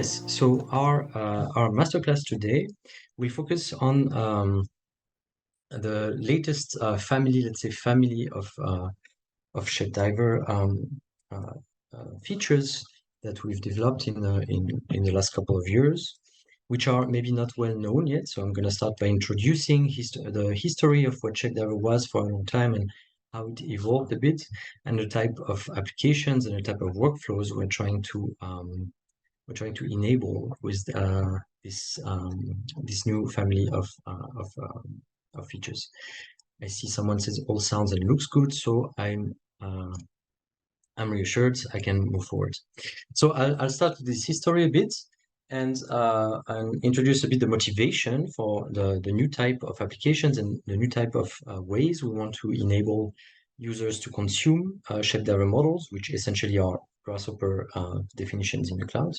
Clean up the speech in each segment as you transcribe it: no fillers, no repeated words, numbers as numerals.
Yes, so our masterclass today will focus on the latest family, let's say family of ShapeDiver features that we've developed in the last couple of years, which are maybe not well known yet. So I'm going to start by introducing the history of what ShapeDiver was for a long time and how it evolved a bit, and the type of applications and the type of workflows we're trying to enable with this new family of features. I see someone says all sounds and looks good, so I'm reassured I can move forward. So I'll start with this history a bit and introduce a bit the motivation for the new type of applications and the new type of ways we want to enable users to consume ShapeDiver models, which essentially are Grasshopper definitions in the cloud,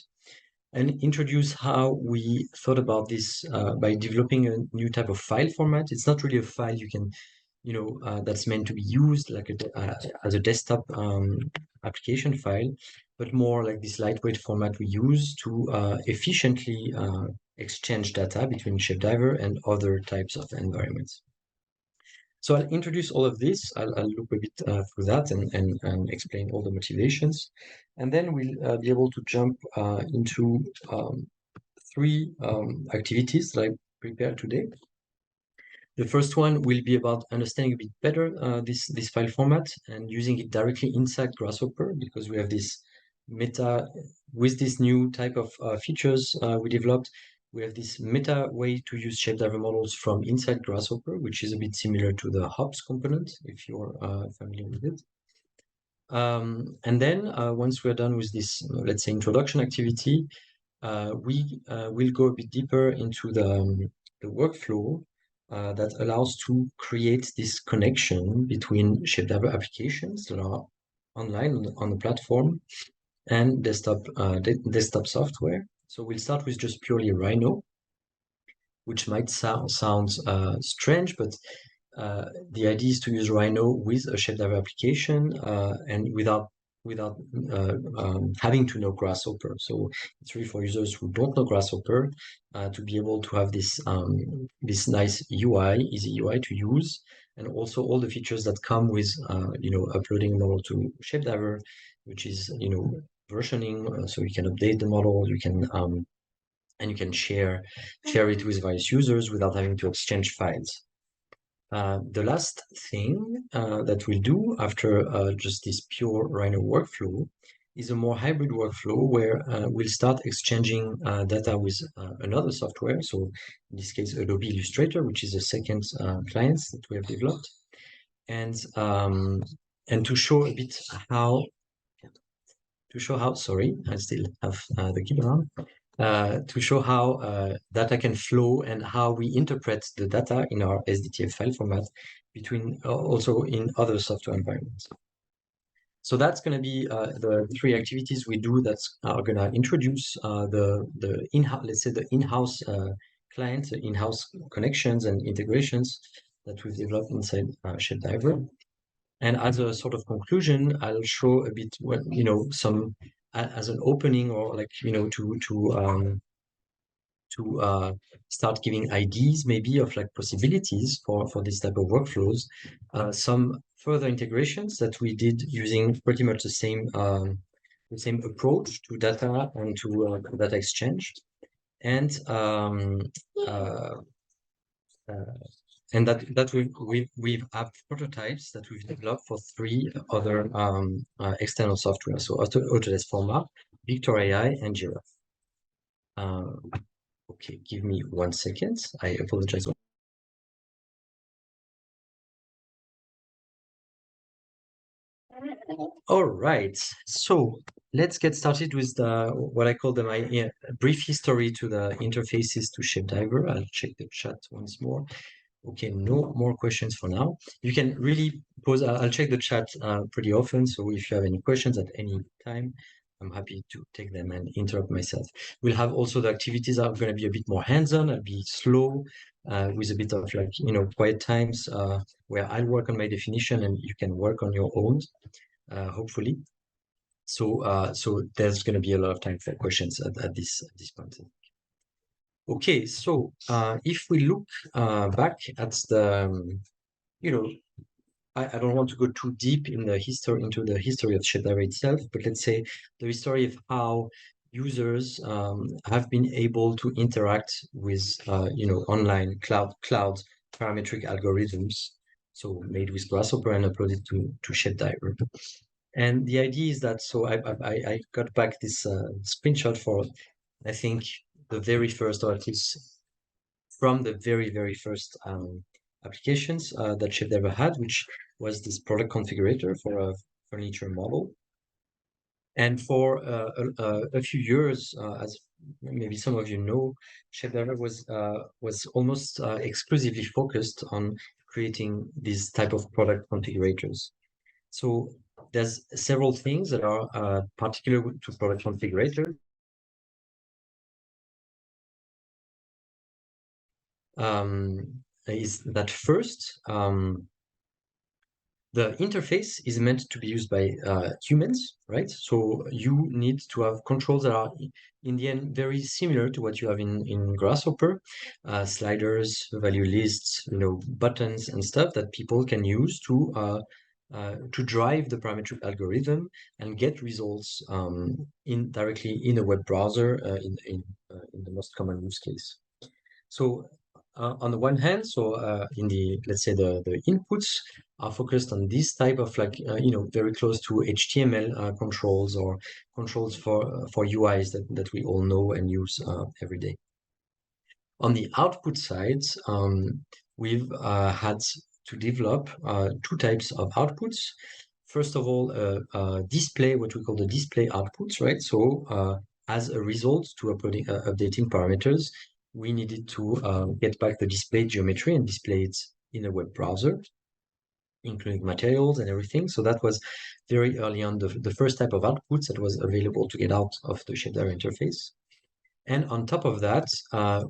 and introduce how we thought about this by developing a new type of file format. It's not really a file you can, that's meant to be used like as a desktop application file, but more like this lightweight format we use to efficiently exchange data between ShapeDiver and other types of environments. So I'll introduce all of this. I'll look a bit through that and explain all the motivations. And then we'll be able to jump into three activities that I prepared today. The first one will be about understanding a bit better this file format and using it directly inside Grasshopper, because we have this meta, with this new type of features we developed. We have this meta way to use ShapeDiver models from inside Grasshopper, which is a bit similar to the hops component, if you're familiar with it. And then once we're done with this, let's say, introduction activity, we will go a bit deeper into the workflow that allows to create this connection between ShapeDiver applications that are online on the platform and desktop software. So we'll start with just purely Rhino, which might sound strange, but the idea is to use Rhino with a ShapeDiver application and without having to know Grasshopper. So it's really for users who don't know Grasshopper to be able to have this this nice UI, easy UI to use, and also all the features that come with uploading a model to ShapeDiver, which is versioning, so you can update the model, you can and you can share it with various users without having to exchange files. The last thing that we'll do after just this pure Rhino workflow is a more hybrid workflow where we'll start exchanging data with another software. So in this case, Adobe Illustrator, which is a second client that we have developed, and to show a bit how. Sorry, I still have the keyboard on. To show how data can flow and how we interpret the data in our SDTF file format between also in other software environments. So that's going to be the three activities we do that are going to introduce the in-house, let's say the in-house client, in-house connections and integrations that we've developed inside ShapeDiver. And as a sort of conclusion, I'll show a bit what some as an opening, or like to start giving ideas maybe of like possibilities for this type of workflows. Some further integrations that we did using pretty much the same approach to data and to data exchange, and that we've have prototypes that we've developed for three other external software. So Autodesk Forma, Victor AI, and Giraffe. Okay, give me 1 second. I apologize. All right, so let's get started with what I call my brief history to the interfaces to ShapeDiver. I'll check the chat once more. Okay, no more questions for now. You can really pose. I'll check the chat pretty often, so if you have any questions at any time, I'm happy to take them and interrupt myself. We'll have also the activities are going to be a bit more hands-on. I'll be slow with a bit of like quiet times where I'll work on my definition and you can work on your own, hopefully. So there's going to be a lot of time for questions at this point. Okay, so if we look back at the, you know, I don't want to go too deep in the history into the history of ShapeDiver itself, but let's say the history of how users have been able to interact with online cloud parametric algorithms, so made with Grasshopper and uploaded to ShapeDiver. And the idea is that, so I got back this screenshot for, I think, the very first, or at least from the very first applications that ShapeDiver had, which was this product configurator for a furniture model. And for a few years, as maybe some of you know, ShapeDiver was almost exclusively focused on creating these type of product configurators. So there's several things that are particular to product configurator. Is that first, the interface is meant to be used by humans, right? So you need to have controls that are, in the end, very similar to what you have in Grasshopper, sliders, value lists, buttons and stuff that people can use to drive the parametric algorithm and get results directly in a web browser in the most common use case. So on the one hand, in the, let's say the inputs are focused on this type of very close to HTML controls or controls for UIs that we all know and use every day. On the output side, we've had to develop two types of outputs. First of all, display, what we call the display outputs, right? So as a result to updating parameters, we needed to get back the display geometry and display it in a web browser, including materials and everything. So that was very early on the first type of outputs that was available to get out of the ShapeDiver interface. And on top of that,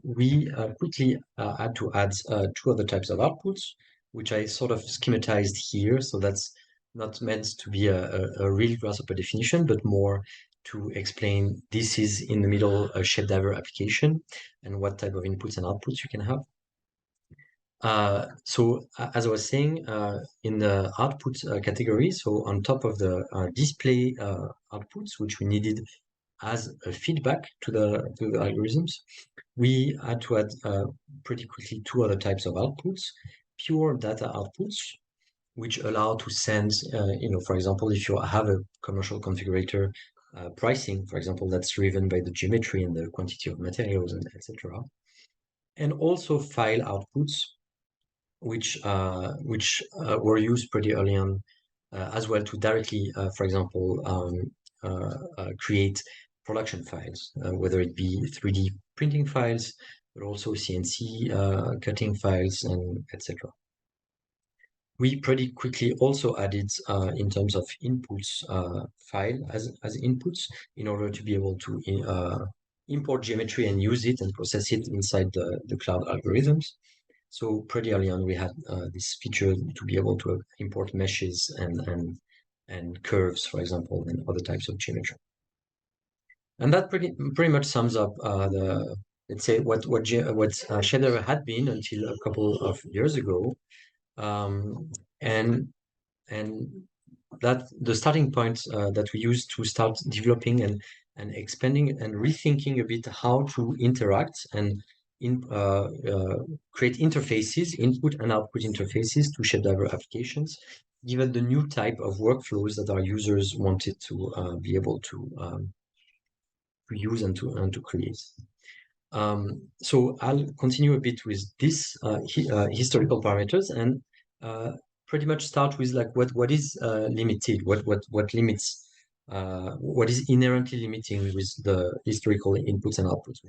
we quickly had to add two other types of outputs, which I sort of schematized here. So that's not meant to be a real Grasshopper definition, but more to explain this is in the middle a ShapeDiver application and what type of inputs and outputs you can have. So as I was saying, in the output category, so on top of the display outputs, which we needed as a feedback to the algorithms, we had to add pretty quickly two other types of outputs: pure data outputs, which allow to send, for example, if you have a commercial configurator pricing, for example, that's driven by the geometry and the quantity of materials and etc. And also file outputs, which were used pretty early on as well to directly, for example, create production files, whether it be 3D printing files, but also CNC cutting files, and etc. We pretty quickly also added, in terms of inputs, file as inputs in order to be able to import geometry and use it and process it inside the cloud algorithms. So pretty early on, we had this feature to be able to import meshes and curves, for example, and other types of geometry. And that pretty much sums up let's say what ShapeDiver had been until a couple of years ago, and that the starting point that we used to start developing and expanding and rethinking a bit how to interact and create interfaces, input and output interfaces to ShapeDiver applications, given the new type of workflows that our users wanted to be able to use and to create. So I'll continue a bit with this historical parameters and pretty much start with like what is limited, what limits, what is inherently limiting with the historical inputs and outputs.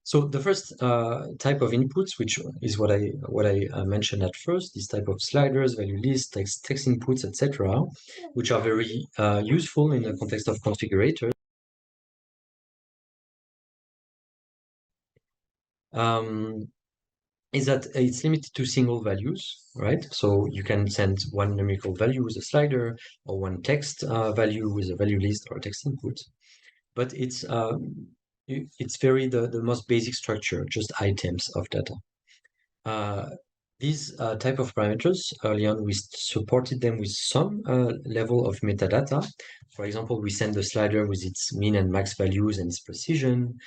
So the first type of inputs, which is what I mentioned at first, this type of sliders, value lists, text inputs, etc., which are very useful in the context of configurators. is that it's limited to single values, right? So you can send one numerical value with a slider, or one text value with a value list or a text input. But it's very the most basic structure, just items of data. These type of parameters, early on, we supported them with some level of metadata. For example, we send the slider with its min and max values and its precision.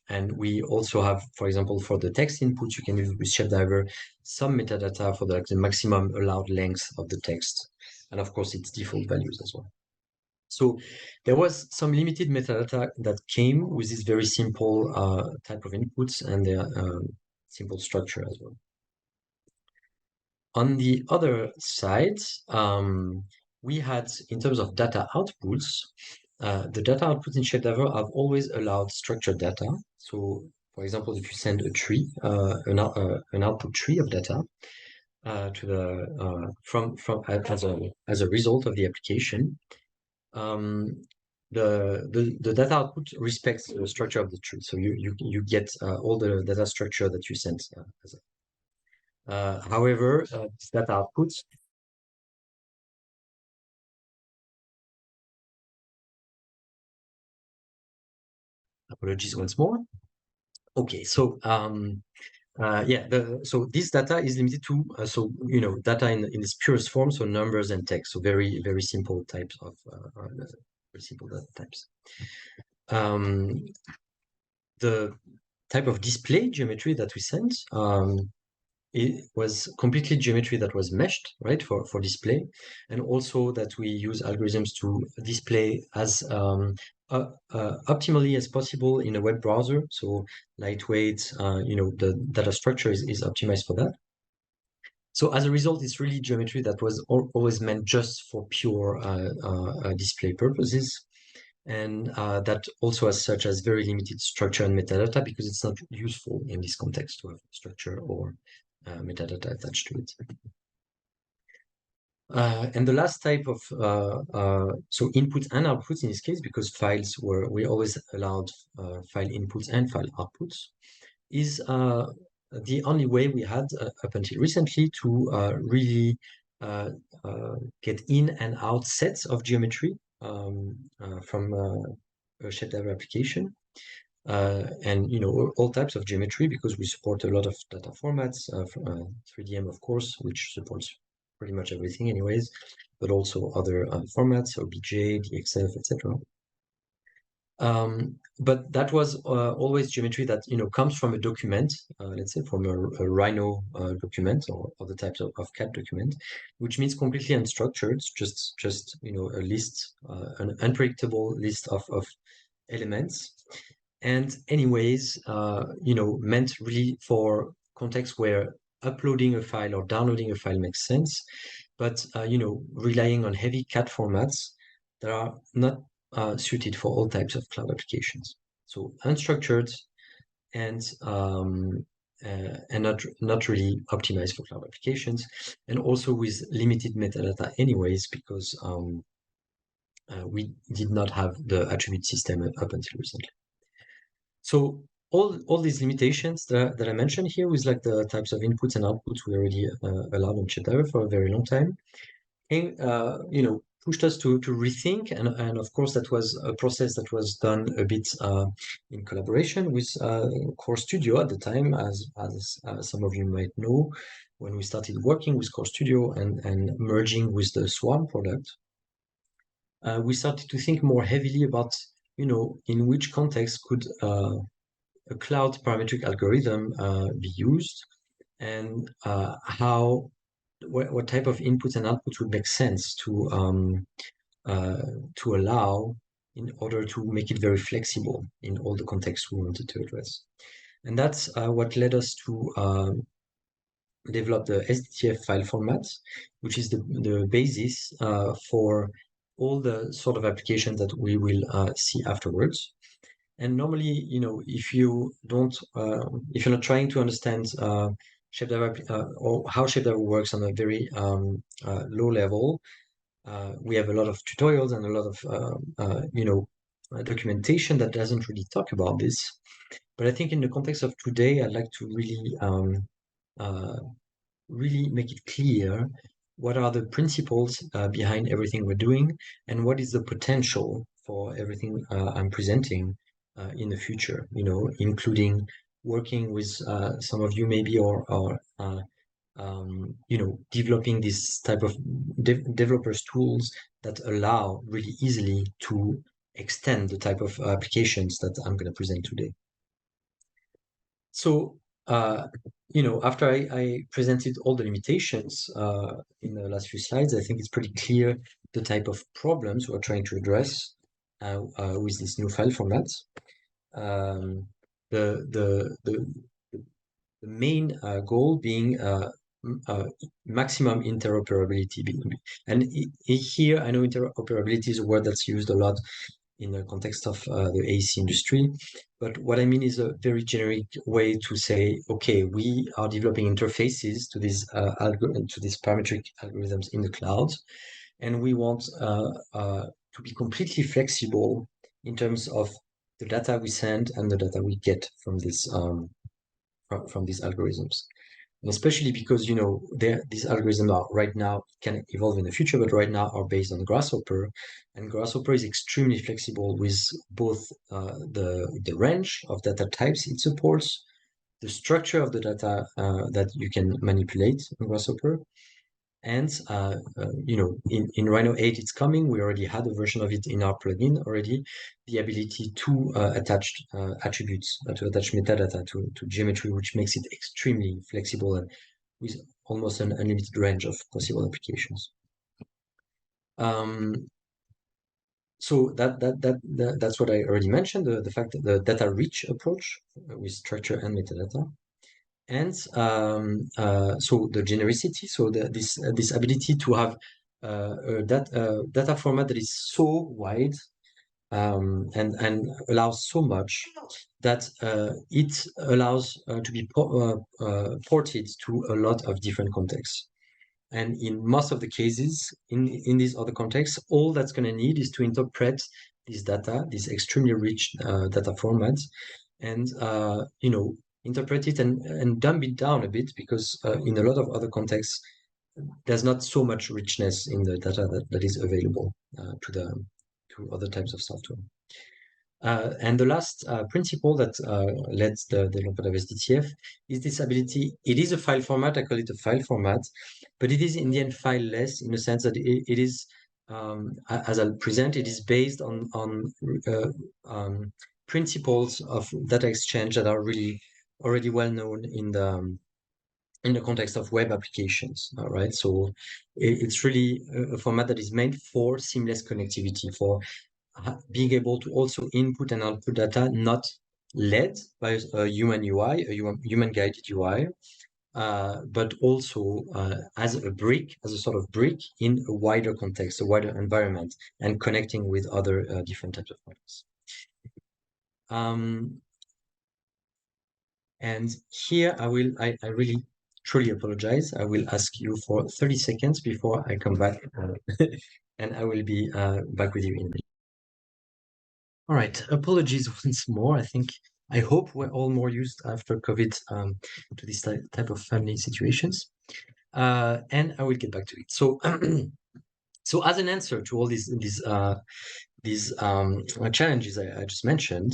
And we also have, for example, for the text input, you can use with ShapeDiver some metadata for the maximum allowed length of the text. And of course, its default values as well. So there was some limited metadata that came with this very simple type of inputs and their simple structure as well. On the other side, we had, in terms of data outputs, the data outputs in ShapeDiver have always allowed structured data. So, for example, if you send a tree, an output tree of data to the from as a result of the application, the data output respects the structure of the tree. So you get all the data structure that you sent. However, this data output. Apologies once more. Okay, so yeah, so this data is limited to data in its purest form, so numbers and text, so very simple types of very simple data types. The type of display geometry that we sent, it was completely geometry that was meshed, right, for display, and also that we use algorithms to display as optimally as possible in a web browser. So lightweight, the data structure is optimized for that. So as a result, it's really geometry that was always meant just for pure display purposes. And that also as such has very limited structure and metadata because it's not useful in this context to have structure or metadata attached to it. And the last type of so inputs and outputs in this case, because we always allowed file inputs and file outputs, is the only way we had up until recently to really get in and out sets of geometry from a ShapeDiver application. And all types of geometry, because we support a lot of data formats, 3DM of course, which supports pretty much everything anyways, but also other formats, OBJ, DXF, etc. But that was always geometry that comes from a document, let's say from a Rhino document or other types of CAD document, which means completely unstructured, just a list, an unpredictable list of elements. And anyways, meant really for contexts where uploading a file or downloading a file makes sense, but relying on heavy CAD formats that are not suited for all types of cloud applications. So unstructured and not really optimized for cloud applications, and also with limited metadata anyways, because we did not have the attribute system up until recently. So all these limitations that I mentioned here with like the types of inputs and outputs we already allowed on ShapeDiver for a very long time, pushed us to rethink, and of course that was a process that was done a bit in collaboration with Core Studio at the time, as some of you might know, when we started working with Core Studio and merging with the Swarm product. We started to think more heavily about in which context could a cloud parametric algorithm be used, and what type of inputs and outputs would make sense to allow in order to make it very flexible in all the contexts we wanted to address. And that's what led us to develop the SDTF file format, which is the basis for all the sort of applications that we will see afterwards. And normally, if you're not trying to understand ShapeDiver or how ShapeDiver works on a very low level, we have a lot of tutorials and a lot of documentation that doesn't really talk about this. But I think in the context of today, I'd like to really make it clear what are the principles behind everything we're doing and what is the potential for everything I'm presenting in the future, including working with some of you maybe or developing this type of developers tools that allow really easily to extend the type of applications that I'm going to present today. So, after I presented all the limitations in the last few slides, I think it's pretty clear the type of problems we're trying to address with this new file format. The main goal being maximum interoperability. And here, I know interoperability is a word that's used a lot in the context of the AEC industry. But what I mean is a very generic way to say, okay, we are developing interfaces to these parametric algorithms in the cloud, and we want to be completely flexible in terms of the data we send and the data we get from this from these algorithms. And especially because, these algorithms are right now, can evolve in the future, but right now are based on Grasshopper. And Grasshopper is extremely flexible with both the range of data types it supports, the structure of the data that you can manipulate in Grasshopper. And, in Rhino 8, it's coming. We already had a version of it in our plugin already, the ability to attach attributes, to attach metadata to geometry, which makes it extremely flexible and with almost an unlimited range of possible applications. So that's what I already mentioned, the fact that the data rich approach with structure and metadata. And so the genericity, so this ability to have a data format that is so wide and allows so much that it allows to be ported to a lot of different contexts. And in most of the cases, in these other contexts, all that's going to need is to interpret this data, this extremely rich data formats, and interpret it and dumb it down a bit, because in a lot of other contexts, there's not so much richness in the data that is available to other types of software. And the last principle that led the development of SDTF is this ability. It is a file format. I call it a file format, but it is in the end fileless, in the sense that it is, as I'll present, it is based on principles of data exchange that are really already well known in the context of web applications. All right, so it's really a format that is made for seamless connectivity, for being able to also input and output data not led by a human UI, a human guided UI, but also as a sort of brick in a wider context, a wider environment, and connecting with other different types of models. And here I really truly apologize. I will ask you for 30 seconds before I come back, and I will be back with you in a minute. All right, apologies once more. I hope we're all more used after COVID to this type of family situations. And I will get back to it. So, so as an answer to all these challenges I just mentioned,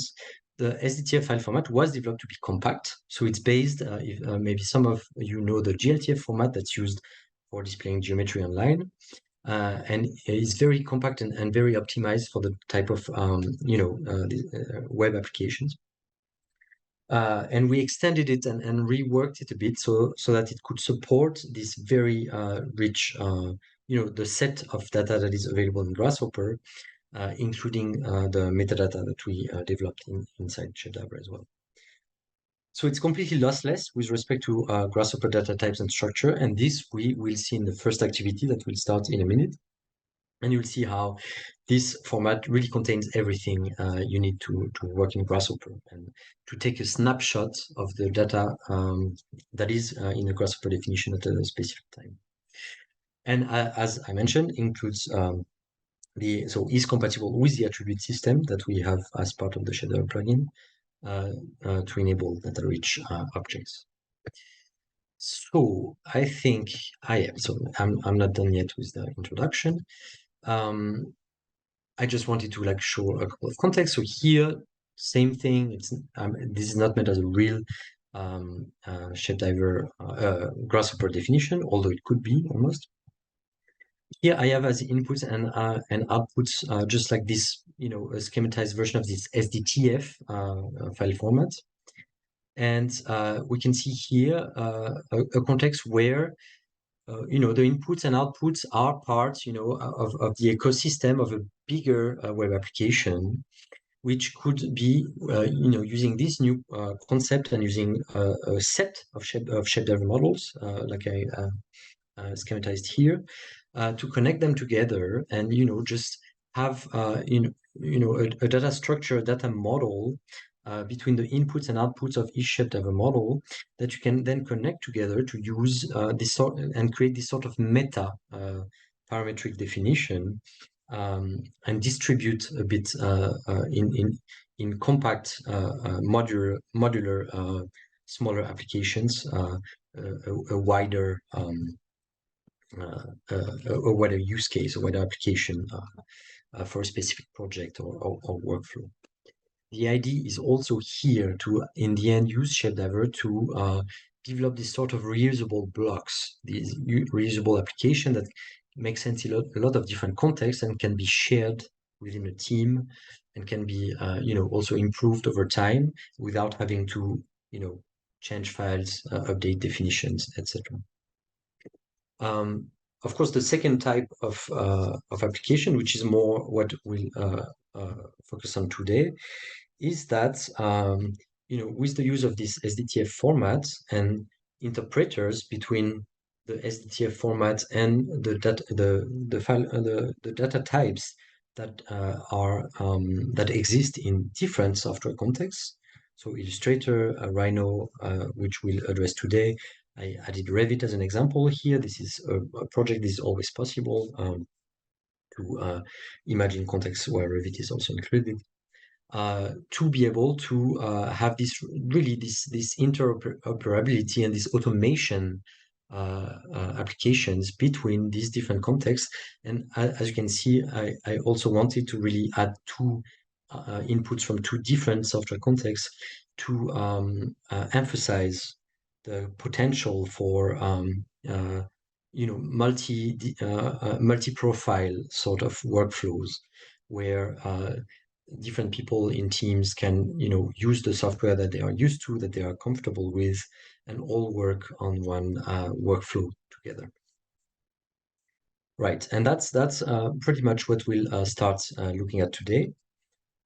the SDTF file format was developed to be compact. So it's based, maybe some of you know the GLTF format that's used for displaying geometry online. And is very compact and very optimized for the type of web applications. And we extended it and reworked it a bit so that it could support this very rich, the set of data that is available in Grasshopper, including the metadata that we developed inside ShapeDiver as well. So it's completely lossless with respect to Grasshopper data types and structure. And this we will see in the first activity that will start in a minute. And you'll see how this format really contains everything you need to work in Grasshopper, and to take a snapshot of the data that is in the Grasshopper definition at a specific time. And as I mentioned, includes so is compatible with the attribute system that we have as part of the ShapeDiver plugin to enable data-rich objects. So I think I am. So I'm not done yet with the introduction. I just wanted to like show a couple of contexts. So here, same thing. It's this is not meant as a real ShapeDiver Grasshopper definition, although it could be almost. Here I have as inputs and outputs just like this, you know, a schematized version of this SDTF file format. And we can see here a context where you know, the inputs and outputs are parts, you know, of the ecosystem of a bigger web application, which could be, you know, using this new concept and using a set of ShapeDiver models, like I schematized here, to connect them together and, you know, just have, you know, a data structure, a data model between the inputs and outputs of each ShapeDiver model that you can then connect together to use this sort and create this sort of meta parametric definition and distribute a bit in compact modular smaller applications a wider a wider use case, a wider application for a specific project or workflow. The idea is also here to, in the end, use ShapeDiver to develop this sort of reusable blocks, these reusable application that makes sense in a lot of different contexts and can be shared within a team and can be, you know, also improved over time without having to, you know, change files, update definitions, etc. Of course, the second type of application, which is more what we'll focus on today, is that you know, with the use of this SDTF format and interpreters between the SDTF format and the data types that that exist in different software contexts. So Illustrator, Rhino, which we'll address today. I added Revit as an example here. This is a project that is always possible to imagine contexts where Revit is also included. To be able to have this really this interoperability and this automation applications between these different contexts. And as you can see, I also wanted to really add two inputs from two different software contexts to emphasize the potential for you know, multi-profile sort of workflows where different people in teams can, you know, use the software that they are used to, that they are comfortable with, and all work on one workflow together. Right, and that's pretty much what we'll start looking at today.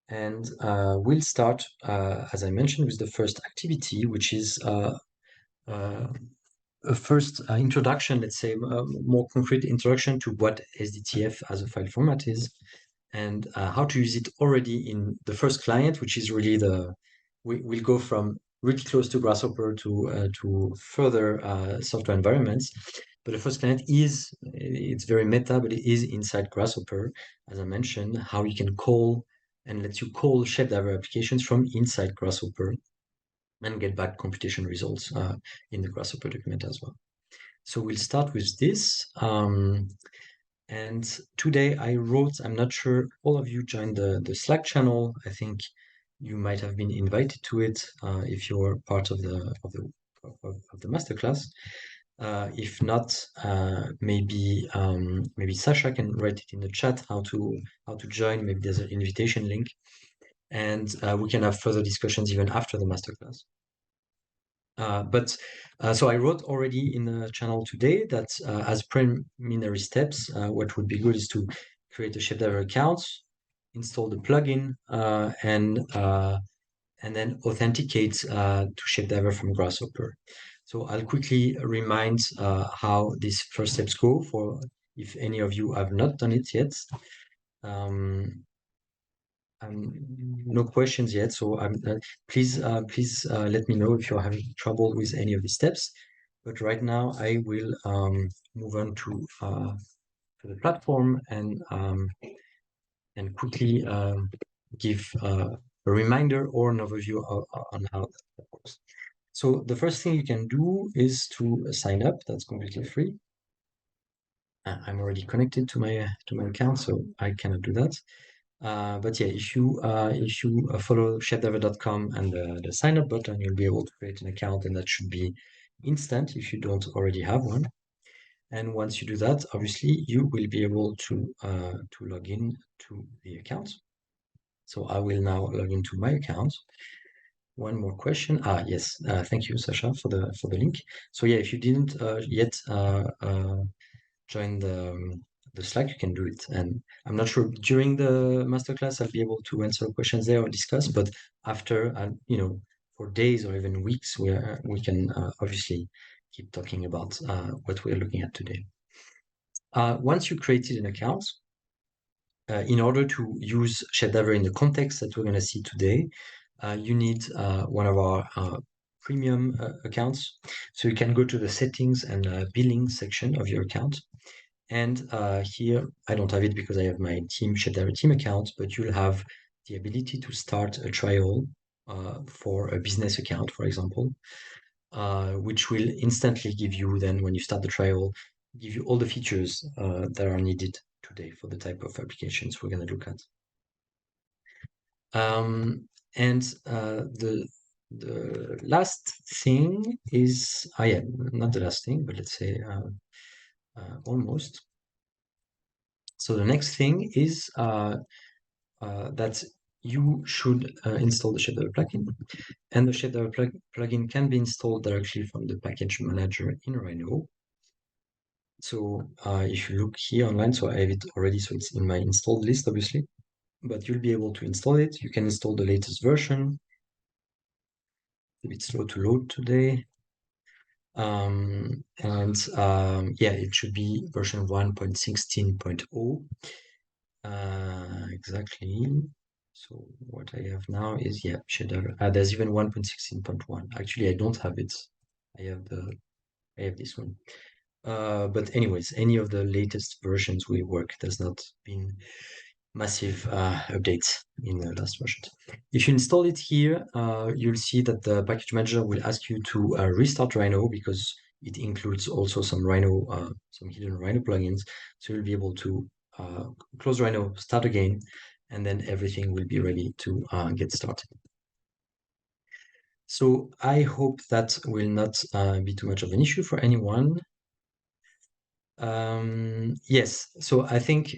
And we'll start, as I mentioned, with the first activity, which is a first introduction, let's say, more concrete introduction to what SDTF as a file format is, and how to use it already in the first client, which is really we'll go from really close to Grasshopper to further software environments. But the first client it's very meta, but it is inside Grasshopper, as I mentioned, how you can call and lets you call ShapeDiver applications from inside Grasshopper and get back computation results in the Grasshopper document as well. So we'll start with this. And today I wrote, I'm not sure all of you joined the Slack channel. I think you might have been invited to it if you're part of the masterclass. If not, maybe Sasha can write it in the chat how to join. Maybe there's an invitation link, and we can have further discussions even after the masterclass. So I wrote already in the channel today that as preliminary steps, what would be good is to create a ShapeDiver account, install the plugin, and then authenticate to ShapeDiver from Grasshopper. So I'll quickly remind how these first steps go for if any of you have not done it yet. No questions yet, so please let me know if you're having trouble with any of the steps. But right now I will move on to the platform and and quickly give a reminder or an overview on how that works. So the first thing you can do is to sign up. That's completely free. I'm already connected to my account, so I cannot do that. But yeah, if you follow ShapeDiver.com and the sign up button, you'll be able to create an account, and that should be instant if you don't already have one. And once you do that, obviously you will be able to log in to the account. So I will now log into my account. One more question. Yes. Thank you, Sasha, for the link. So yeah, if you didn't yet join the Slack, you can do it. And I'm not sure during the masterclass I'll be able to answer questions there or discuss, but after, for days or even weeks, we can obviously keep talking about what we're looking at today. Once you created an account, in order to use ShapeDiver in the context that we're going to see today, you need one of our premium accounts. So you can go to the settings and billing section of your account. And here, I don't have it because I have my ShapeDiver team account, but you'll have the ability to start a trial for a business account, for example, which will instantly give you then, when you start the trial, give you all the features that are needed today for the type of applications we're going to look at. And the last thing is, yeah, not the last thing, but let's say almost. So the next thing is that you should install the ShapeDiver plugin. And the ShapeDiver plugin can be installed directly from the package manager in Rhino. So if you look here online, so I have it already, so it's in my installed list, obviously, but you'll be able to install it. You can install the latest version. A bit slow to load today. Yeah, it should be version 1.16.0. Exactly. So what I have now is, yeah, ShapeDiver. There's even 1.16.1. Actually, I don't have it. I have this one. But anyways, any of the latest versions will work. There's not been massive updates in the last version. If you install it here, you'll see that the package manager will ask you to restart Rhino because it includes also some Rhino, some hidden Rhino plugins. So you'll be able to close Rhino, start again, and then everything will be ready to get started. So I hope that will not be too much of an issue for anyone. Yes, so I think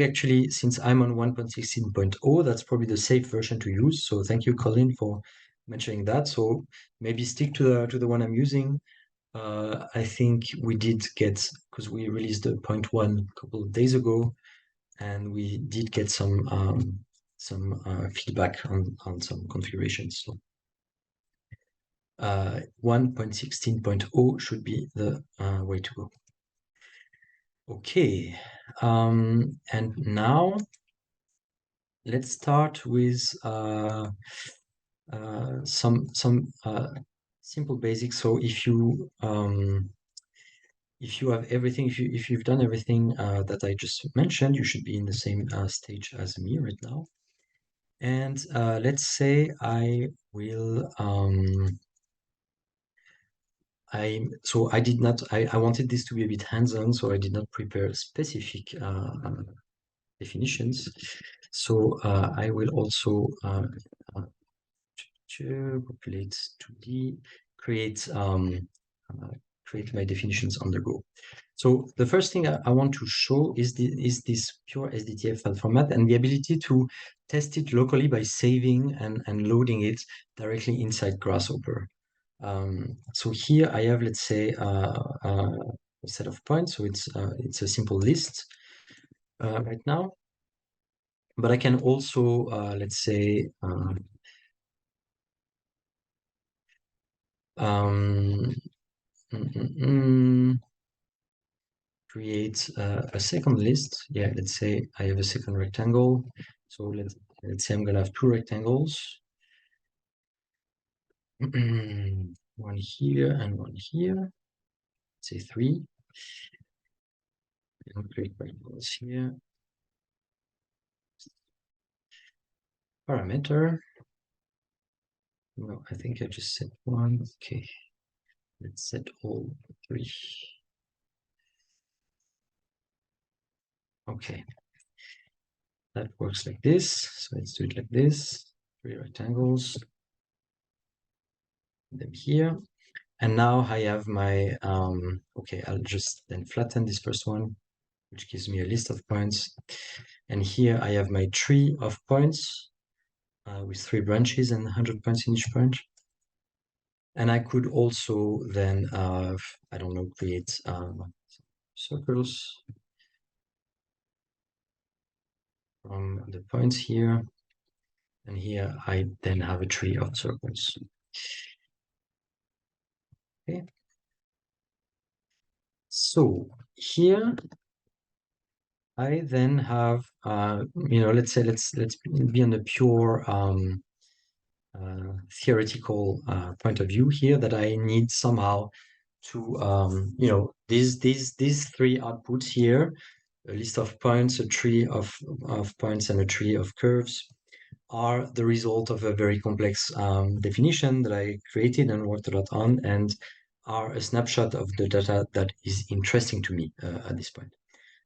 actually, since I'm on 1.16.0, that's probably the safe version to use. So thank you, Colin, for mentioning that. So maybe stick to the one I'm using. I think we did get, because we released the 0.1 a couple of days ago, and we did get some feedback on some configurations. So 1.16.0 should be the way to go. Okay, and now let's start with some simple basics. So if you have everything, if you've done everything that I just mentioned, you should be in the same stage as me right now. And let's say I will. I wanted this to be a bit hands-on, so I did not prepare specific definitions. So I will also populate 2D, create my definitions on the go. So the first thing I want to show is this pure SDTF file format and the ability to test it locally by saving and loading it directly inside Grasshopper. So here I have, let's say, a set of points. So it's a simple list right now. But I can also, let's say, create a second list. Yeah, let's say I have a second rectangle. So let's say I'm gonna have two rectangles. One here and one here. Let's say three. And create rectangles here. parameter. No, I think I just set one. Okay, let's set all three. Okay, that works like this. So let's do it like this. 3 rectangles. Them here. And now I have my, okay, I'll just then flatten this first one, which gives me a list of points. And here I have my tree of points with 3 branches and 100 points in each branch. And I could also then, I don't know, create circles from the points here. And here I then have a tree of circles. Okay. So here I then have, let's say let's be on a pure theoretical point of view here, that I need somehow to, these 3 outputs here, a list of points, a tree of points, and a tree of curves, are the result of a very complex definition that I created and worked a lot on, and are a snapshot of the data that is interesting to me at this point,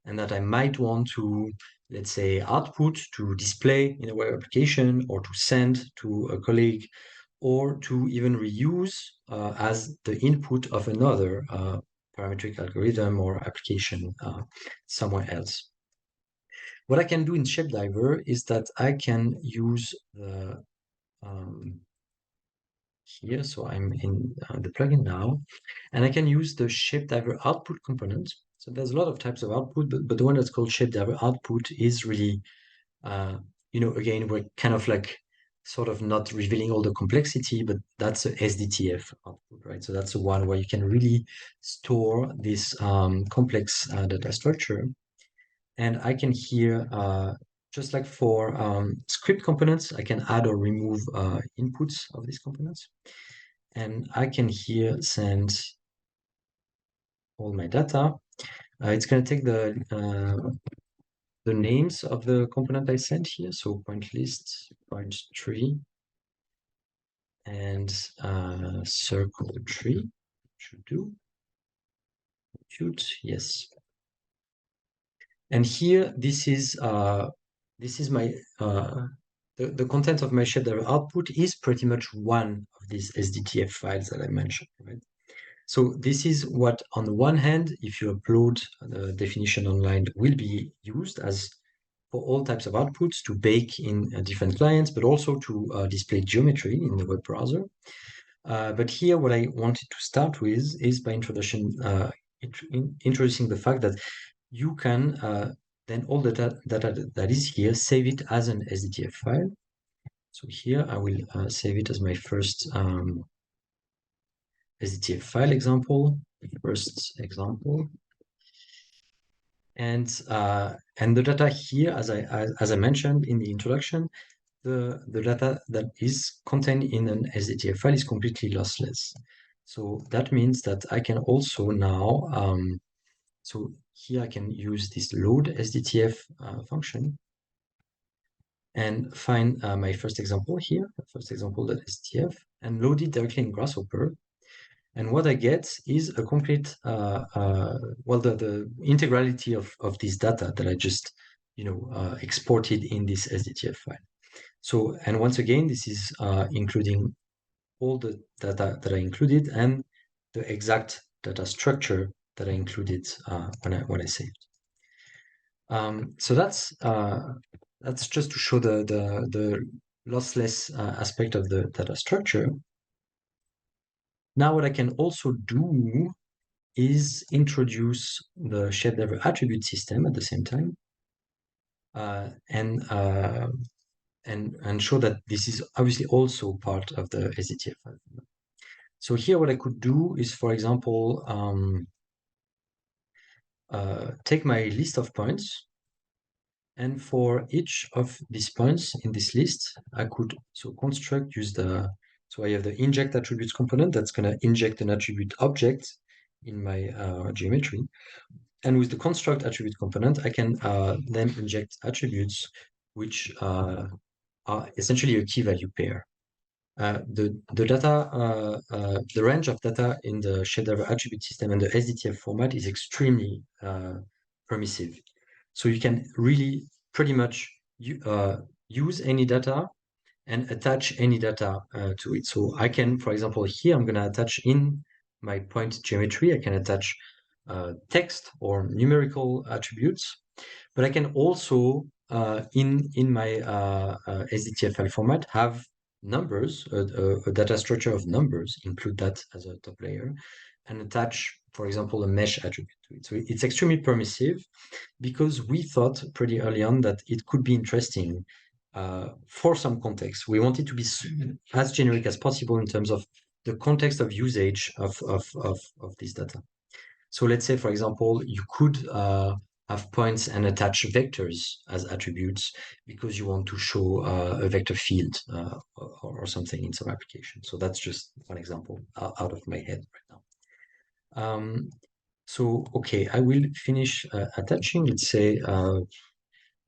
and that I might want to, let's say, output to display in a web application, or to send to a colleague, or to even reuse as the input of another parametric algorithm or application somewhere else. What I can do in ShapeDiver is that I can use the here, so I'm in the plugin now, and I can use the ShapeDiver output component. So there's a lot of types of output, but the one that's called ShapeDiver output is really, again, we're kind of like sort of not revealing all the complexity, but that's a SDTF output, right? So that's the one where you can really store this complex data structure. And I can here, just like for script components, I can add or remove inputs of these components. And I can here send all my data. It's going to take the names of the component I sent here. So point list, point tree, and circle tree should do. Compute, yes. And here, this is my the content of my ShapeDiver output is pretty much one of these SDTF files that I mentioned, right? So this is what, on the one hand, if you upload the definition online, will be used as for all types of outputs to bake in different clients, but also to display geometry in the web browser. But here, what I wanted to start with is by introducing the fact that you can then all the data that is here, save it as an SDTF file. So here I will save it as my first SDTF file example, first example. And the data here, as I mentioned in the introduction, the data that is contained in an SDTF file is completely lossless. So that means that I can also now, so here I can use this load SDTF function and find my first example here, first example.SDTF, and load it directly in Grasshopper. And what I get is a complete, the integrality of this data that I just, exported in this SDTF file. So, and once again, this is including all the data that I included and the exact data structure that I included when I saved. So that's just to show the lossless aspect of the data structure. Now, what I can also do is introduce the ShapeDiver attribute system at the same time, and show that this is obviously also part of the SDTF file. So here, what I could do is, for example, take my list of points, and for each of these points in this list, I could so I have the inject attributes component that's going to inject an attribute object in my geometry. And with the construct attribute component, I can then inject attributes which are essentially a key value pair. The range of data in the ShapeDiver attribute system and the SDTF format is extremely permissive. So you can really pretty much use any data and attach any data to it. So I can, for example, here I'm going to attach in my point geometry, I can attach text or numerical attributes, but I can also in my SDTF file format have numbers, a data structure of numbers, include that as a top layer, and attach, for example, a mesh attribute to it. So it's extremely permissive because we thought pretty early on that it could be interesting for some context. We wanted to be as generic as possible in terms of the context of usage of this data. So let's say, for example, you could have points and attach vectors as attributes because you want to show a vector field or something in some application. So that's just one example out of my head right now. So, okay, I will finish attaching. Let's say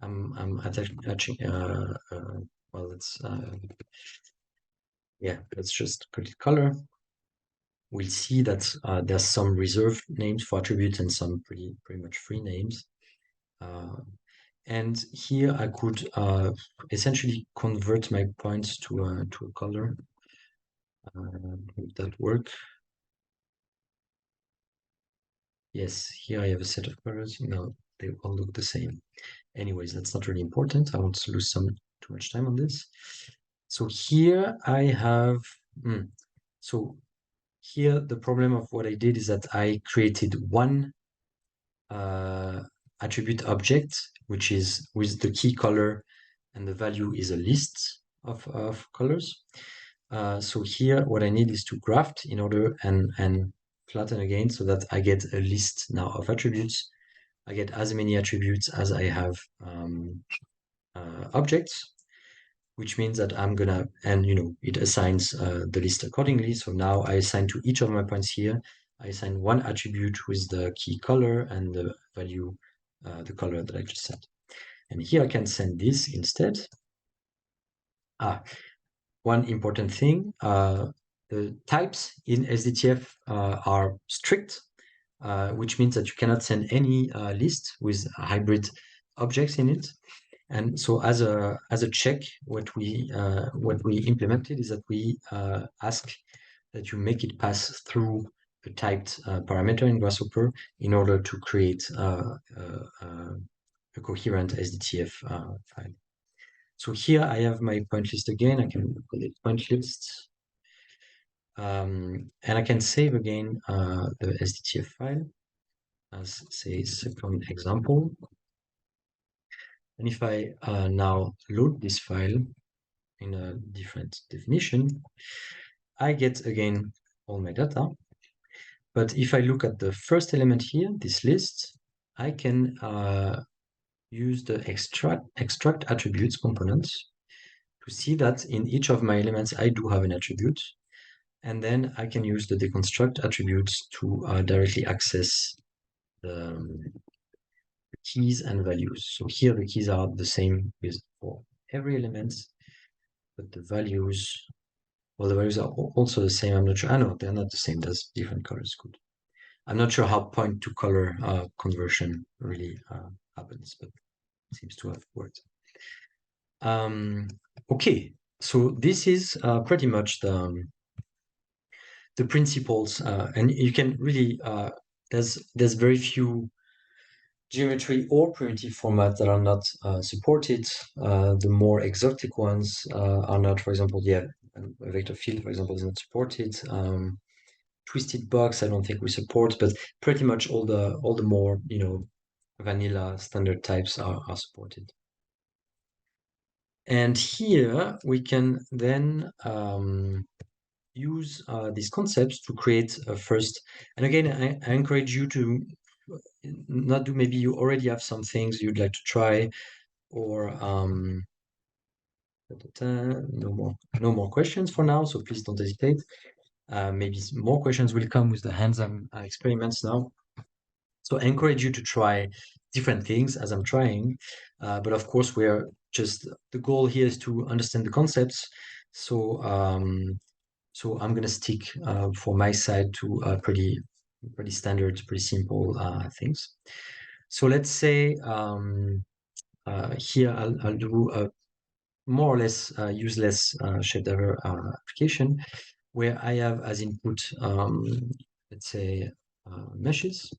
I'm attaching, well, let's just put it color. We'll see that there's some reserved names for attributes and some pretty much free names. And here I could essentially convert my points to a color. Would that work? Yes, here I have a set of colors. No, they all look the same. Anyways, that's not really important. I won't lose too much time on this. So here I have, so here the problem of what I did is that I created one attribute object, which is with the key color, and the value is a list of colors. So here what I need is to graft in order and flatten again so that I get a list now of attributes. I get as many attributes as I have objects, which means that I'm gonna, and it assigns the list accordingly. So now I assign to each of my points here, I assign one attribute with the key color and the value, the color that I just set. And here I can send this instead. One important thing, the types in SDTF are strict, which means that you cannot send any list with hybrid objects in it. And so as a check, what we implemented is that we ask that you make it pass through a typed parameter in Grasshopper in order to create a coherent SDTF file. So here I have my point list again. I can call it point list. And I can save again the SDTF file as, say, second example. And if I now load this file in a different definition, I get again all my data. But if I look at the first element here, this list, I can use the extract attributes component to see that in each of my elements, I do have an attribute. And then I can use the deconstruct attributes to directly access the keys and values. So here the keys are the same for every element, but the values, well, the values are also the same. I'm not sure. No, they're not the same. There's different colors. Good. I'm not sure how point to color conversion really happens, but it seems to have worked. Okay, so this is pretty much the principles, and you can really there's very few geometry or primitive formats that are not supported. The more exotic ones are not. For example, a vector field, for example, is not supported. Twisted box, I don't think we support, but pretty much all the more vanilla standard types are supported. And here we can then use these concepts to create a first. And again, I encourage you to not do, maybe you already have some things you'd like to try, or no more questions for now, so please don't hesitate. Maybe more questions will come with the hands-on experiments now. So I encourage you to try different things as I'm trying, but of course we're just the goal here is to understand the concepts. So so I'm gonna stick for my side to pretty standard, pretty simple things. So let's say here I'll do a more or less useless ShapeDiver application where I have as input, let's say, meshes.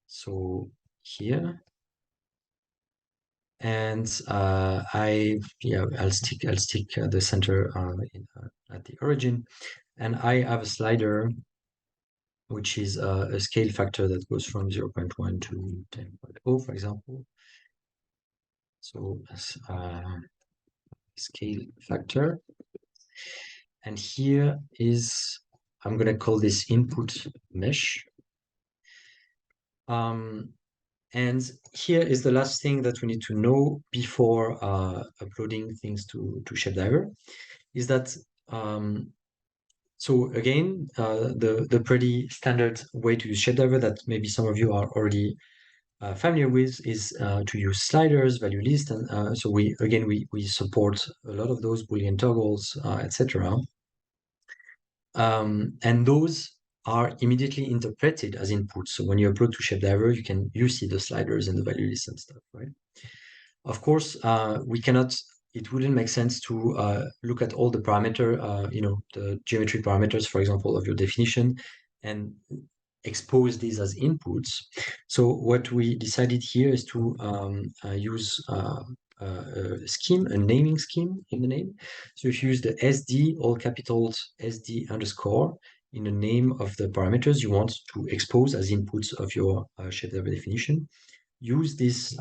So here, and I'll stick the center at the origin, and I have a slider which is a scale factor that goes from 0.1 to 10.0, for example. So scale factor, and here is, I'm going to call this input mesh. And here is the last thing that we need to know before uploading things to ShapeDiver, is that so again, the pretty standard way to use ShapeDiver that maybe some of you are already familiar with is to use sliders, value list, and so we support a lot of those Boolean toggles, etc. And those are immediately interpreted as inputs. So when you upload to ShapeDiver, you see the sliders and the value list and stuff, right? Of course, we cannot. It wouldn't make sense to look at all the parameter, the geometry parameters, for example, of your definition, and expose these as inputs. So what we decided here is to use a scheme, a naming scheme in the name. So if you use the SD, all capitals, SD underscore, in the name of the parameters you want to expose as inputs of your ShapeDiver definition, use this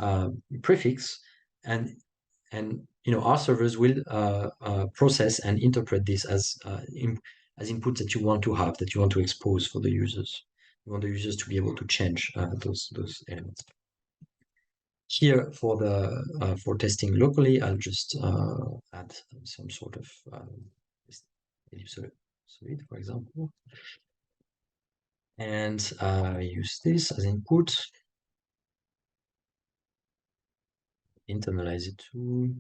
prefix, and our servers will process and interpret this as inputs that you want to have, that you want to expose for the users. You want the users to be able to change those elements. Here for testing locally, I'll just add some sort of ellipsoid, for example, and use this as input. Internalize it too.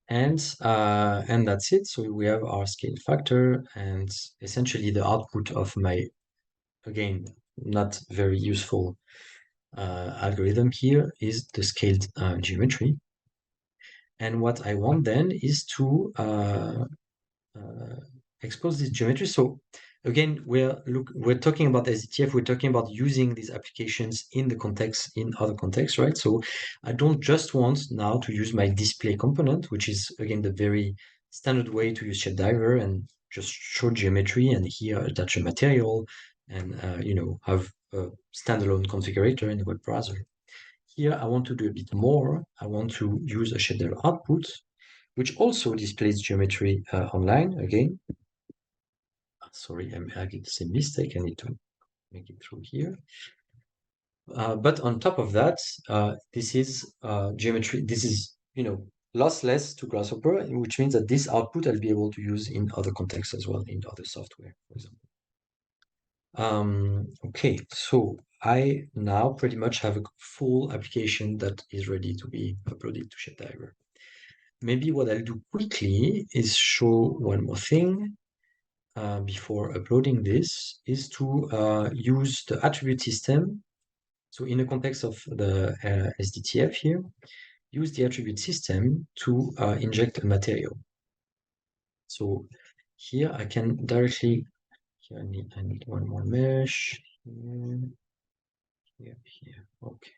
And that's it. So we have our scale factor, and essentially the output of my, again, not very useful algorithm here is the scaled geometry. And what I want then is to expose this geometry. So again, we're talking about SDTF, we're talking about using these applications in other contexts, right? So I don't just want now to use my display component, which is again the very standard way to use ShapeDiver, and just show geometry and here attach a material and have a standalone configurator in the web browser. Here I want to do a bit more. I want to use a ShapeDiver output, which also displays geometry online again. Sorry, I did the same mistake. I need to make it through here. But on top of that, this is geometry. This is, lossless to Grasshopper, which means that this output I'll be able to use in other contexts as well, in other software, for example. Okay, so I now pretty much have a full application that is ready to be uploaded to ShapeDiver. Maybe what I'll do quickly is show one more thing. Before uploading this, is to use the attribute system. So in the context of the SDTF here, use the attribute system to inject a material. So here I can directly, here I need one more mesh, here, okay.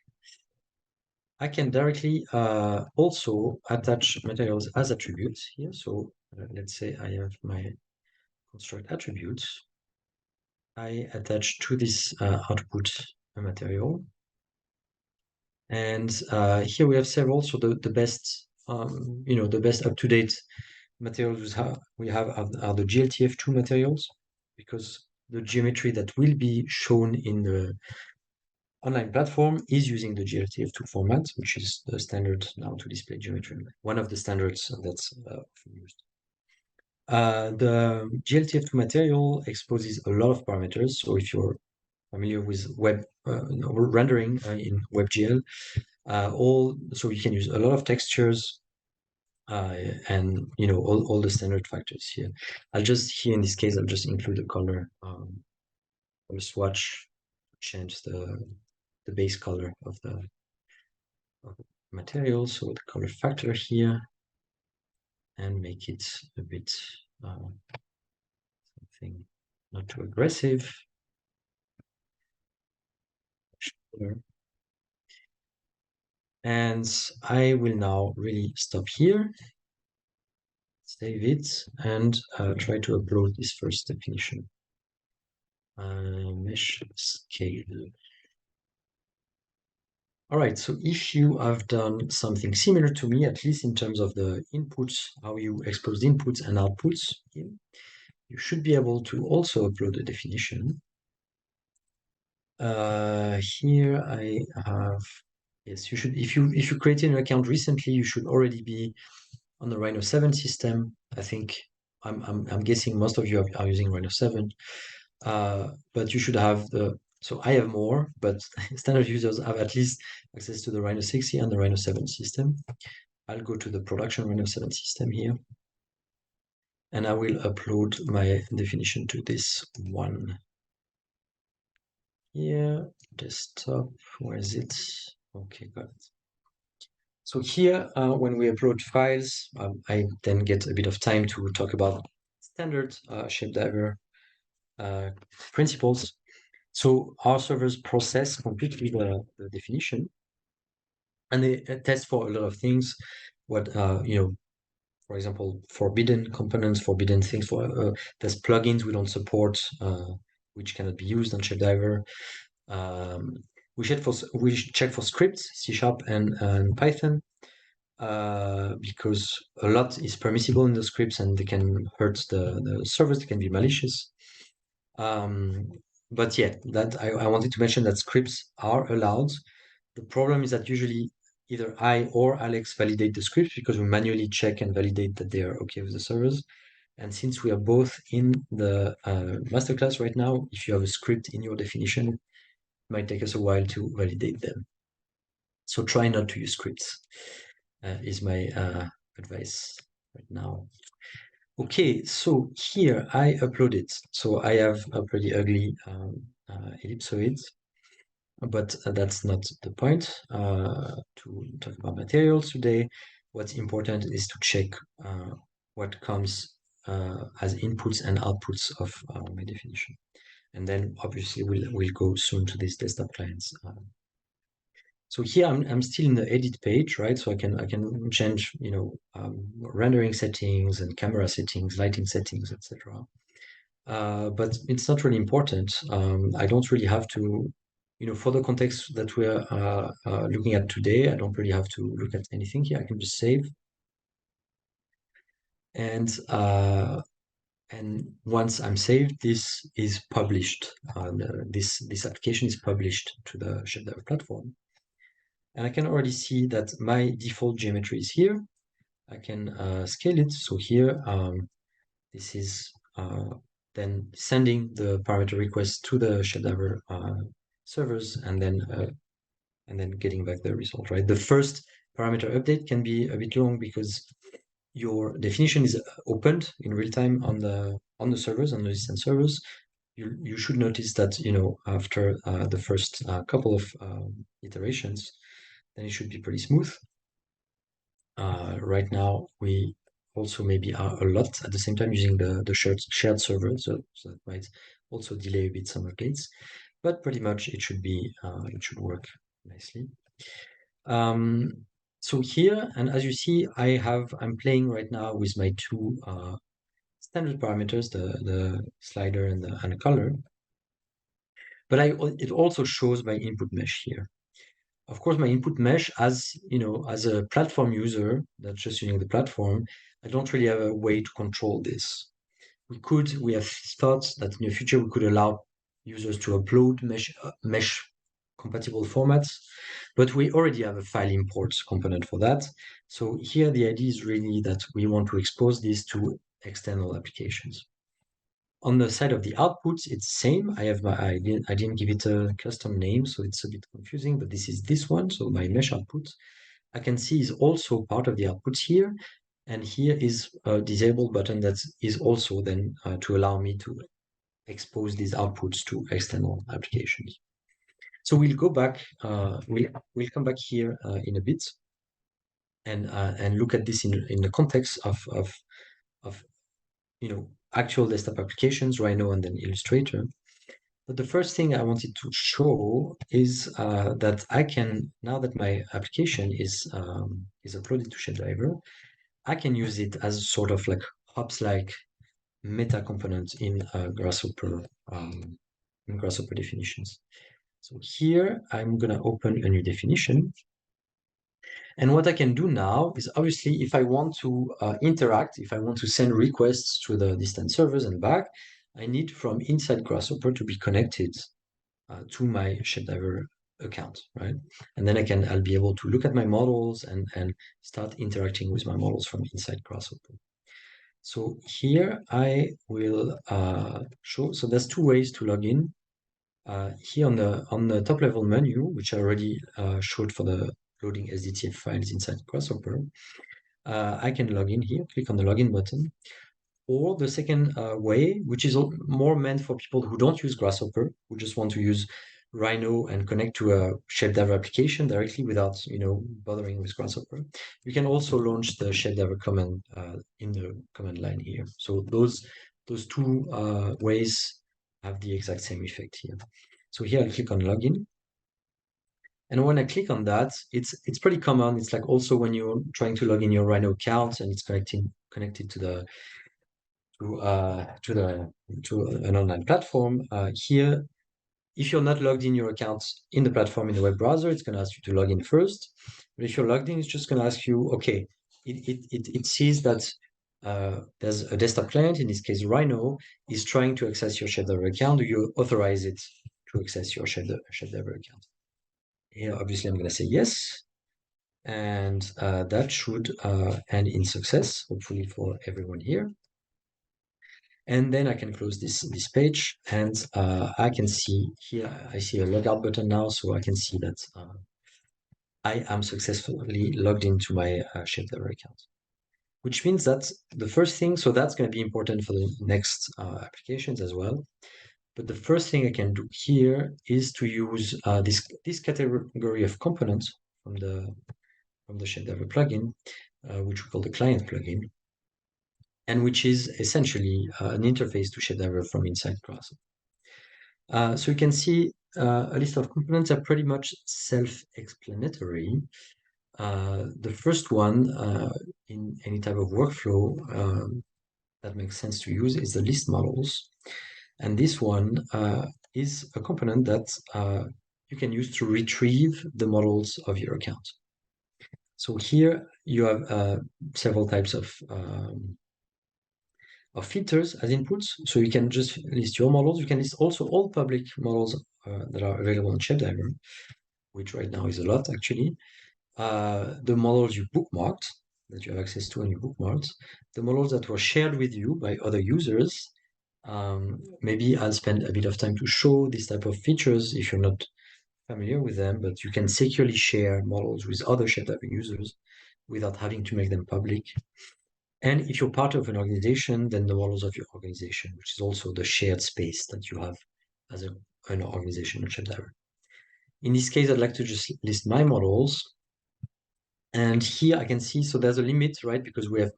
I can directly also attach materials as attributes here. So let's say I have my construct attributes. I attach to this output a material, and here we have several. So the best, the best up-to-date materials we have are the GLTF2 materials, because the geometry that will be shown in the online platform is using the GLTF2 format, which is the standard now to display geometry. One of the standards that's often used. The GLTF2 material exposes a lot of parameters. So if you're familiar with web rendering in WebGL, So you can use a lot of textures and all the standard factors here. Here in this case, I'll just include a color swatch, change the base color of the material, so the color factor here, and make it a bit something not too aggressive. And I will now really stop here, save it, and try to upload this first definition. Mesh scale. All right, so if you have done something similar to me, at least in terms of the inputs, how you expose inputs and outputs, you should be able to also upload a definition. Here I have, yes, you should, if you created an account recently, you should already be on the Rhino 7 system. I think I'm guessing most of you are using Rhino 7, but you should have so I have more, but standard users have at least access to the Rhino 60 and the Rhino 7 system. I'll go to the production Rhino 7 system here, and I will upload my definition to this one. Here, desktop, where is it? Okay, got it. So here, when we upload files, I then get a bit of time to talk about standard ShapeDiver principles. So our servers process completely the definition, and they test for a lot of things. For example, forbidden components, forbidden things. There's plugins we don't support, which cannot be used on ShapeDiver. We check for scripts, C# and Python, because a lot is permissible in the scripts and they can hurt the servers. They can be malicious. But yeah, that I wanted to mention that scripts are allowed. The problem is that usually either I or Alex validate the scripts because we manually check and validate that they are okay with the servers. And since we are both in the masterclass right now, if you have a script in your definition, it might take us a while to validate them. So try not to use scripts, is my advice right now. Okay, so here I uploaded. So I have a pretty ugly ellipsoid, but that's not the point to talk about materials today. What's important is to check what comes as inputs and outputs of my definition. And then obviously we'll go soon to these desktop clients. So here I'm still in the edit page, right? So I can change, rendering settings and camera settings, lighting settings, etc. But it's not really important. I don't really have to, for the context that we're looking at today, I don't really have to look at anything here. I can just save. And once I'm saved, this is published. This application is published to the ShapeDiver platform. And I can already see that my default geometry is here. I can scale it. So here, this is then sending the parameter request to the ShapeDiver servers, and then getting back the result, right? The first parameter update can be a bit long because your definition is opened in real time on the servers, on the distant servers. You should notice that after the first couple of iterations, then it should be pretty smooth. Right now, we also maybe are a lot at the same time using the shared server, so that might also delay a bit some updates. But pretty much it should work nicely. So here, and as you see, I'm playing right now with my two standard parameters, the slider and the color. But it also shows my input mesh here. Of course, my input mesh, as a platform user that's just using the platform, I don't really have a way to control this. We have thought that in the future we could allow users to upload mesh compatible formats, but we already have a file import component for that. So here the idea is really that we want to expose this to external applications. On the side of the outputs, it's same. I didn't give it a custom name, so it's a bit confusing, but this is this one. So my mesh output, I can see is also part of the outputs here. And here is a disable button that is also then to allow me to expose these outputs to external applications. So we'll go back, we'll come back here in a bit and look at this in the context of actual desktop applications, Rhino and then Illustrator. But the first thing I wanted to show is that I can, now that my application is uploaded to ShapeDiver, I can use it as sort of like hops-like meta component in Grasshopper definitions. So here I'm gonna open a new definition. And what I can do now is obviously if I want to interact, if I want to send requests to the distant servers and back, I need from inside Grasshopper to be connected to my ShapeDiver account, right? And then I'll be able to look at my models and start interacting with my models from inside Grasshopper. So here I will show, so there's two ways to log in. Here on the top level menu, which I already showed for the loading SDTF files inside Grasshopper, I can log in here, click on the login button. Or the second way, which is more meant for people who don't use Grasshopper, who just want to use Rhino and connect to a ShapeDiver application directly without bothering with Grasshopper. You can also launch the ShapeDiver command in the command line here. So those two ways have the exact same effect here. So here I'll click on login. And when I click on that, it's pretty common. It's like also when you're trying to log in your Rhino account and it's connected to an online platform. Here, if you're not logged in your account in the platform in the web browser, it's going to ask you to log in first. But if you're logged in, it's just going to ask you, okay, it sees that there's a desktop client, in this case Rhino, is trying to access your ShapeDiver account. Do you authorize it to access your ShapeDiver account? Here, obviously, I'm going to say yes. And that should end in success, hopefully for everyone here. And then I can close this page, and I can see here, I see a logout button now, so I can see that I am successfully logged into my ShapeDiver account. Which means that the first thing, so that's going to be important for the next applications as well. But the first thing I can do here is to use this category of components from the ShapeDiver plugin, which we call the client plugin, and which is essentially an interface to ShapeDiver from inside Grasshopper. So you can see a list of components are pretty much self-explanatory. The first one in any type of workflow that makes sense to use is the list models. And this one is a component that you can use to retrieve the models of your account. So here you have several types of filters as inputs. So you can just list your models. You can list also all public models that are available on ShapeDiver, which right now is a lot actually. The models you bookmarked, that you have access to and you bookmarked, the models that were shared with you by other users. Maybe I'll spend a bit of time to show this type of features if you're not familiar with them, but you can securely share models with other ShapeDiver users without having to make them public. And if you're part of an organization, then the models of your organization, which is also the shared space that you have as an organization in ShapeDiver. In this case, I'd like to just list my models. And here I can see, so there's a limit, right? Because we have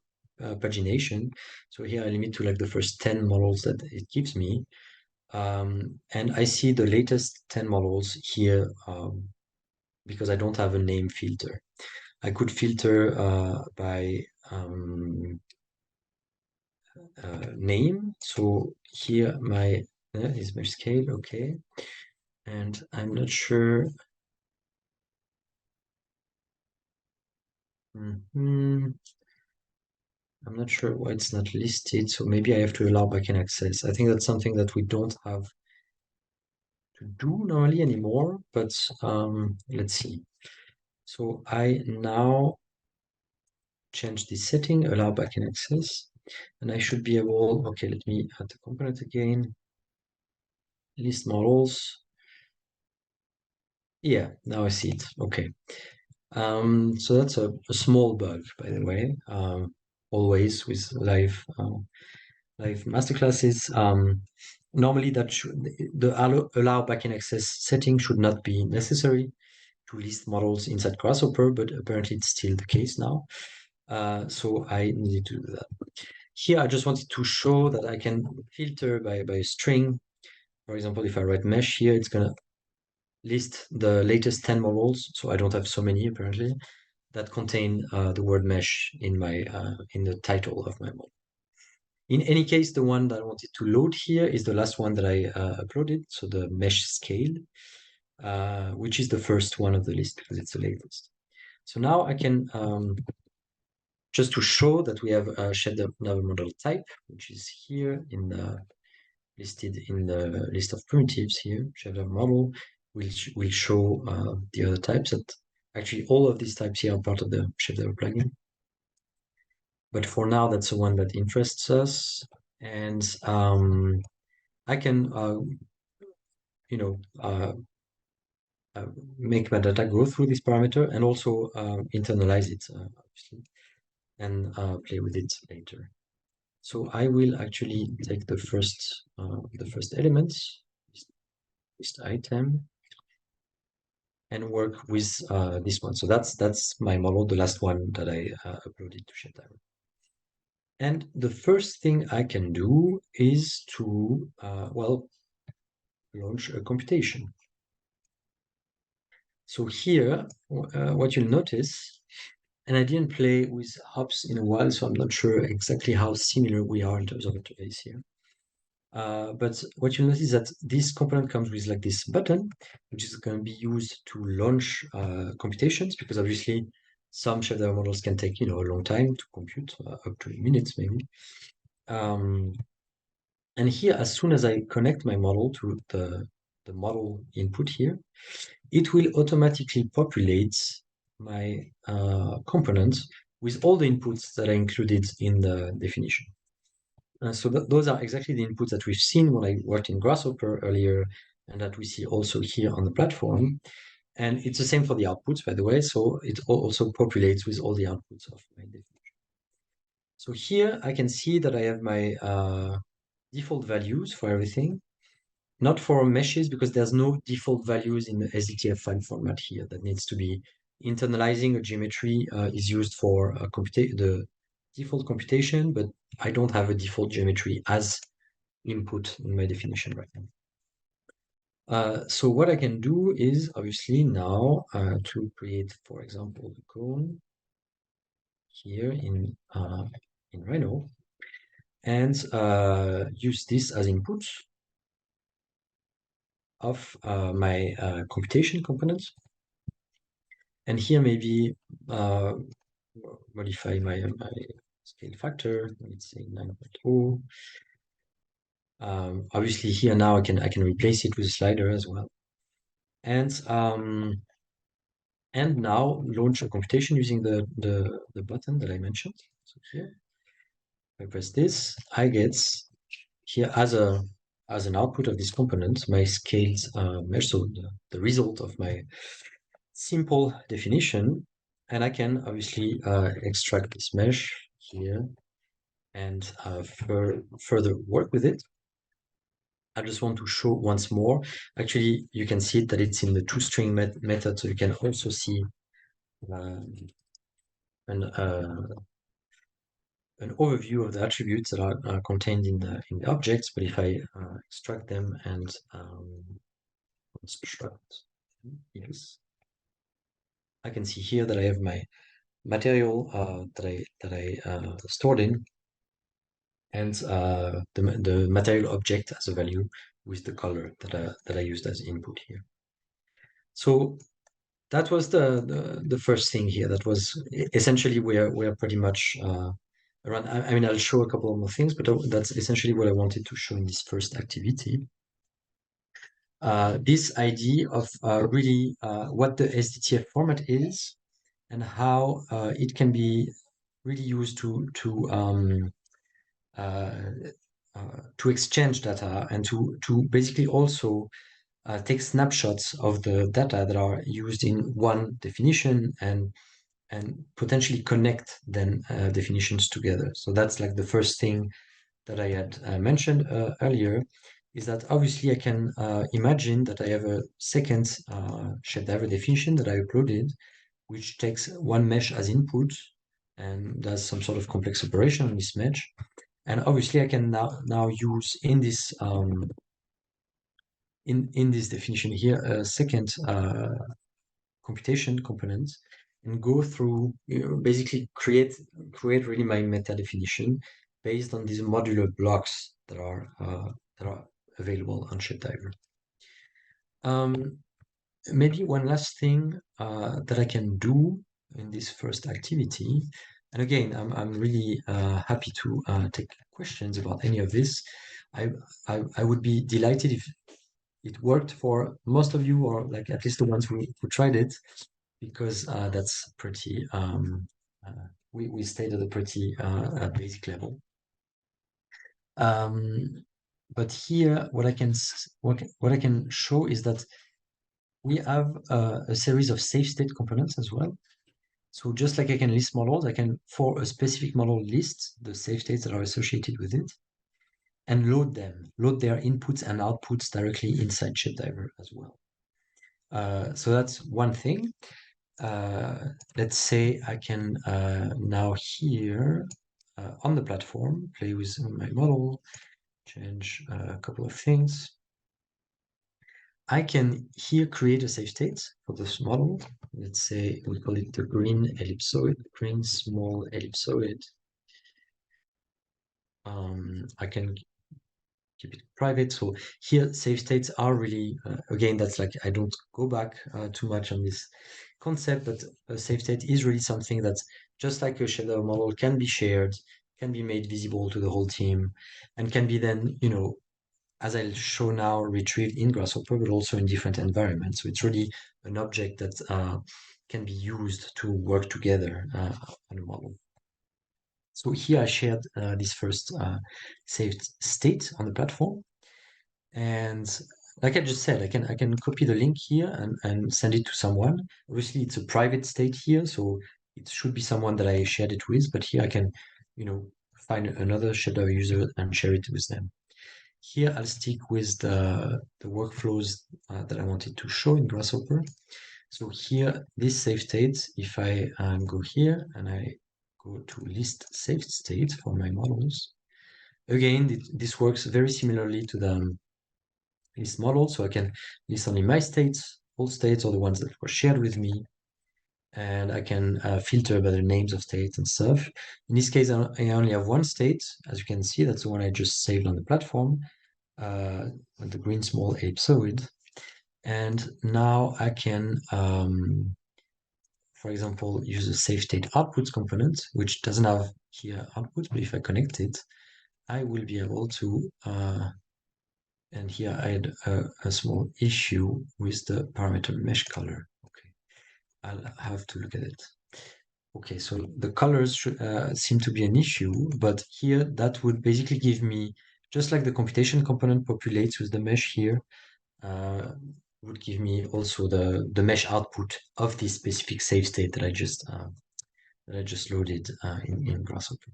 pagination. So here I limit to like the first 10 models that it gives me. And I see the latest 10 models here because I don't have a name filter. I could filter by name. So here my is mesh scale, okay. And I'm not sure. I'm not sure why it's not listed. So maybe I have to allow backend access. I think that's something that we don't have to do normally anymore, but let's see. So I now change this setting, allow backend access. and I should be able, okay, let me add the component again, list models. Yeah, now I see it. Okay. So that's a small bug, by the way. Always with live masterclasses. Normally that the allow backend access setting should not be necessary to list models inside Grasshopper, but apparently it's still the case now. So I needed to do that. Here, I just wanted to show that I can filter by a string. For example, if I write mesh here, it's gonna list the latest 10 models. So I don't have so many apparently that contain the word mesh in my in the title of my model. In any case, the one that I wanted to load here is the last one that I uploaded, so the mesh scale, which is the first one of the list because it's the latest. So now I can, just to show that we have a ShapeDiver model type, which is here in the listed in the list of primitives here. ShapeDiver model will show the other types. That actually all of these types here are part of the ShapeDiver plugin. But for now, that's the one that interests us. And I can, you know, make my data go through this parameter and also internalize it, obviously, and play with it later. So I will actually take the first element, list item, and work with this one. So that's my model, the last one that I uploaded to ShapeDiver. And the first thing I can do is to, well, launch a computation. So here, what you'll notice, and I didn't play with hops in a while, so I'm not sure exactly how similar we are in terms of interface here. But what you'll notice is that this component comes with like this button, which is going to be used to launch computations, because obviously some ShapeDiver models can take, a long time to compute, up to minutes maybe. And here, as soon as I connect my model to the model input here, it will automatically populate my component with all the inputs that are included in the definition. So those are exactly the inputs that we've seen when I worked in Grasshopper earlier, and that we see also here on the platform. And it's the same for the outputs, by the way. So it also populates with all the outputs of my definition. So here I can see that I have my default values for everything. Not for meshes, because there's no default values in the SDTF file format here that needs to be internalizing a geometry is used for the default computation, but I don't have a default geometry as input in my definition right now. So what I can do is obviously now to create, for example, the cone here in Rhino, and use this as input of my computation components. And here maybe modify my scale factor, let's say 9.0. Obviously here now I can replace it with a slider as well. And now launch a computation using the button that I mentioned. So here, if I press this, I get here as an output of this component my scaled mesh, so the result of my simple definition, and I can obviously extract this mesh here and further work with it. I just want to show once more. Actually, you can see that it's in the toString method, so you can also see an overview of the attributes that are contained in the objects. But if I extract them and construct, yes, I can see here that I have my material that I stored in, and the material object as a value with the color that I used as input here. So that was the first thing here. That was essentially we're pretty much around. I mean, I'll show a couple of more things, but that's essentially what I wanted to show in this first activity. This idea of really what the SDTF format is and how it can be really used to to exchange data and to basically also take snapshots of the data that are used in one definition and potentially connect then definitions together. So that's like the first thing that I had mentioned earlier, is that obviously I can imagine that I have a second ShapeDiver definition that I uploaded, which takes one mesh as input and does some sort of complex operation on this mesh. And obviously I can now use in this in this definition here a second computation component and go through, basically create really my meta definition based on these modular blocks that are available on ShapeDiver. Maybe one last thing that I can do in this first activity, and again, I'm really happy to take questions about any of this. I would be delighted if it worked for most of you, or like at least the ones who tried it, because that's pretty, we stayed at a pretty basic level. But here, what I can show is that we have a series of safe state components as well. So just like I can list models, I can, for a specific model, list the safe states that are associated with it and load their inputs and outputs directly inside ShapeDiver as well. So that's one thing. Let's say I can now here on the platform play with my model, change a couple of things. I can here create a safe state for this model. Let's say we call it the green ellipsoid, green small ellipsoid. I can keep it private. So here, safe states are really, again, that's like, I don't go back too much on this concept, but a safe state is really something that's just like a shadow model, can be shared, can be made visible to the whole team, and can be then, as I'll show now, retrieved in Grasshopper, but also in different environments. So it's really an object that can be used to work together on a model. So here I shared this first saved state on the platform. And like I just said, I can copy the link here and send it to someone. Obviously, it's a private state here, so it should be someone that I shared it with. But here I can, find another shadow user and share it with them. Here I'll stick with the workflows that I wanted to show in Grasshopper. So here, this save state, if I go here and I go to list saved state for my models, again, this works very similarly to the list model. So I can list only my states, all states, or the ones that were shared with me. And I can filter by the names of states and stuff. In this case, I only have one state. As you can see, that's the one I just saved on the platform, the green small ellipsoid. And now I can, for example, use a save state outputs component, which doesn't have here output, but if I connect it, I will be able to, and here I had a small issue with the parameter mesh color. Okay, I'll have to look at it. Okay, so the colors should, seem to be an issue, but here that would basically give me, just like the computation component populates with the mesh here, would give me also the mesh output of this specific save state that I just loaded in Grasshopper.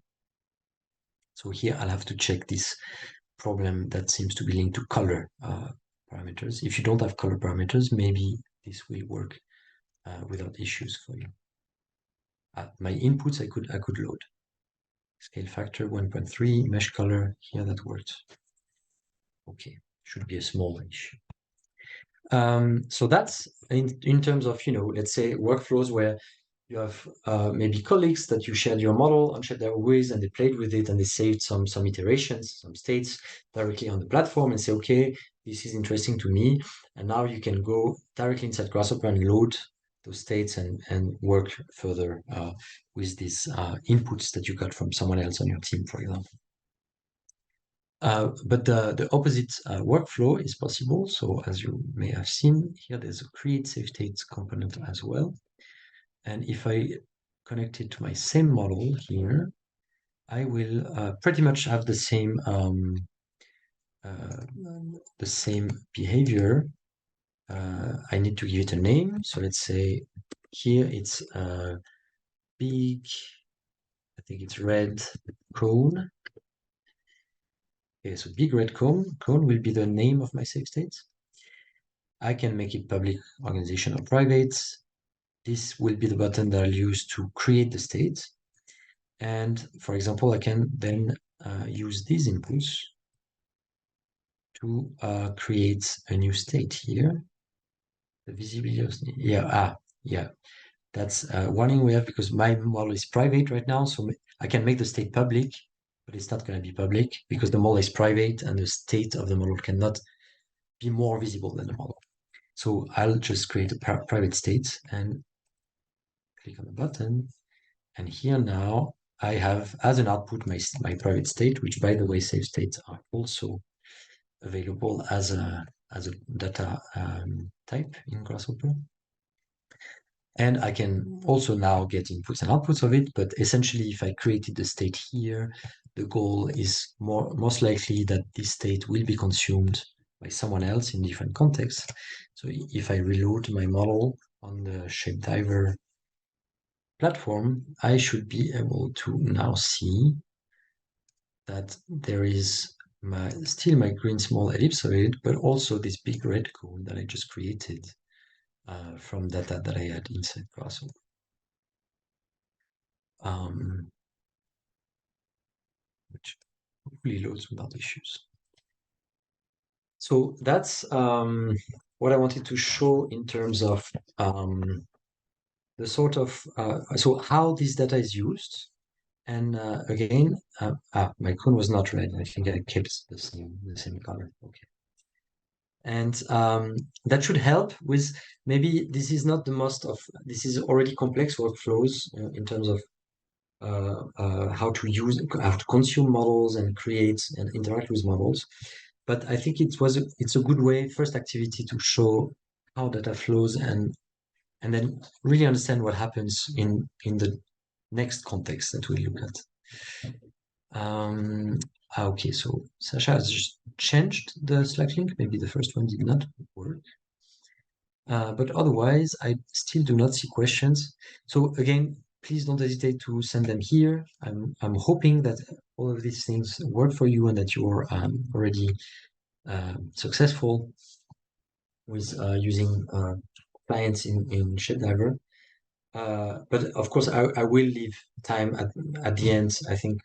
So here I'll have to check this problem that seems to be linked to color parameters. If you don't have color parameters, maybe this will work without issues for you. My inputs I could load. Scale factor 1.3, mesh color, here that worked. Okay, should be a small issue. So that's in terms of, let's say workflows where you have maybe colleagues that you shared your model on ShapeDiver with, and they played with it and they saved some iterations, some states directly on the platform and say, okay, this is interesting to me. And now you can go directly inside Grasshopper and load those states and work further with these inputs that you got from someone else on your team, for example. But the opposite workflow is possible. So as you may have seen here, there's a create save states component as well. And if I connect it to my same model here, I will pretty much have the same behavior. I need to give it a name. So let's say here it's big, I think it's red cone. Okay, so big red cone will be the name of my save state. I can make it public, organization, or private. This will be the button that I'll use to create the state. And for example, I can then use these inputs to create a new state here. The visibility of, yeah, that's warning we have because my model is private right now. So I can make the state public, but it's not going to be public because the model is private and the state of the model cannot be more visible than the model. So I'll just create a private state and click on the button. And here now I have as an output my private state, which by the way, save states are also available as a data type in Grasshopper. And I can also now get inputs and outputs of it, but essentially if I created the state here, the goal is most likely that this state will be consumed by someone else in different contexts. So if I reload my model on the ShapeDiver platform, I should be able to now see that there is still my green small ellipsoid, but also this big red cone that I just created from data that I had inside Grasshopper. Which hopefully loads without issues. So that's what I wanted to show in terms of the sort of, so how this data is used. And again, my cone was not red. I think I kept the same color. Okay. And that should help with, maybe this is not the most of, this is already complex workflows in terms of how to consume models and create and interact with models. But I think it's a good way, first activity, to show how data flows and then really understand what happens in the next context that we look at. Okay, so Sasha has just changed the Slack link. Maybe the first one did not work. But otherwise, I still do not see questions. So again, please don't hesitate to send them here. I'm hoping that all of these things work for you and that you are already successful with using clients in ShapeDiver. But of course, I will leave time at the end. I think,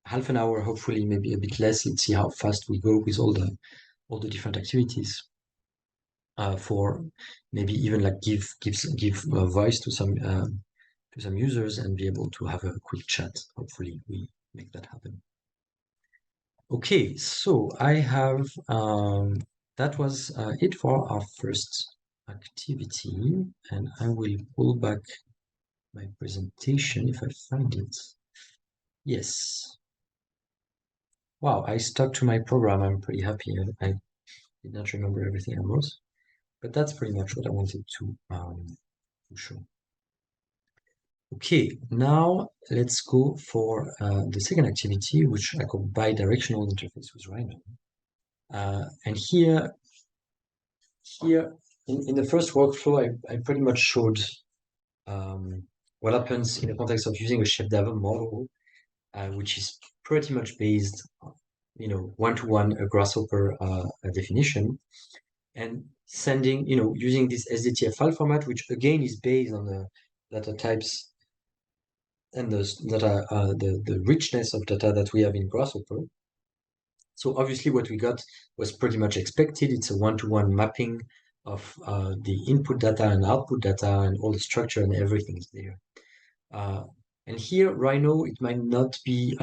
half an hour, hopefully, maybe a bit less. Let's see how fast we go with all the different activities. For maybe even like give a voice to some users and be able to have a quick chat. Hopefully we make that happen. Okay, so I have that was it for our first activity, and I will pull back my presentation if I find it. Yes. Wow, I stuck to my program. I'm pretty happy. I did not remember everything I wrote. But that's pretty much what I wanted to show. Okay, now let's go for the second activity, which I call bidirectional interface with Rhino. And here in the first workflow, I pretty much showed what happens in the context of using a ShapeDiver model, which is pretty much based, one-to-one a Grasshopper definition, and sending, using this SDTF file format, which again is based on the data types and the richness of data that we have in Grasshopper. So obviously what we got was pretty much expected. It's a one-to-one mapping of the input data and output data, and all the structure and everything is there. And here, Rhino, it might not be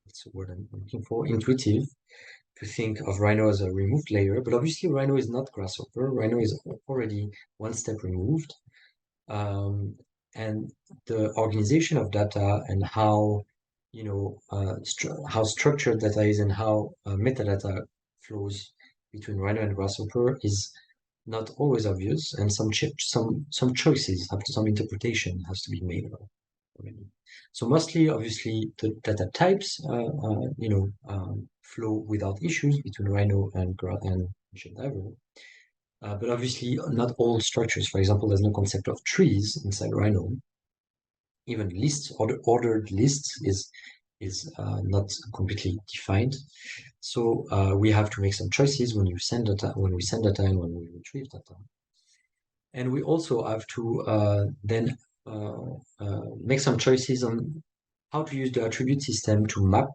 what's the word I'm looking for? Intuitive to think of Rhino as a removed layer, but obviously Rhino is not Grasshopper. Rhino is already one step removed. And the organization of data and how, how structured data is and how metadata flows between Rhino and Grasshopper is not always obvious, and some choices have some interpretation has to be made about already. So mostly, obviously, the data types, flow without issues between Rhino and ShapeDiver. But obviously, not all structures. For example, there's no concept of trees inside Rhino. Even lists, ordered lists is not completely defined. So we have to make some choices when we send data and when we retrieve data. And we also have to then make some choices on how to use the attribute system to map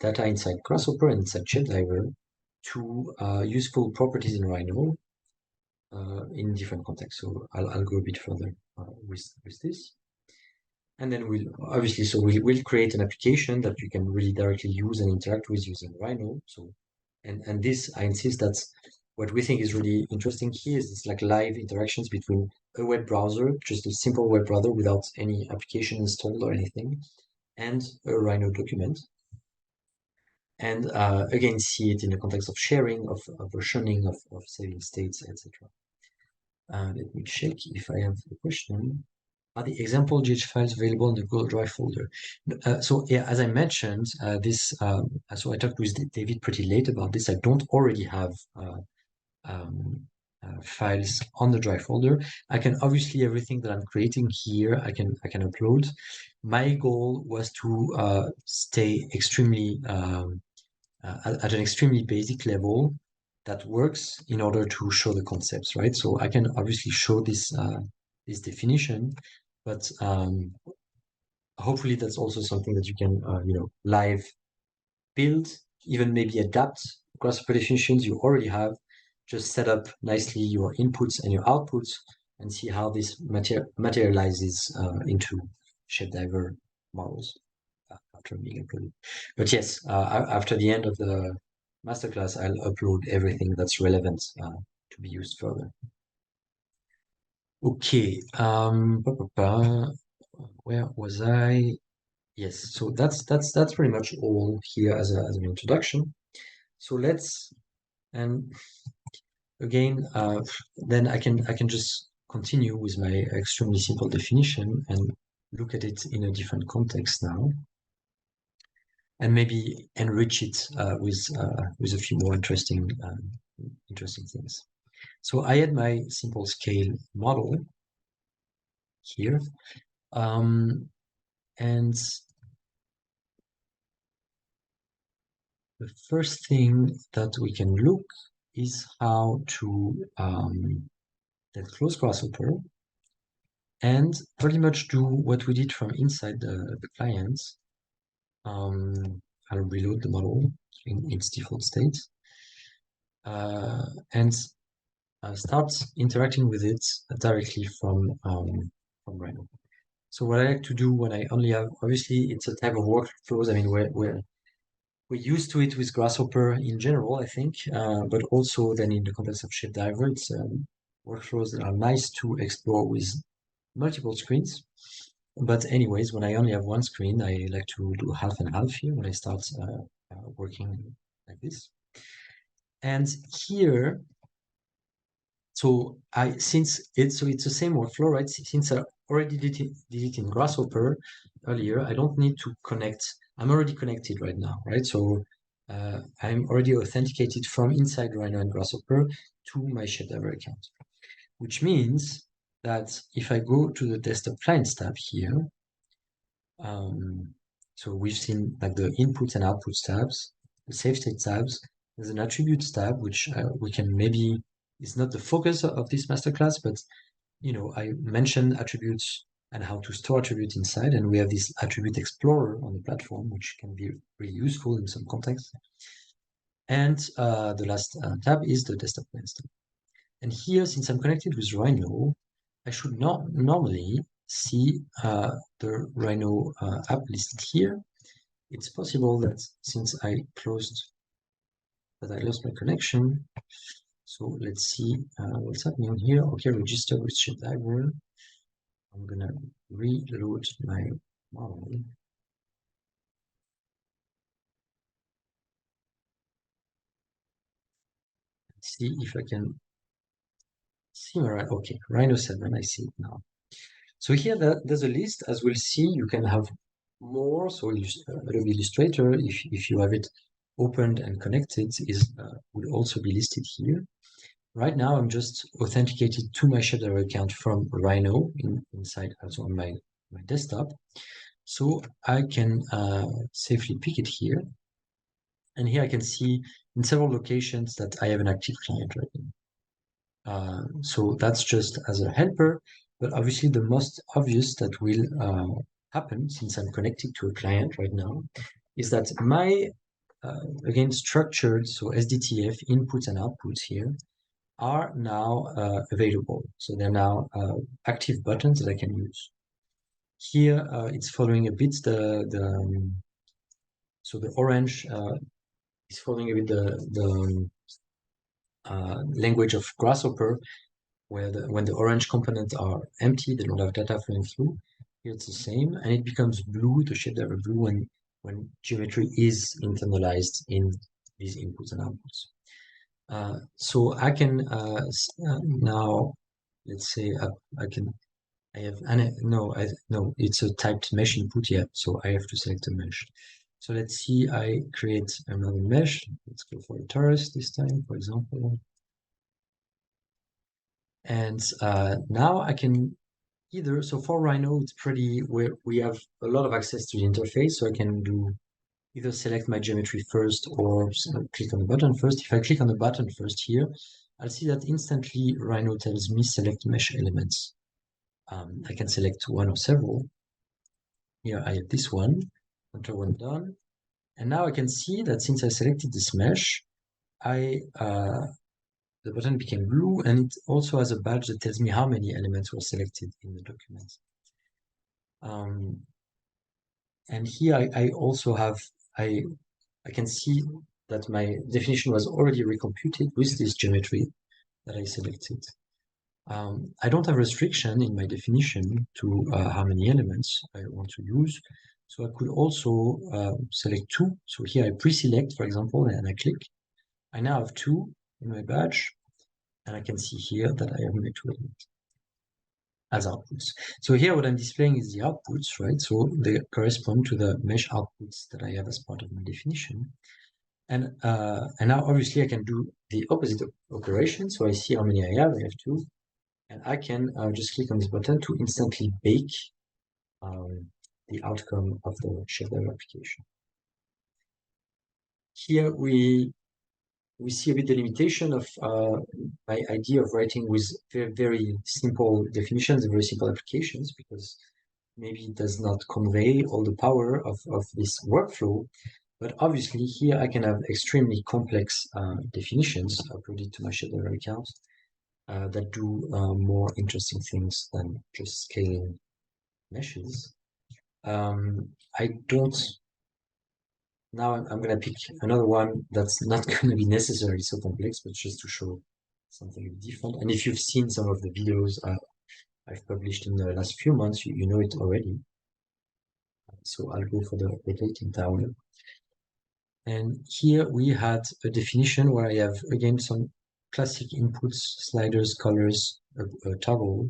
data inside Grasshopper and inside ShapeDiver to useful properties in Rhino in different contexts. So I'll go a bit further with this. And then we'll create an application that you can really directly use and interact with using Rhino. So, and this, I insist, that's what we think is really interesting here is it's like live interactions between a web browser, just a simple web browser without any application installed or anything, and a Rhino document. And again, see it in the context of sharing, of versioning, of saving states, etc. Let me check if I have a question. Are the example GH files available in the Google Drive folder? So yeah, as I mentioned, so I talked with David pretty late about this. I don't already have files on the Drive folder. I can obviously everything that I'm creating here, I can upload. My goal was to stay extremely at an extremely basic level that works in order to show the concepts, right? So I can obviously show this definition, but hopefully that's also something that you can live build, even maybe adapt Grasshopper definitions you already have. Just set up nicely your inputs and your outputs and see how this materializes into ShapeDiver models after being uploaded. But yes, after the end of the masterclass, I'll upload everything that's relevant to be used further. Okay, where was I? Yes, so that's pretty much all here as an introduction. So let's, and again, then I can just continue with my extremely simple definition and look at it in a different context now, and maybe enrich it with a few more interesting things. So I had my simple scale model here, and the first thing that we can look is how to then close Grasshopper and pretty much do what we did from inside the client. I'll reload the model in its default state and start interacting with it directly from Rhino. So what I like to do when I only have, obviously it's a type of workflows. I mean, we're used to it with Grasshopper in general, I think, but also then in the context of ShapeDiver, it's workflows that are nice to explore with multiple screens. But anyways, when I only have one screen, I like to do half and half here when I start working like this. And here, so since it's the same workflow, right? Since I already did it in Grasshopper earlier, I don't need to connect. I'm already connected right now, right? So I'm already authenticated from inside Rhino and Grasshopper to my ShapeDiver account, which means that if I go to the Desktop Clients tab here, so we've seen like the Inputs and Outputs tabs, the Save State tabs. There's an Attributes tab, which we can maybe, it's not the focus of this masterclass, but I mentioned attributes and how to store attributes inside, and we have this Attribute Explorer on the platform, which can be really useful in some contexts. And the last tab is the Desktop Clients tab. And here, since I'm connected with Rhino, I should not normally see the Rhino app listed here. It's possible that since I lost my connection. So let's see what's happening here. Okay, register with ShapeDiver. I'm gonna reload my model. See if I can Okay, Rhino 7, I see it now. So here there's a list. As we'll see, you can have more. So Adobe Illustrator, if you have it opened and connected, would also be listed here. Right now, I'm just authenticated to my ShapeDiver account from Rhino inside, also on my desktop. So I can safely pick it here. And here I can see in several locations that I have an active client right now. So that's just as a helper, but obviously the most obvious that will happen since I'm connected to a client right now is that my, again, structured, so SDTF inputs and outputs here are now available. So they're now active buttons that I can use. Here it's following a bit so the orange is following a bit the language of Grasshopper, where when the orange components are empty, they don't have data flowing through. Here it's the same, and it becomes blue, the ShapeDiver blue, when geometry is internalized in these inputs and outputs. So I can now, let's say no, it's a typed mesh input yet, so I have to select a mesh. So let's see, I create another mesh. Let's go for a torus this time, for example. And now I can so for Rhino, it's pretty, we have a lot of access to the interface, so I can either select my geometry first or click on the button first. If I click on the button first here, I'll see that instantly Rhino tells me select mesh elements. I can select one or several. Here I have this one, Control 1 done. And now I can see that since I selected this mesh, the button became blue, and it also has a badge that tells me how many elements were selected in the document. And here I also have, I can see that my definition was already recomputed with this geometry that I selected. I don't have restriction in my definition to how many elements I want to use. So I could also select 2. So here I pre-select, for example, and I click. I now have 2 in my badge, and I can see here that I have my 2 elements as outputs. So here what I'm displaying is the outputs, right? So they correspond to the mesh outputs that I have as part of my definition. And now obviously I can do the opposite operation. So I see how many I have 2. And I can just click on this button to instantly bake the outcome of the ShapeDiver application. Here we see a bit the limitation of my idea of writing with very, very simple definitions and very simple applications, because maybe it does not convey all the power of this workflow. But obviously here I can have extremely complex definitions uploaded to my ShapeDiver account that do more interesting things than just scaling meshes. Now I'm going to pick another one that's not going to be necessarily so complex, but just to show something different. And if you've seen some of the videos I've published in the last few months, you know it already. So I'll go for the rotating tower. And here we had a definition where I have, again, some classic inputs, sliders, colors, a toggle,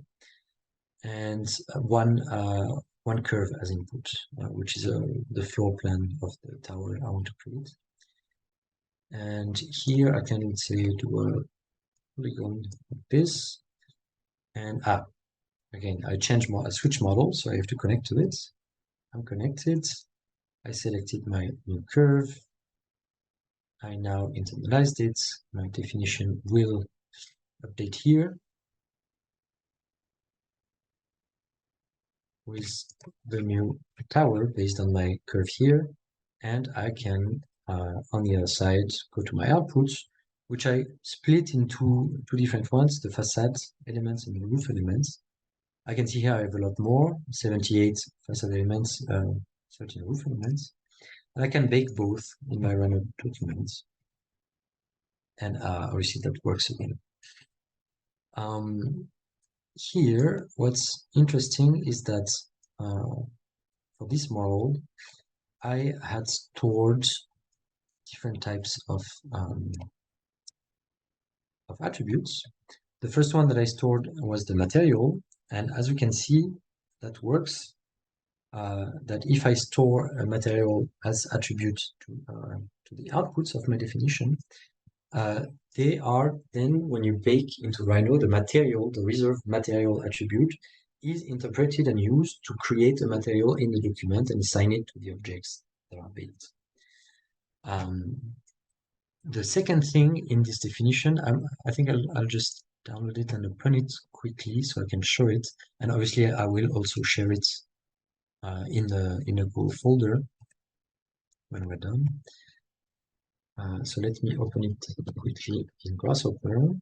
and one curve as input, which is the floor plan of the tower I want to create. And here I can, let's say, do a polygon like this. And again, I switch model, so I have to connect to it. I'm connected. I selected my new curve. I now internalized it. My definition will update here with the new tower based on my curve here. And I can, on the other side, go to my outputs, which I split into 2 different ones, the facade elements and the roof elements. I can see here I have a lot more, 78 facade elements, 13 roof elements. And I can bake both in my Rhino documents. And obviously that works again. Here, what's interesting is that for this model, I had stored different types of attributes. The first one that I stored was the material, and as you can see, that works. That if I store a material as attribute to the outputs of my definition, they are then, when you bake into Rhino, the material, the reserved material attribute, is interpreted and used to create a material in the document and assign it to the objects that are baked. The second thing in this definition, I think I'll just download it and open it quickly so I can show it. And obviously, I will also share it in a Google folder when we're done. So let me open it quickly in Grasshopper.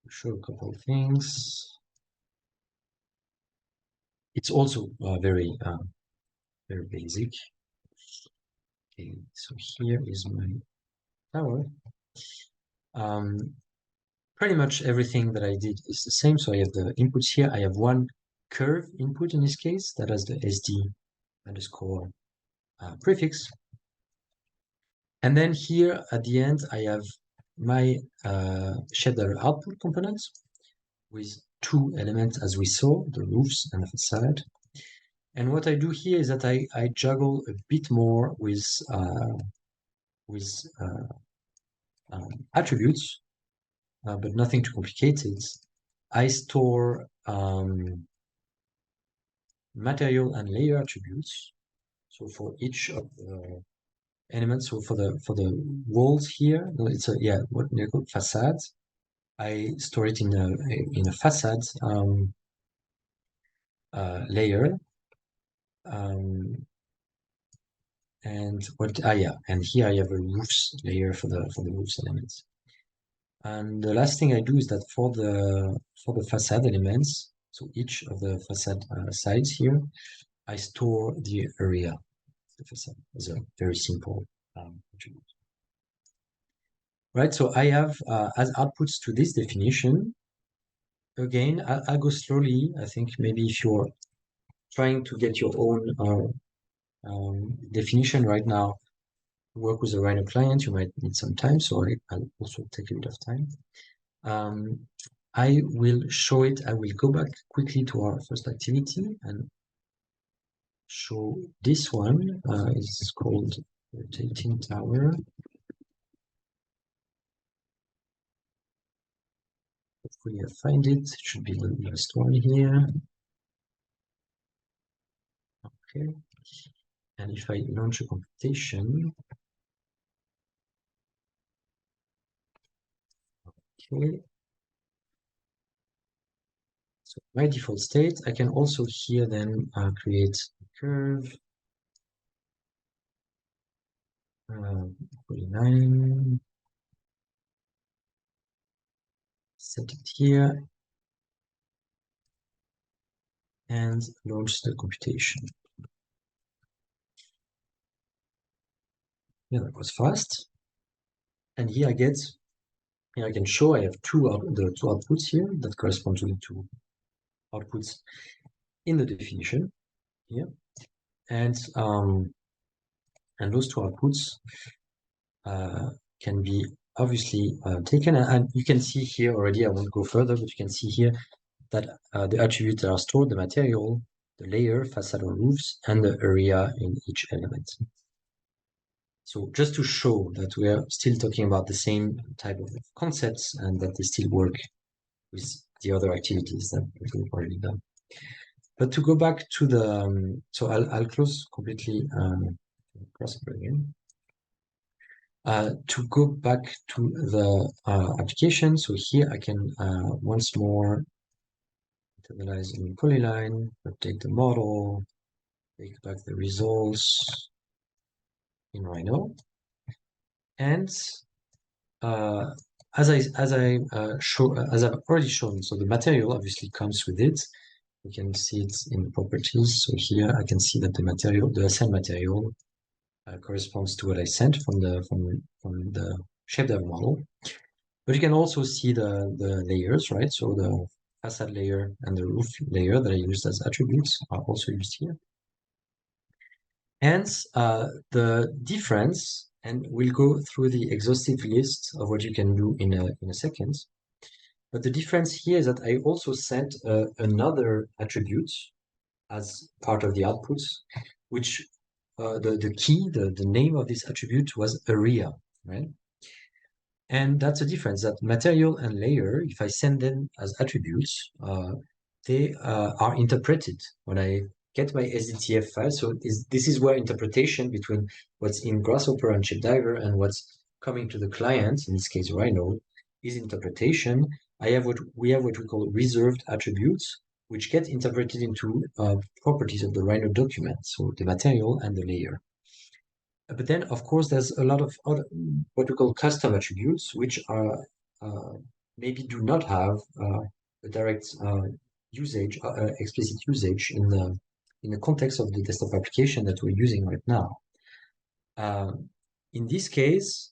Show a couple of things. It's also very basic. Okay, so here is my tower. Pretty much everything that I did is the same. So I have the inputs here. I have one curve input in this case that has the SD underscore prefix. And then here at the end, I have my ShapeDiver output components with two elements, as we saw, the roofs and the facade. And what I do here is that I juggle a bit more with attributes, but nothing too complicated. I store material and layer attributes. So for each of the elements, so for the walls here, it's what they call facade. I store it in a facade layer. And here I have a roofs layer for the roofs elements. And the last thing I do is that for the facade elements, so each of the facade sides here, I store the area of the facade as a very simple attribute. Right, so I have as outputs to this definition. Again, I'll go slowly. I think maybe if you're trying to get your own definition right now, work with a Rhino client, you might need some time, so I'll also take a bit of time. I will show it. I will go back quickly to our first activity and show this one. It's called rotating tower. Hopefully I find it. It should be the last one here. Okay. And if I launch a computation, okay. So my default state, I can also here then create a curve. 49. Set it here and launch the computation. Yeah, that was fast. And here I can show I have the two outputs here that correspond to the two outputs in the definition here. And those two outputs can be obviously taken. And you can see here already, I won't go further, but you can see here that the attributes that are stored, the material, the layer, facade or roofs, and the area in each element. So just to show that we are still talking about the same type of concepts and that they still work with the other activities that we've already done. But to go back to the, so I'll close completely Grasshopper again. To go back to the application, so here I can once more internalize in polyline, update the model, take back the results in Rhino, and as I've already shown, so the material obviously comes with it. You can see it in the properties. So here I can see that the material, the assigned material, corresponds to what I sent from the ShapeDiver model. But you can also see the layers, right? So the facade layer and the roof layer that I used as attributes are also used here. Hence, the difference, and we'll go through the exhaustive list of what you can do in a second. But the difference here is that I also sent another attribute as part of the outputs, which the key, the name of this attribute was area, right? And that's a difference, that material and layer, if I send them as attributes, they are interpreted when I get my SDTF file. So this is where interpretation between what's in Grasshopper and ShapeDiver and what's coming to the client, in this case Rhino, is interpretation. We have what we call reserved attributes, which get interpreted into properties of the Rhino document, so the material and the layer. But then, of course, there's a lot of other, what we call custom attributes, which are maybe do not have a direct usage, explicit usage in the context of the desktop application that we're using right now. In this case,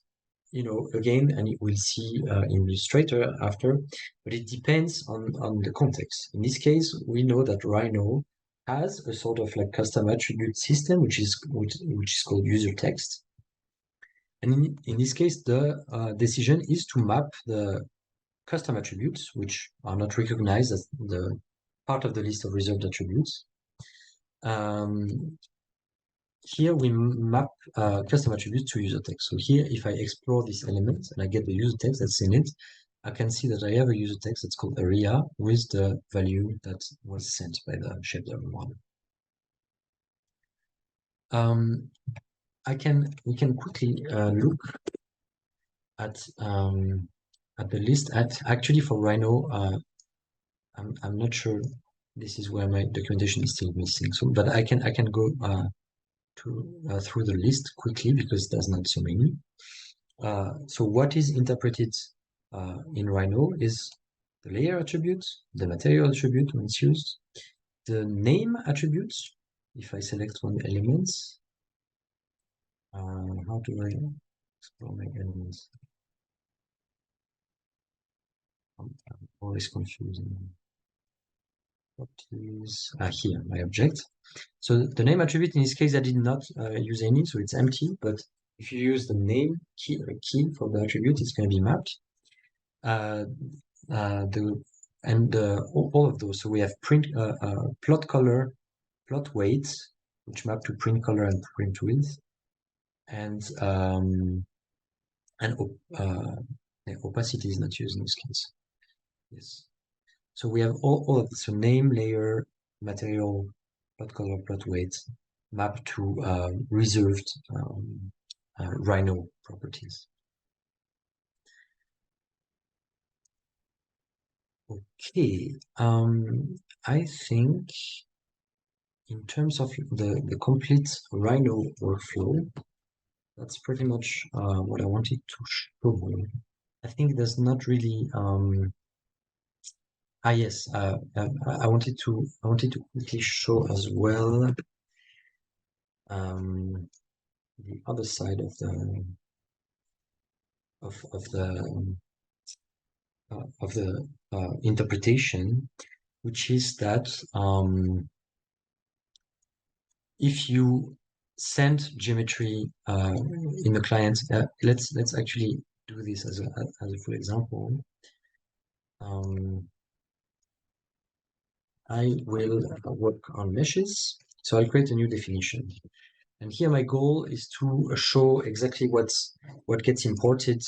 again, and we'll see in Illustrator after, but it depends on the context. In this case, we know that Rhino has a sort of like custom attribute system, which is called user text. And in this case, the decision is to map the custom attributes, which are not recognized as the part of the list of reserved attributes. Here we map custom attributes to user text. So here, if I explore this element and I get the user text that's in it, I can see that I have a user text that's called area with the value that was sent by the ShapeDiver model. We can quickly look at the list. Actually, for Rhino, I'm not sure. This is where my documentation is still missing. So, but I can go through the list quickly because there's not so many. So what is interpreted in Rhino is the layer attribute, the material attribute when it's used, the name attribute. If I select one element, how do I explore my elements? I'm always confusing. Properties. Here, my object. So the name attribute in this case I did not use any, so it's empty. But if you use the name key for the attribute, it's going to be mapped. All of those. So we have print plot color, plot weight, which map to print color and print width, and opacity is not used in this case. Yes. So we have all of this. So name, layer, material, plot color, plot weight, map to reserved Rhino properties. Okay, I think in terms of the complete Rhino workflow, that's pretty much what I wanted to show. I think there's not really yes, I wanted to quickly show as well the other side of the interpretation, which is that if you send geometry in the client, let's actually do this as a full example. I will work on meshes. So I'll create a new definition. And here my goal is to show exactly what gets imported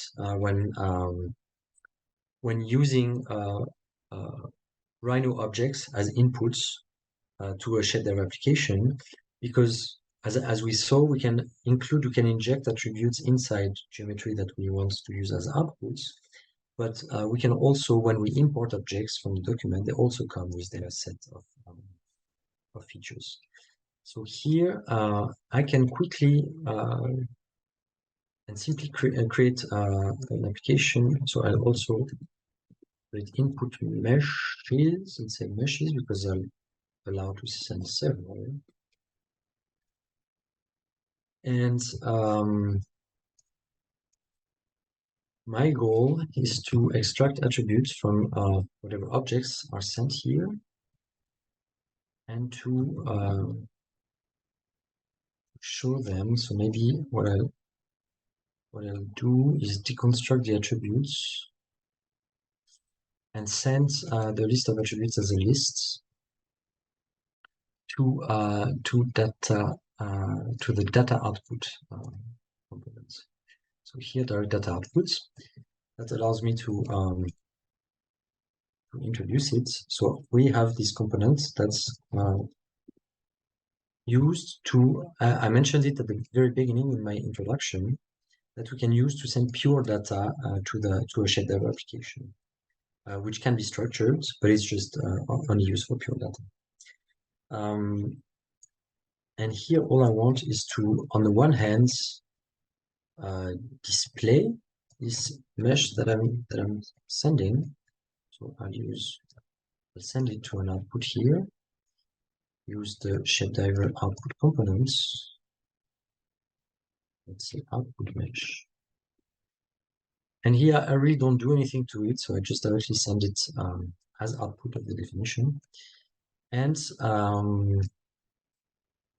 when using Rhino objects as inputs to a ShapeDiver application, because as we saw, we can inject attributes inside geometry that we want to use as outputs. But we can also, when we import objects from the document, they also come with their set of features. So here I can quickly and simply create an application. So I'll also create input meshes and say meshes because I'll allow to send several. And my goal is to extract attributes from whatever objects are sent here, and to show them. So maybe what I'll do is deconstruct the attributes and send the list of attributes as a list to data to the data output components. So here there are data outputs that allows me to introduce it. So we have this component that's used to, I mentioned it at the very beginning in my introduction, that we can use to send pure data to a ShapeDiver application, which can be structured, but it's just only used for pure data. And here all I want is to, on the one hand, display this mesh that I'm sending. So I'll send it to an output here. Use the ShapeDiver output components. Let's say output mesh. And here I really don't do anything to it, so I just directly send it as output of the definition. And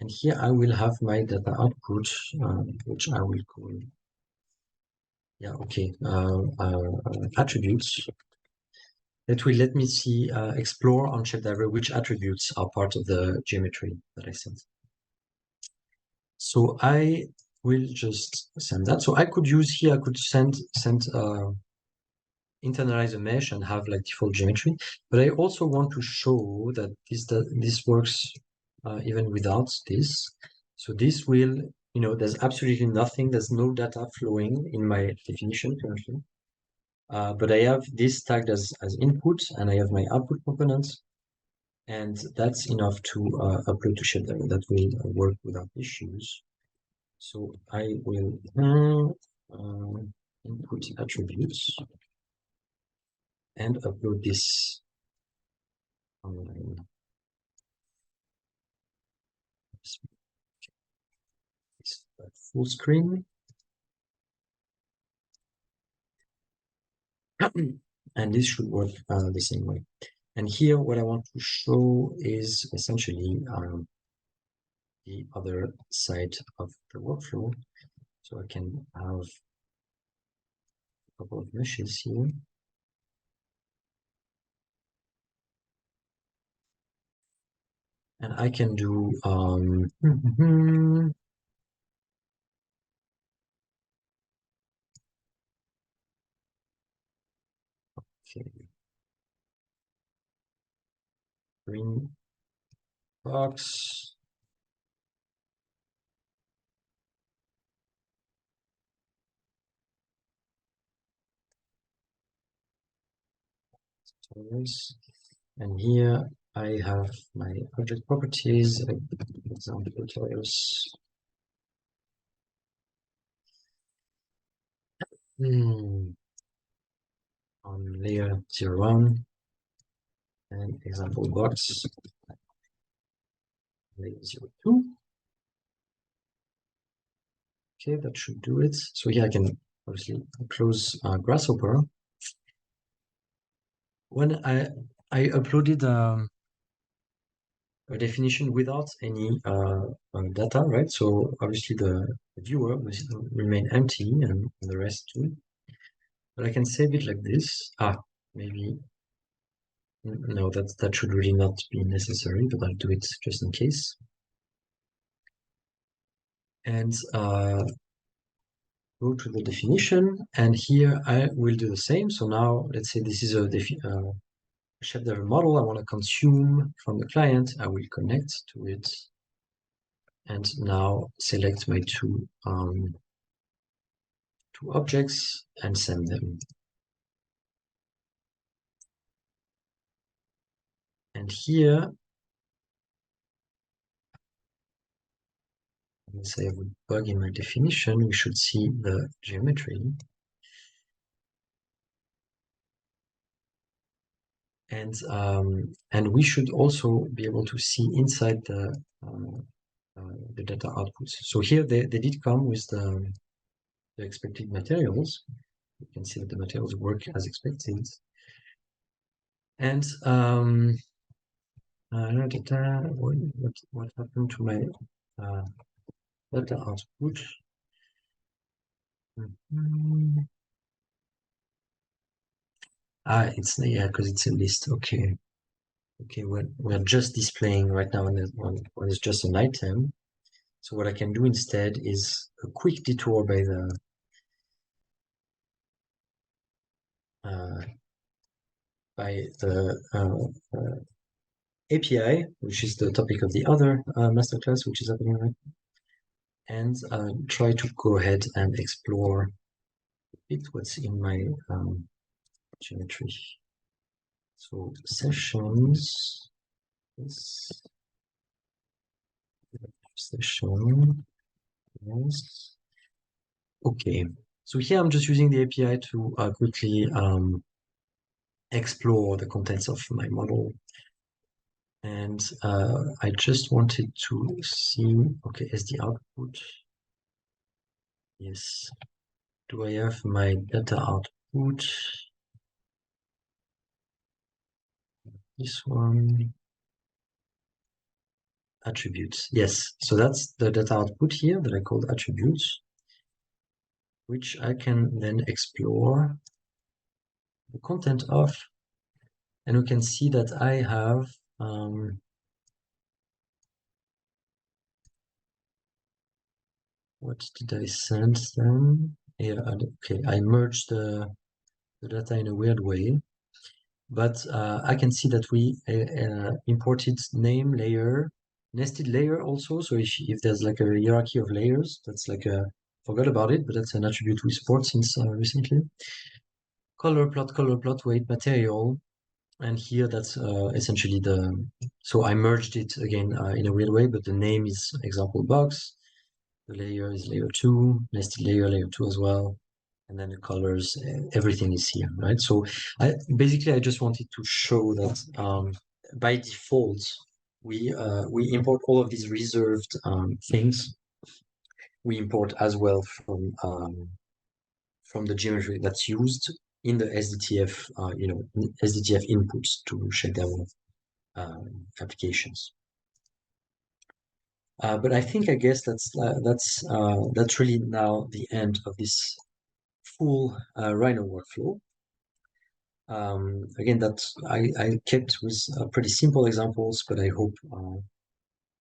here I will have my data output, which I will call, attributes. That will let me see, explore on ShapeDiver which attributes are part of the geometry that I sent. So I will just send that. So I could use here, I could internalize a mesh and have like default geometry, but I also want to show that this works even without this. So this will, there's absolutely nothing, there's no data flowing in my definition currently. But I have this tagged as input, and I have my output components, and that's enough to upload to ShapeDiver. That will work without issues. So I will input attributes and upload this online. Full screen. And this should work the same way. And here, what I want to show is essentially the other side of the workflow. So I can have a couple of meshes here. And I can do okay. Green box. And here I have my object properties, example tutorials. On layer 01 and example box layer 02. Okay, that should do it. So here I can obviously close Grasshopper. When I uploaded a definition without any data, right? So obviously the viewer will remain empty and the rest too. But I can save it like this. Maybe no, that should really not be necessary, but I'll do it just in case. And go to the definition, and here I will do the same. So now let's say this is a ShapeDiver model I want to consume from the client. I will connect to it, and now select my two objects and send them. And here, let's say I would bug in my definition, we should see the geometry. And we should also be able to see inside the data outputs. So here they did come with the expected materials. You can see that the materials work as expected. And what happened to my data output? It's, yeah, because it's a list. Okay. Okay, we're just displaying right now when it's just an item. So what I can do instead is a quick detour uh, by the API, which is the topic of the other masterclass, which is happening right now, and try to go ahead and explore a bit what's in my geometry. So sessions, this session, yes. Okay, so here I'm just using the API to quickly explore the contents of my model. And I just wanted to see, okay, as the output, yes. Do I have my data output? This one, attributes. Yes, so that's the data output here that I called attributes, which I can then explore the content of, and we can see that I have what did I send them? Yeah, okay, I merged the data in a weird way, but I can see that we imported name layer, nested layer also. So if there's like a hierarchy of layers, that's like a, forgot about it, but that's an attribute we support since recently. Color plot, weight, material. And here that's essentially so I merged it again in a weird way, but the name is example box. The layer is layer 2, nested layer 2 as well. And then the colors, everything is here, right? So basically I just wanted to show that by default, we import all of these reserved things. We import as well from the geometry that's used in the SDTF, SDTF inputs to ShapeDiver applications. But I think, I guess that's really now the end of this full Rhino workflow. Again, that I kept with pretty simple examples, but I hope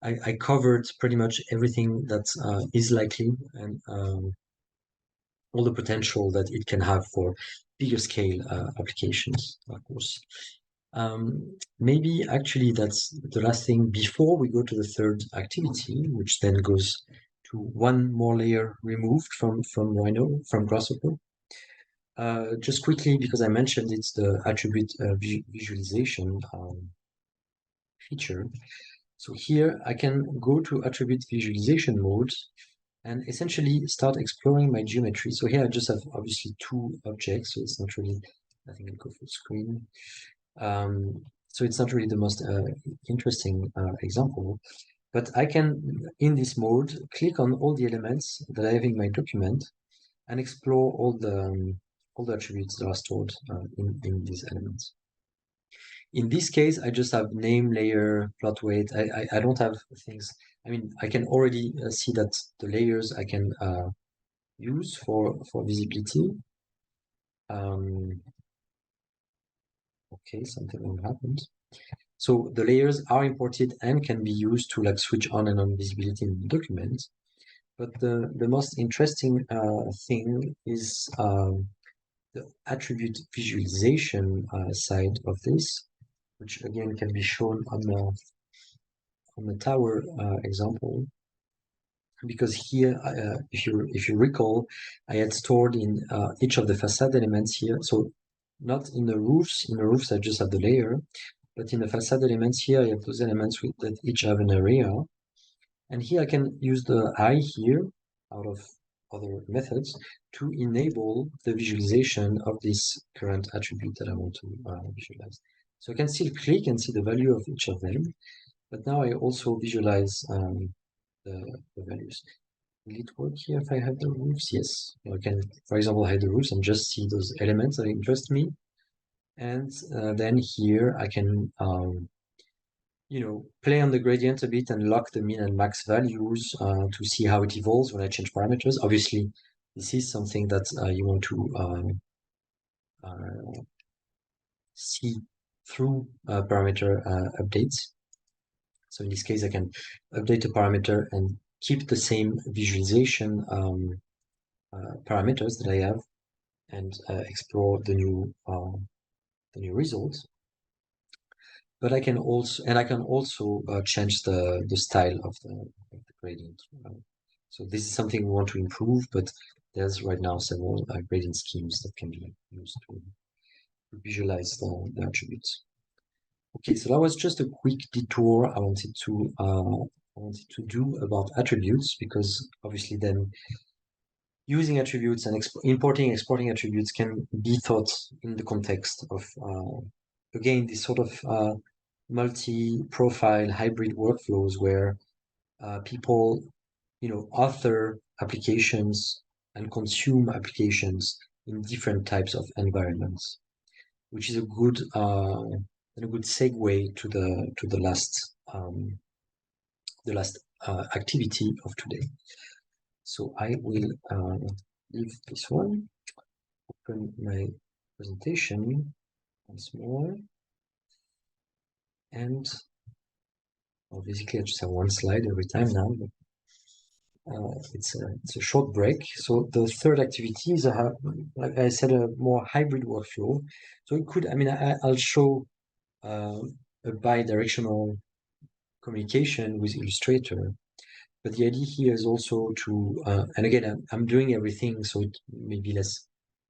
I covered pretty much everything that is likely and all the potential that it can have for bigger scale applications, of course. Maybe actually that's the last thing before we go to the third activity, which then goes to one more layer removed from Rhino, from Grasshopper. Just quickly, because I mentioned it's the attribute visualization feature. So here I can go to attribute visualization mode and essentially start exploring my geometry. So here I just have obviously two objects, so it's not really, I think I'll go full screen. So it's not really the most interesting example, but I can, in this mode, click on all the elements that I have in my document and explore all the attributes that are stored in these elements. In this case, I just have name, layer, plot weight. I don't have things. I mean, I can already see that the layers I can use for visibility. Okay, something happened. So the layers are imported and can be used to like switch on and on visibility in the document. But the most interesting thing is the attribute visualization side of this, which again can be shown on the tower example. Because here, if you recall, I had stored in each of the facade elements here. So not in the roofs. In the roofs, I just have the layer. But in the facade elements here, I have those elements that each have an area. And here I can use the eye here out of other methods to enable the visualization of this current attribute that I want to visualize. So I can still click and see the value of each of them. But now I also visualize the values. Will it work here if I have the roofs? Yes. I can, for example, hide the roofs and just see those elements that interest me. And then here I can, play on the gradient a bit and lock the min and max values to see how it evolves when I change parameters. Obviously, this is something that you want to see through parameter updates. So in this case, I can update a parameter and keep the same visualization parameters that I have, and explore the new results. But I can also change the style of the gradient. So this is something we want to improve, but there's right now several gradient schemes that can be used to visualize the attributes. Okay, so that was just a quick detour I wanted to do about attributes, because obviously then using attributes and importing, exporting attributes can be thought in the context of again this sort of multi-profile hybrid workflows where people, author applications and consume applications in different types of environments, which is a good segue to the last activity of today. So I will leave this one, open my presentation once more, and basically I just have one slide every time now, but it's a short break. So the third activity is, like I said, a more hybrid workflow. So it could, I'll show a bi-directional communication with Illustrator, but the idea here is also to, and again, I'm doing everything, so it maybe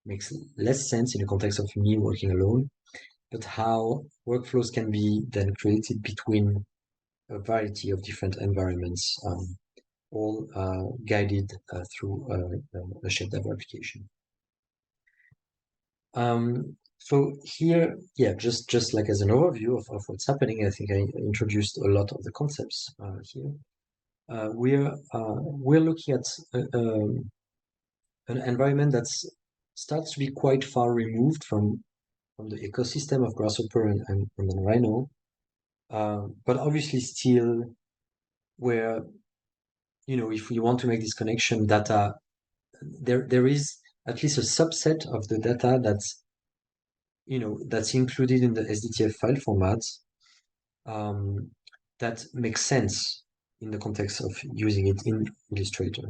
makes less sense in the context of me working alone, but how workflows can be then created between a variety of different environments, all guided through a ShapeDiver application. So here, yeah, just like as an overview of what's happening, I think I introduced a lot of the concepts here. We're looking at an environment that starts to be quite far removed from the ecosystem of Grasshopper and then Rhino, but obviously still where, if we want to make this connection, data, there is at least a subset of the data that's included in the SDTF file format that makes sense in the context of using it in Illustrator.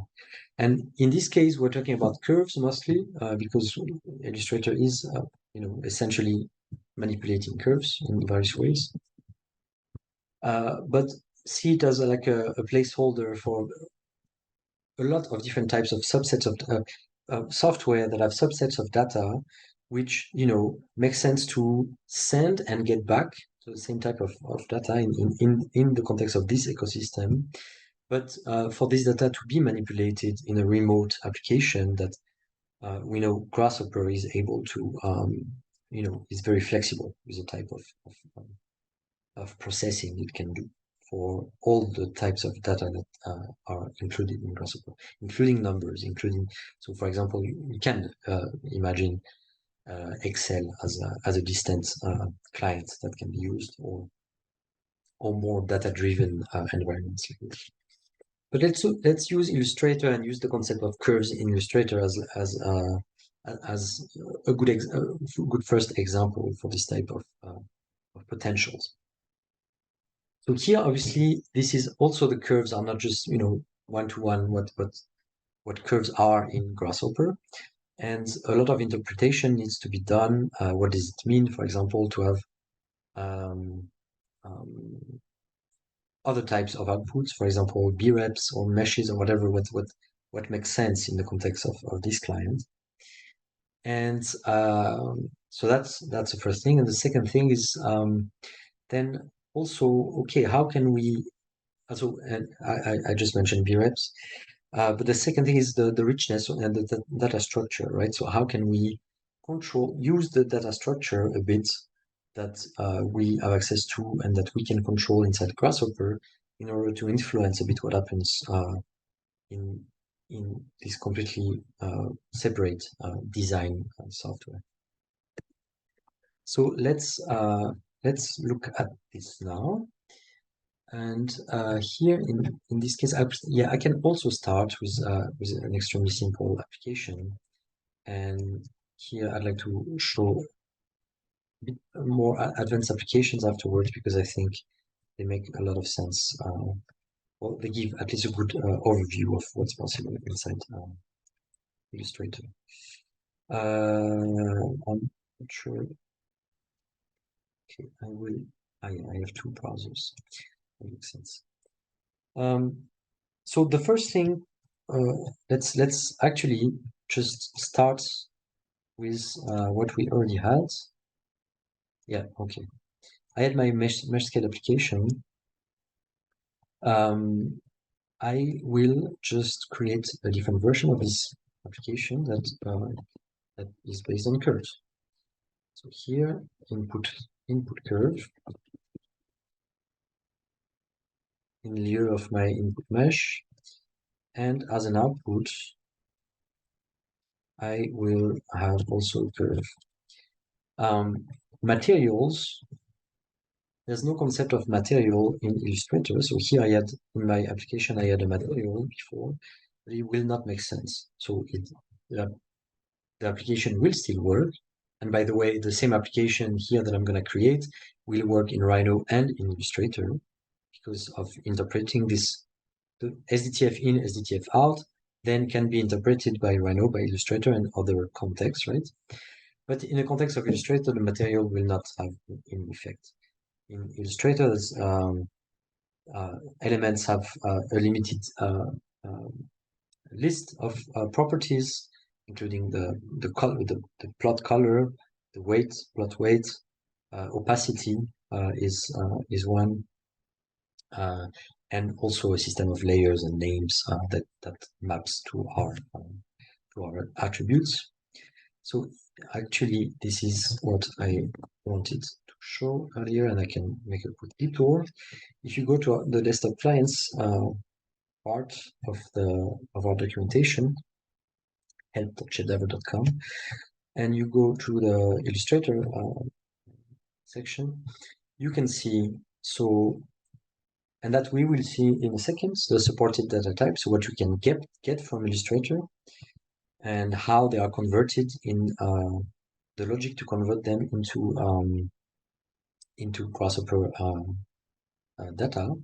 And in this case, we're talking about curves mostly, because Illustrator is, essentially manipulating curves in various ways. But see it as like a placeholder for a lot of different types of subsets of software that have subsets of data, which make sense to send and get back to the same type of data in the context of this ecosystem, but for this data to be manipulated in a remote application that we know Grasshopper is able to, is very flexible with the type of processing it can do for all the types of data that are included in Grasshopper, including numbers, so for example, you can imagine Excel as a distant client that can be used, or more data-driven environments like this. But let's use Illustrator and use the concept of curves in Illustrator as a good first example for this type of potentials. So here, obviously, this is also the curves are not just one-to-one what curves are in Grasshopper, and a lot of interpretation needs to be done. What does it mean, for example, to have other types of outputs, for example, B-reps or meshes or whatever, what makes sense in the context of this client. And so that's the first thing. And the second thing is then also, okay, how can we also, and I just mentioned B-reps, but the second thing is the richness and the data structure, right? So how can we use the data structure a bit that we have access to and that we can control inside Grasshopper in order to influence a bit what happens in this completely separate design software. So let's look at this now. And here in this case, I can also start with an extremely simple application. And here I'd like to show bit more advanced applications afterwards because I think they make a lot of sense. Well, they give at least a good overview of what's possible inside Illustrator. I'm not sure. Okay, I will. I have two browsers. That makes sense. So the first thing, let's actually just start with what we already had. Yeah, okay. I had my mesh scale application. I will just create a different version of this application that is based on curves. So here, input curve in lieu of my input mesh, and as an output, I will have also a curve. Materials. There's no concept of material in Illustrator. So here I had, in my application, I had a material before, but it will not make sense. So the application will still work. And by the way, the same application here that I'm going to create will work in Rhino and in Illustrator because of interpreting this, the SDTF in, SDTF out, then can be interpreted by Rhino, by Illustrator, and other contexts, right? But in the context of Illustrator, the material will not have any effect. In Illustrator, elements have a limited list of properties, including the color, the plot color, the weight, plot weight, opacity is one, and also a system of layers and names that maps to our attributes. So actually, this is what I wanted to show earlier, and I can make a quick detour. If you go to the desktop clients part of our documentation, help.shapediver.com, and you go to the Illustrator section, you can see, so, and that we will see in a second, the supported data types, so what you can get from Illustrator, and how they are converted in the logic to convert them into Grasshopper data.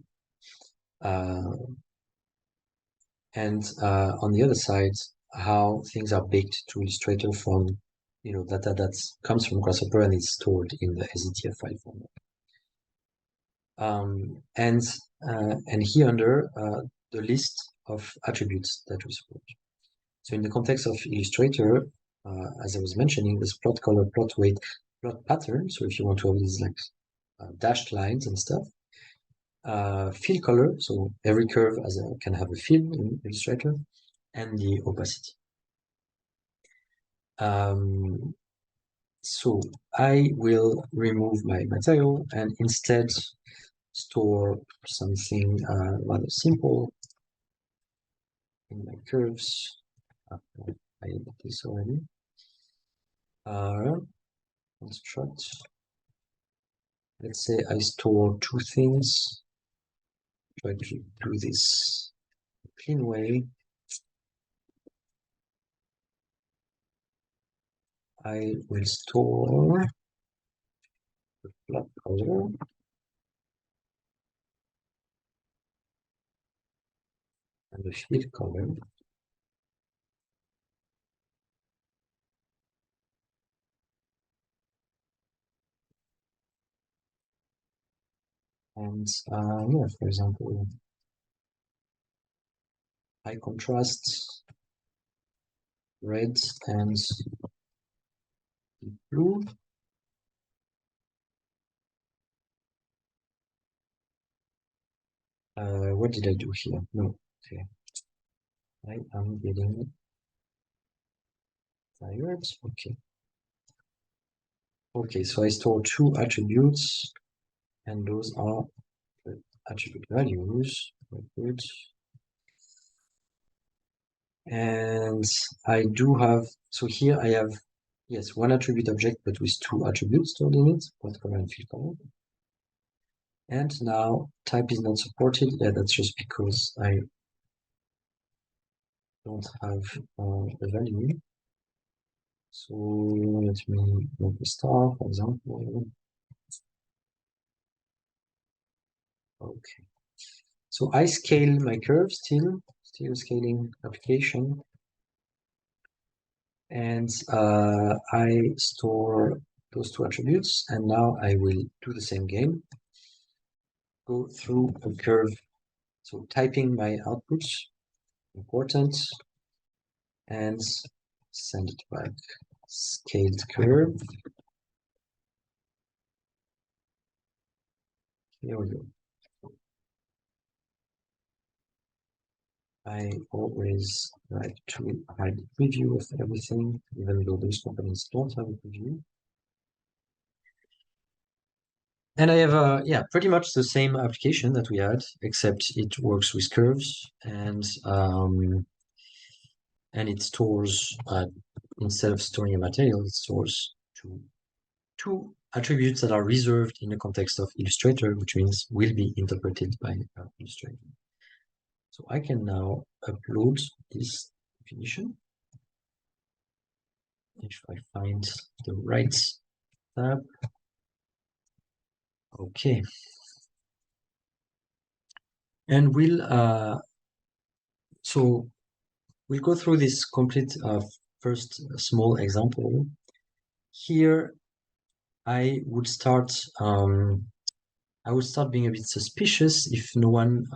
And on the other side, how things are baked to Illustrator from data that comes from Grasshopper and is stored in the SDTF file format. And here under the list of attributes that we support. So in the context of Illustrator, as I was mentioning, there's plot color, plot weight, plot pattern. So if you want to have these like dashed lines and stuff, fill color. So every curve can have a fill in Illustrator, and the opacity. So I will remove my material and instead store something rather simple in my curves. I did this already. Construct. Let's say I store two things. Try to do this clean way. I will store the plot color and the fill color. And yeah, for example, high contrast, red and blue. What did I do here? No, okay. I am getting tired. Okay. Okay, so I store two attributes, and those are the attribute values. Good. And I do have, so here I have, yes, one attribute object, but with two attributes stored in it, plot color and fill color. And now type is not supported. Yeah, that's just because I don't have a value. So let me make a star, for example. Okay. So I scale my curve still scaling application. And I store those two attributes. And now I will do the same game. Go through a curve. So typing my outputs, important, and send it back. Scaled curve. Here we go. I always like to hide the preview of everything, even though those companies don't have a preview. And I have yeah, pretty much the same application that we had, except it works with curves and it stores instead of storing a material, it stores two attributes that are reserved in the context of Illustrator, which means will be interpreted by Illustrator. So I can now upload this definition. If I find the right tab. Okay. And so we'll go through this complete first small example. Here I would start being a bit suspicious if no one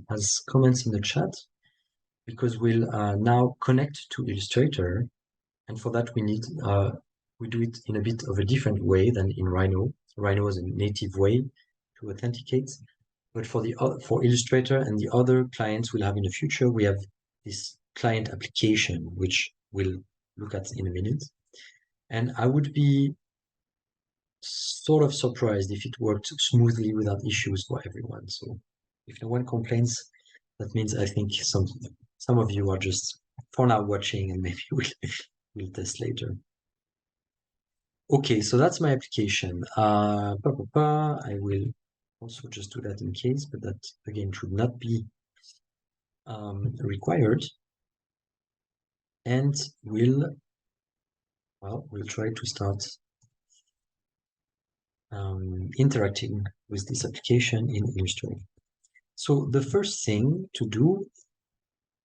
has comments in the chat, because we'll now connect to Illustrator, and for that we do it in a bit of a different way than in Rhino. Rhino is a native way to authenticate, but for Illustrator and the other clients we'll have in the future, we have this client application, which we'll look at in a minute. And I would be sort of surprised if it worked smoothly without issues for everyone. So if no one complains, that means I think some of you are just for now watching, and maybe we'll test later. Okay, so that's my application. I will also just do that in case, but that again should not be required. And we'll try to start interacting with this application in Illustrator. So the first thing to do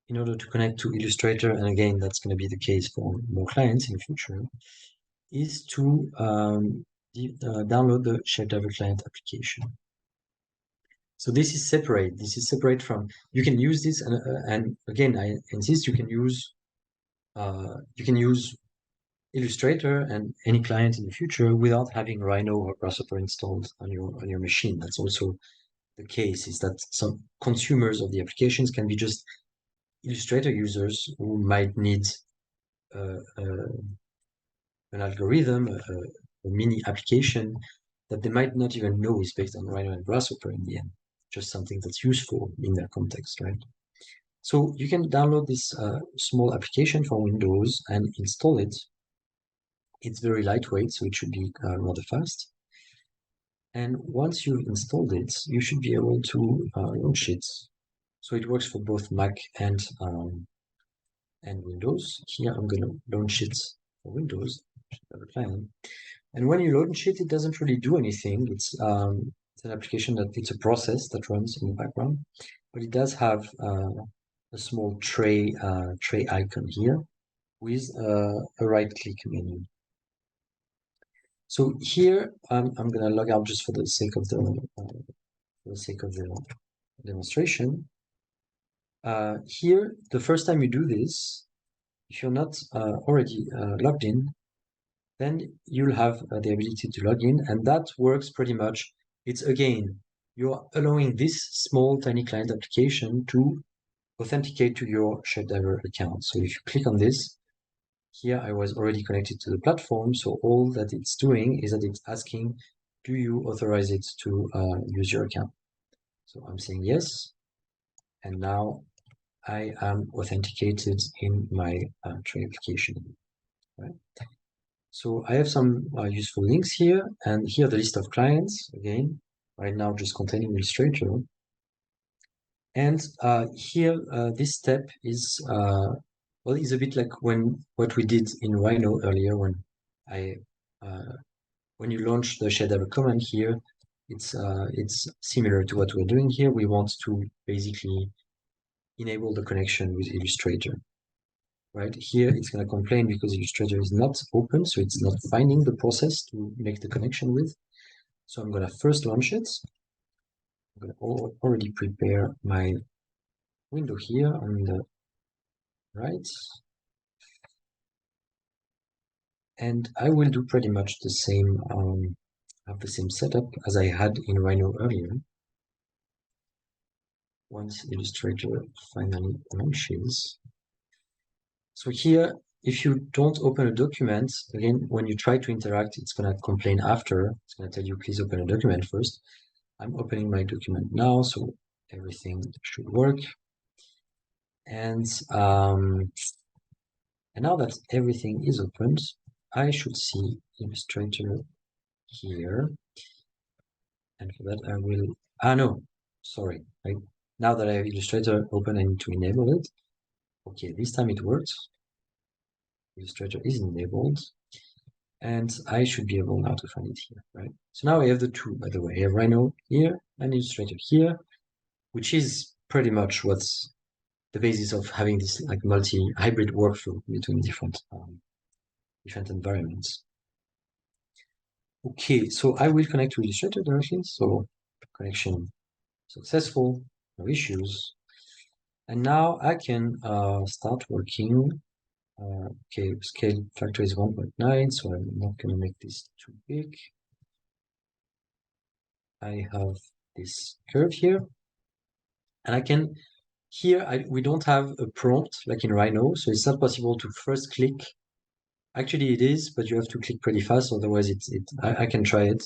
in order to connect to Illustrator, and again, that's going to be the case for more clients in the future, is to download the ShapeDiver client application. So this is separate. This is separate from, you can use this, and again, I insist, you can use Illustrator and any client in the future without having Rhino or Grasshopper installed on your machine. That's also the case, is that some consumers of the applications can be just Illustrator users who might need an algorithm, a mini application that they might not even know is based on Rhino and Grasshopper in the end, just something that's useful in their context, right? So you can download this small application for Windows and install it. It's very lightweight, so it should be rather fast. And once you've installed it, you should be able to launch it. So it works for both Mac and Windows. Here I'm going to launch it for Windows, and when you launch it, it doesn't really do anything. It's an application it's a process that runs in the background, but it does have a small tray icon here with a right-click menu. So here I'm going to log out just for the sake of the demonstration. Here, the first time you do this, if you're not already logged in, then you'll have the ability to log in, and that works pretty much. It's again, you're allowing this small tiny client application to authenticate to your ShapeDiver account. So if you click on this, here I was already connected to the platform, so all that it's doing is that it's asking, do you authorize it to use your account? So I'm saying yes, and now I am authenticated in my tray application. Right? So I have some useful links here, and here the list of clients, again, right now just containing Illustrator. And here, this step is Well, it's a bit like what we did in Rhino earlier when when you launch the ShapeDiver command here, it's similar to what we're doing here. We want to basically enable the connection with Illustrator. Right here, it's going to complain because Illustrator is not open, so it's not finding the process to make the connection with. So I'm going to first launch it. I'm going to already prepare my window here on the right. And I will do pretty much the same, have the same setup as I had in Rhino earlier. Once Illustrator finally launches. So here, if you don't open a document, again, when you try to interact, it's going to complain after. It's going to tell you, please open a document first. I'm opening my document now, so everything should work. And now that everything is opened, I should see Illustrator here. And for that, I will, no, sorry. Now that I have Illustrator open, I need to enable it. Okay, this time it works. Illustrator is enabled. And I should be able now to find it here, right? So now I have the two, by the way. I have Rhino here and Illustrator here, which is pretty much what's the basis of having this like multi-hybrid workflow between different environments. Okay, so I will connect to Illustrator directly. So connection successful, no issues. And now I can start working. Okay, scale factor is 1.9, so I'm not going to make this too big. I have this curve here, and I can, here we don't have a prompt like in Rhino, so it's not possible to first click. Actually it is, but you have to click pretty fast, otherwise I can try it.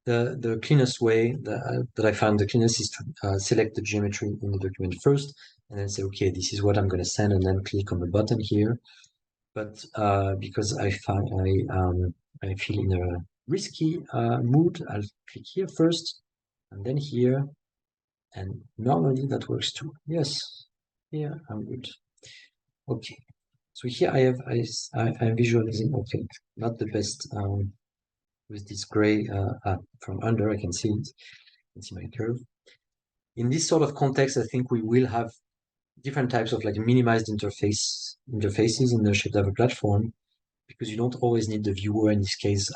The cleanest way that I found the cleanest is to select the geometry in the document first, and then say, okay, this is what I'm going to send, and then click on the button here. But because I feel in a risky mood, I'll click here first, and then here, and normally that works too. Yes, here I'm good. Okay, so here I'm visualizing. Okay, not the best with this gray from under. I can see it. I can see my curve. In this sort of context, I think we will have different types of like minimized interfaces in the ShapeDiver platform, because you don't always need the viewer. In this case,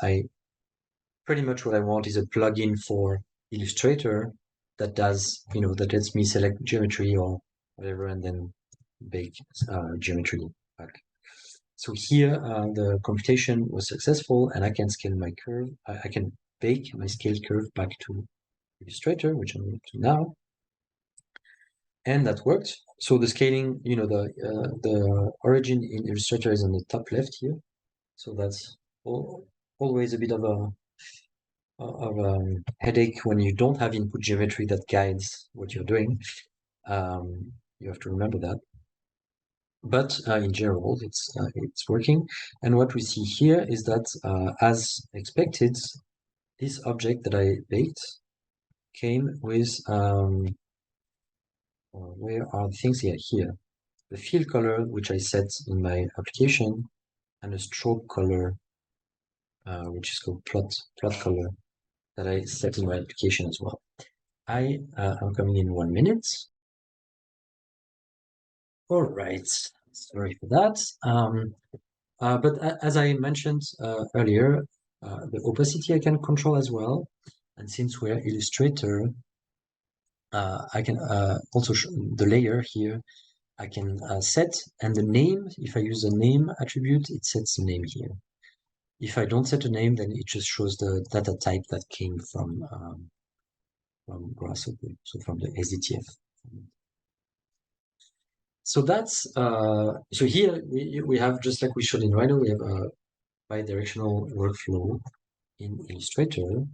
pretty much what I want is a plugin for Illustrator that does, that lets me select geometry or whatever, and then bake geometry back. So here, the computation was successful, and I can scale my curve. I can bake my scale curve back to Illustrator, which I'm going to do now. And that worked. So the scaling, the origin in Illustrator is on the top left here. So that's always a bit of a headache when you don't have input geometry that guides what you're doing. You have to remember that. But in general, it's working. And what we see here is that, as expected, this object that I baked came with, where are the things here? Here, the fill color, which I set in my application, and a stroke color, which is called plot color, that I set in my application as well. I am coming in 1 minute. All right, sorry for that. But as I mentioned earlier, the opacity I can control as well. And since we're Illustrator, I can also the layer here, I can set, and the name, if I use the name attribute, it sets the name here. If I don't set a name, then it just shows the data type that came from Grasshopper, so from the SDTF. So that's so here we have, just like we showed in Rhino, we have a bidirectional workflow in Illustrator,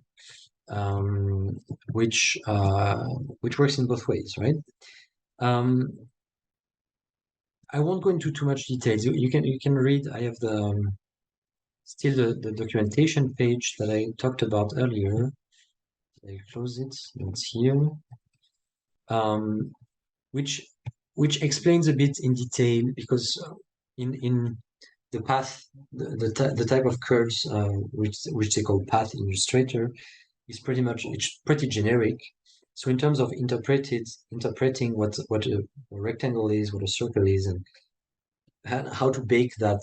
which works in both ways, right? I won't go into too much details. You can read. I have still the documentation page that I talked about earlier. I close it. It's here, which explains a bit in detail, because in the path, the type of curves which they call path in Illustrator is it's pretty generic. So in terms of interpreting what a rectangle is, what a circle is, and how to bake that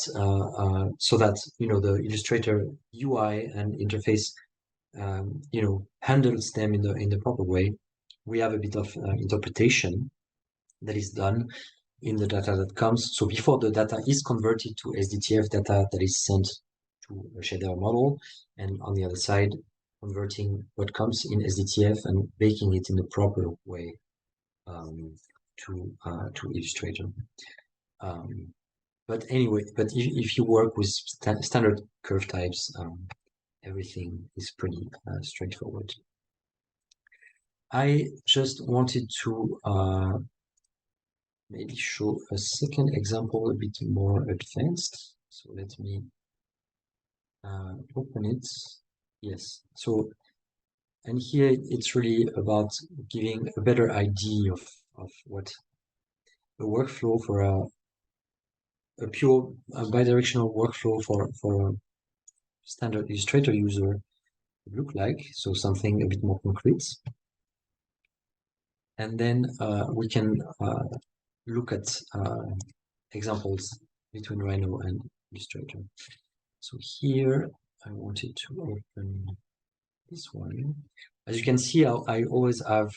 so that the Illustrator UI and interface handles them in the proper way. We have a bit of interpretation that is done in the data that comes. So before the data is converted to SDTF data that is sent to a ShapeDiver model, and on the other side, converting what comes in SDTF and baking it in the proper way to Illustrator. But anyway, if you work with standard curve types, everything is pretty straightforward. I just wanted to maybe show a second example a bit more advanced. So let me open it. Yes. So, and here it's really about giving a better idea of what a workflow for a pure bidirectional workflow for a standard Illustrator user would look like. So something a bit more concrete. And then we can look at examples between Rhino and Illustrator. So here I wanted to open this one. As you can see, I always have,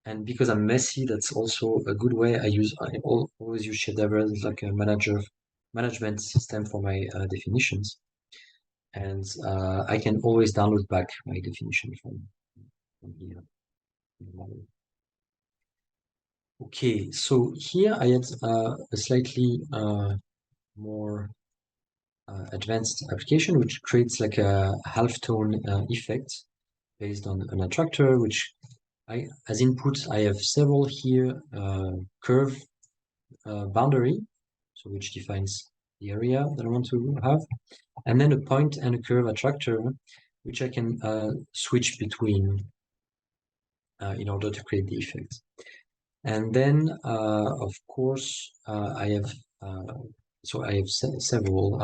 and because I'm messy, that's also a good way. I always use ShapeDiver as like a management system for my definitions, and I can always download back my definition from here. Okay, so here I had a slightly more advanced application, which creates like a halftone effect based on an attractor, which as input, I have several here curve boundary, so which defines the area that I want to have, and then a point and a curve attractor, which I can switch between in order to create the effect. And then, of course, I have several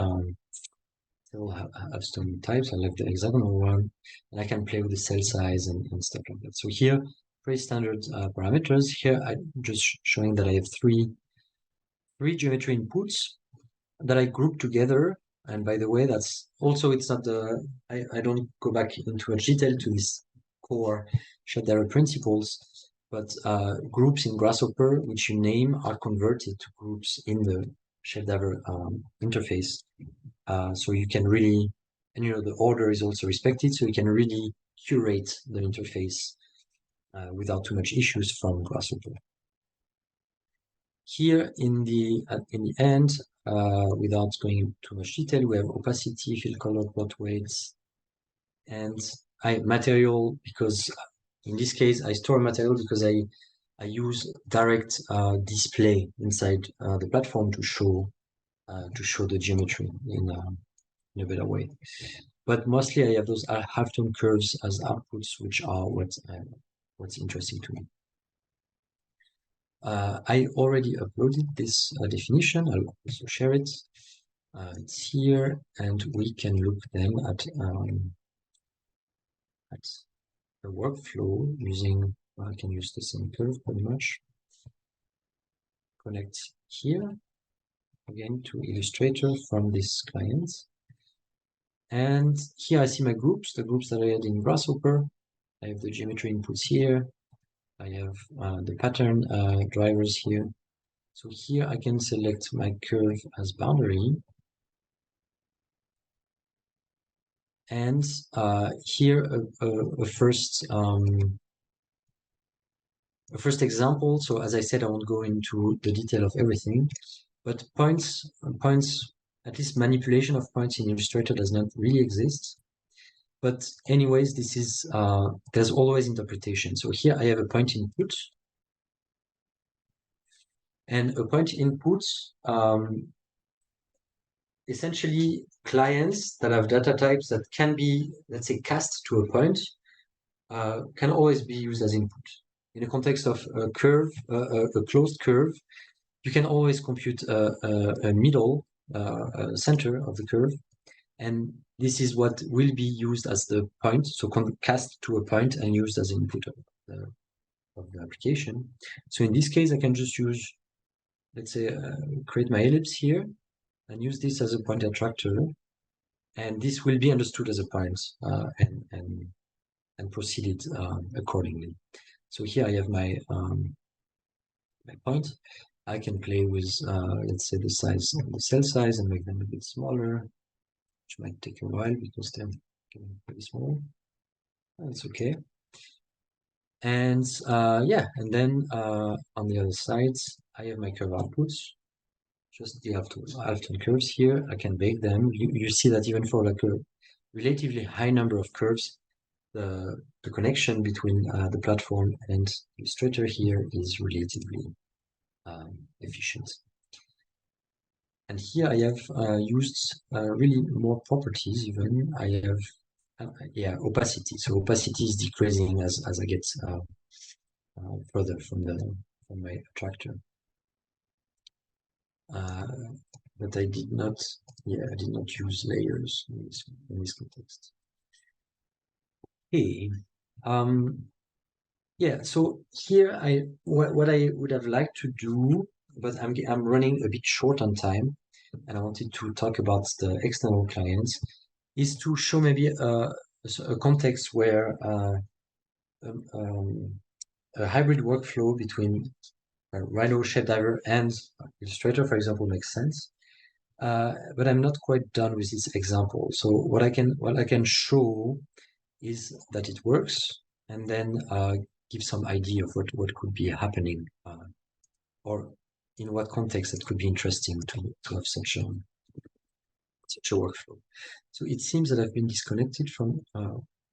halftone types. I like the hexagonal one, and I can play with the cell size and stuff like that. So here, pretty standard parameters. Here, I'm just showing that I have three geometry inputs that I group together. And by the way, that's also, it's not the, I don't go back into much detail to this core ShapeDiver principles, but groups in Grasshopper, which you name, are converted to groups in the ShapeDiver interface. So you can really, and the order is also respected, so you can really curate the interface without too much issues from Grasshopper. Here in the end, without going into too much detail, we have opacity, fill color, plot weights, and material, because in this case I store material because I use direct display inside the platform to show the geometry in a better way. But mostly I have those halftone curves as outputs, which are what's interesting to me. I already uploaded this definition. I'll also share it. It's here, and we can look then at the workflow using, I can use the same curve pretty much. Connect here, again to Illustrator from this client. And here I see my groups, the groups that I had in Grasshopper. I have the geometry inputs here. I have the pattern drivers here. So here I can select my curve as boundary. And here a first example. So as I said, I won't go into the detail of everything, but points, at least manipulation of points in Illustrator does not really exist. But anyways, this is, there's always interpretation. So here I have a point input. And a point input, essentially clients that have data types that can be, let's say, cast to a point, can always be used as input. In the context of a curve, a closed curve, you can always compute a middle center of the curve, and this is what will be used as the point, so cast to a point and used as input of the application. So in this case, I can just use, let's say, create my ellipse here and use this as a point attractor, and this will be understood as a point and proceeded accordingly. So here I have my my point. I can play with, let's say, the size of the cell size and make them a bit smaller, which might take a while because they're getting pretty small. That's okay. And yeah, and then on the other side, I have my curve outputs, just the Alton curves here. I can bake them. You see that even for like a relatively high number of curves, the connection between the platform and Illustrator here is relatively efficient. And here I have used really more properties even. I have, yeah, opacity. So opacity is decreasing as I get further from my attractor. But I did not, yeah, I did not use layers in this context. Okay. Yeah, so here what I would have liked to do, but I'm running a bit short on time, and I wanted to talk about the external clients, is to show maybe a context where a hybrid workflow between Rhino, ShapeDiver, and Illustrator, for example, makes sense. But I'm not quite done with this example. So what I can show is that it works, and then give some idea of what could be happening, or in what context it could be interesting to have such a workflow. So it seems that I've been disconnected from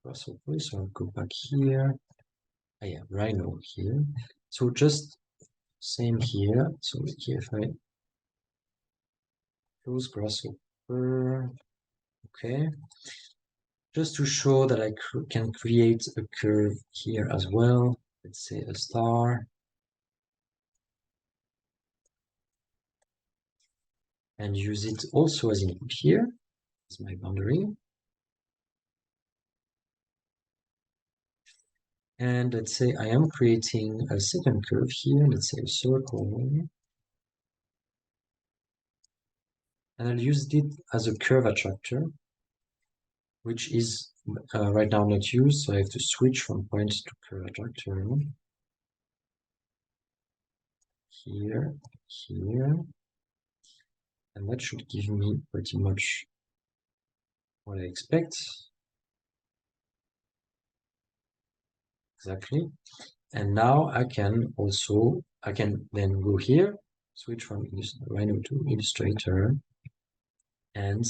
Grasshopper, so I'll go back here. Ah, yeah, Rhino here. So just same here. So here if I close Grasshopper, okay. Just to show that I can create a curve here as well. Let's say a star. And use it also as input here, as my boundary. And let's say I am creating a second curve here, let's say a circle. And I'll use it as a curve attractor, which is right now not used, so I have to switch from point to curve attractor. Here, here. And that should give me pretty much what I expect. Exactly. And now I can then go here, switch from Rhino to Illustrator, and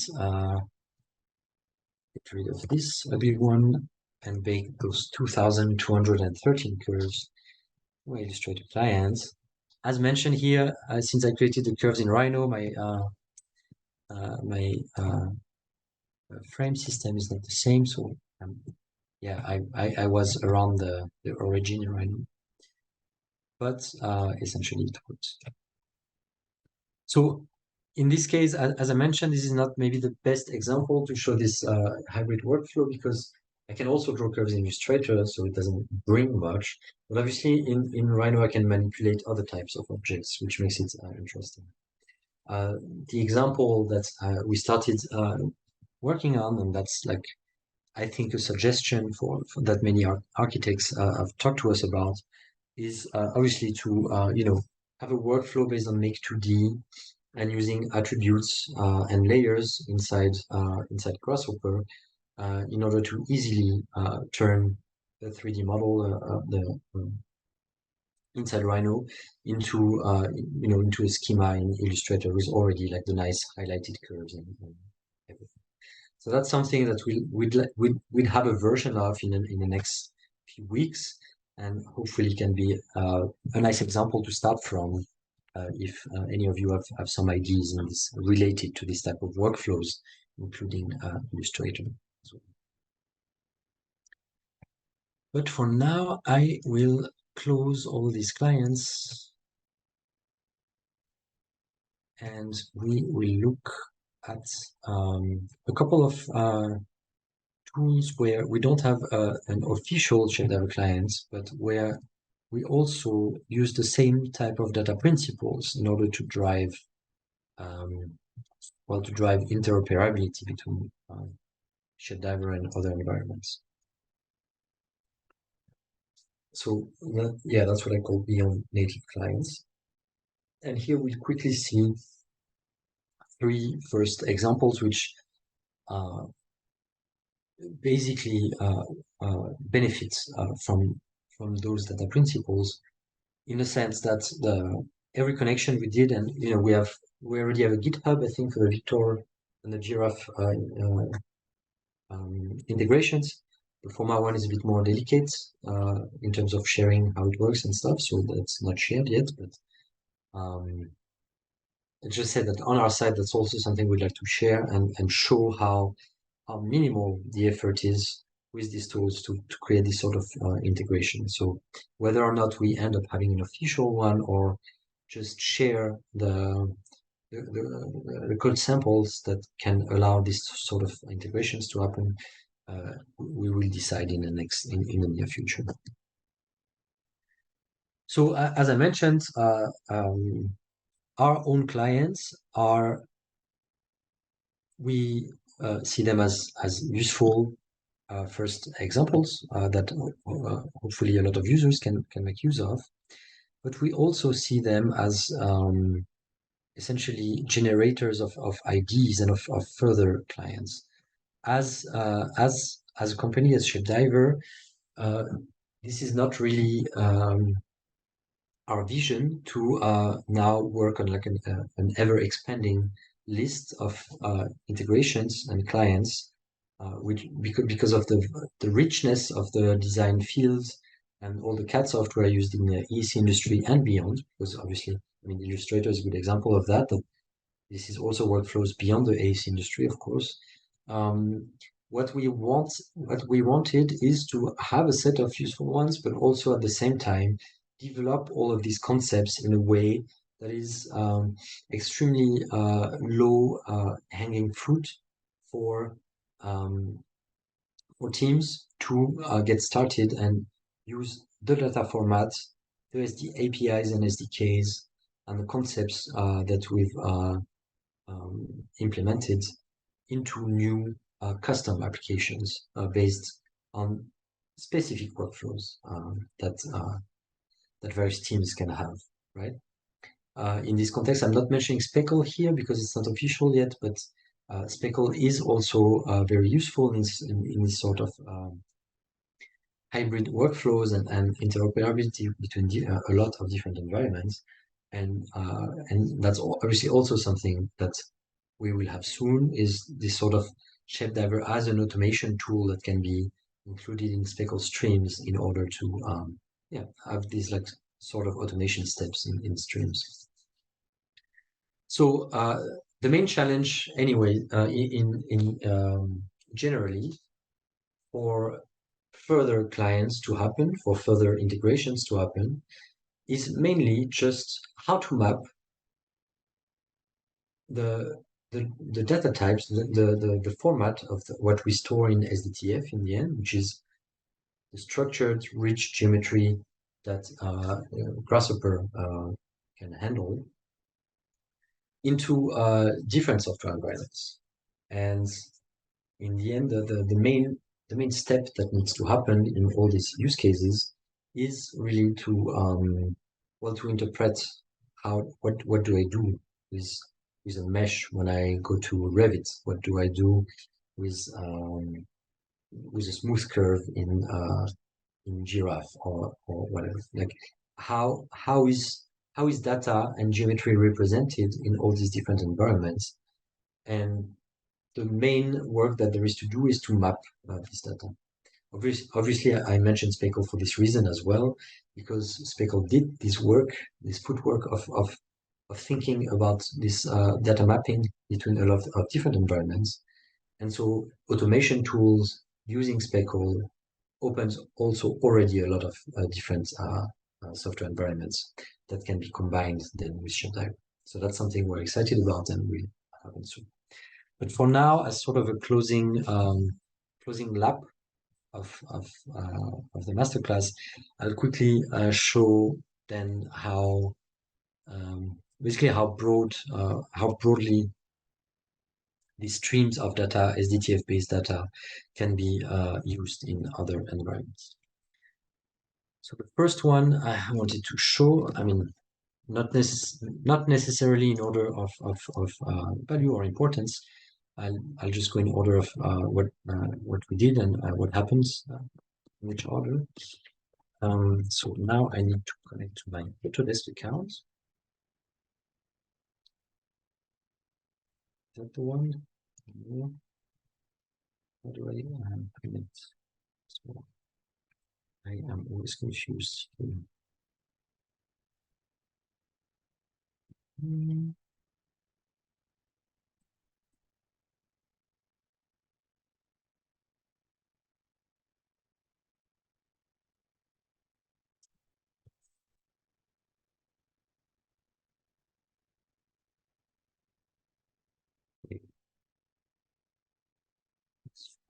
get rid of this big one and bake those 2,213 curves for Illustrator clients. As mentioned here, since I created the curves in Rhino, my frame system is not the same, so yeah, I was around the origin in Rhino, but essentially it works. So in this case, as I mentioned, this is not maybe the best example to show this hybrid workflow, because I can also draw curves in Illustrator, so it doesn't bring much. But obviously in Rhino, I can manipulate other types of objects, which makes it interesting. The example that we started working on, and that's like, I think, a suggestion for that many architects have talked to us about, is obviously to have a workflow based on Make2D and using attributes and layers inside Grasshopper in order to easily turn the 3D model inside Rhino into into a schema in Illustrator with already like the nice highlighted curves and everything. So that's something that we'd have a version of in the next few weeks, and hopefully can be a nice example to start from if any of you have some ideas in this related to this type of workflows, including Illustrator. But for now, I will close all these clients and we will look at a couple of tools where we don't have an official ShapeDiver client, but where we also use the same type of data principles in order to drive to drive interoperability between ShapeDiver and other environments. So that's what I call beyond native clients. And here we'll quickly see three first examples, which basically benefits from those data principles, in the sense that every connection we did, and we already have a GitHub, I think, for the Victor and the Giraffe integrations. The Forma one is a bit more delicate in terms of sharing how it works and stuff, so that's not shared yet. But I just said that on our side, that's also something we'd like to share and show how minimal the effort is with these tools to create this sort of integration. So whether or not we end up having an official one or just share the code samples that can allow this sort of integrations to happen, we will decide in the near future. So as I mentioned, our own clients we see them as useful first examples that hopefully a lot of users can make use of, but we also see them as essentially generators of IDs and of further clients. As a company, as ShapeDiver, this is not really our vision to now work on like an ever expanding list of integrations and clients, which because of the richness of the design fields and all the CAD software used in the AEC industry and beyond. Because obviously, I mean, Illustrator is a good example of that. But this is also workflows beyond the AEC industry, of course. What we wanted is to have a set of useful ones, but also at the same time develop all of these concepts in a way that is extremely low hanging fruit for teams to get started and use the data format, the APIs and SDKs, and the concepts that we've implemented into new custom applications based on specific workflows that various teams can have, right? In this context, I'm not mentioning Speckle here because it's not official yet, but Speckle is also very useful in this sort of hybrid workflows and interoperability between a lot of different environments. And that's obviously also something that we will have soon, is this sort of ShapeDiver as an automation tool that can be included in Speckle streams in order to have these like sort of automation steps in streams. So the main challenge anyway generally for further clients to happen, for further integrations to happen, is mainly just how to map the data types, the format of what we store in SDTF in the end, which is the structured, rich geometry that Grasshopper can handle, into different software environments. And in the end, the main step that needs to happen in all these use cases is really to to interpret what do I do with a mesh when I go to Revit? What do I do with a smooth curve in Giraffe or whatever? Like how is data and geometry represented in all these different environments? And the main work that there is to do is to map this data. Obviously, I mentioned Speckle for this reason as well, because Speckle did this work, this footwork of thinking about this data mapping between a lot of different environments. And so automation tools using Speckle opens also already a lot of different software environments that can be combined then with ShapeDiver. So that's something we're excited about and will happen soon. But for now, as sort of a closing lap of the masterclass, I'll quickly show then how basically how broadly these streams of data, SDTF-based data, can be used in other environments. So the first one I wanted to show, I mean, not necessarily in order of value or importance. I'll just go in order of what we did and what happens in which order. So now I need to connect to my Autodesk account. Is that the one? No. How do I connect? So I am always confused.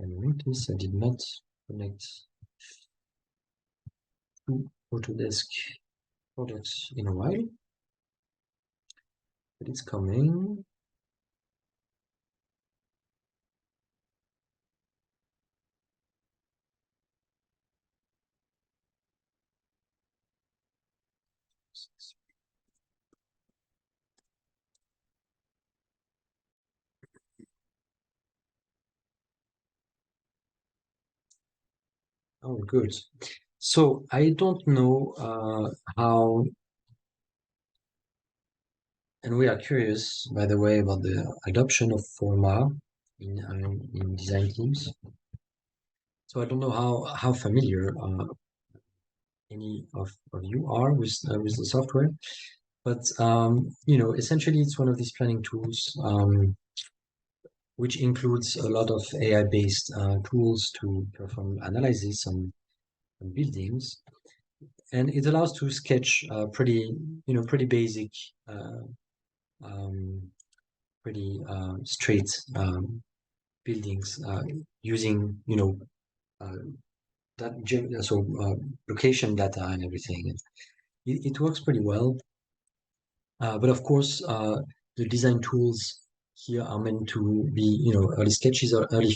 I noticed I did not connect to Autodesk products in a while, but it's coming. Oh, good. So I don't know how, and we are curious, by the way, about the adoption of Forma in design teams. So I don't know how familiar any of you are with the software, but you know, essentially it's one of these planning tools which includes a lot of AI-based tools to perform analysis on buildings, and it allows to sketch pretty basic, pretty straight buildings using that location data and everything. It works pretty well, but of course the design tools here are meant to be early sketches or early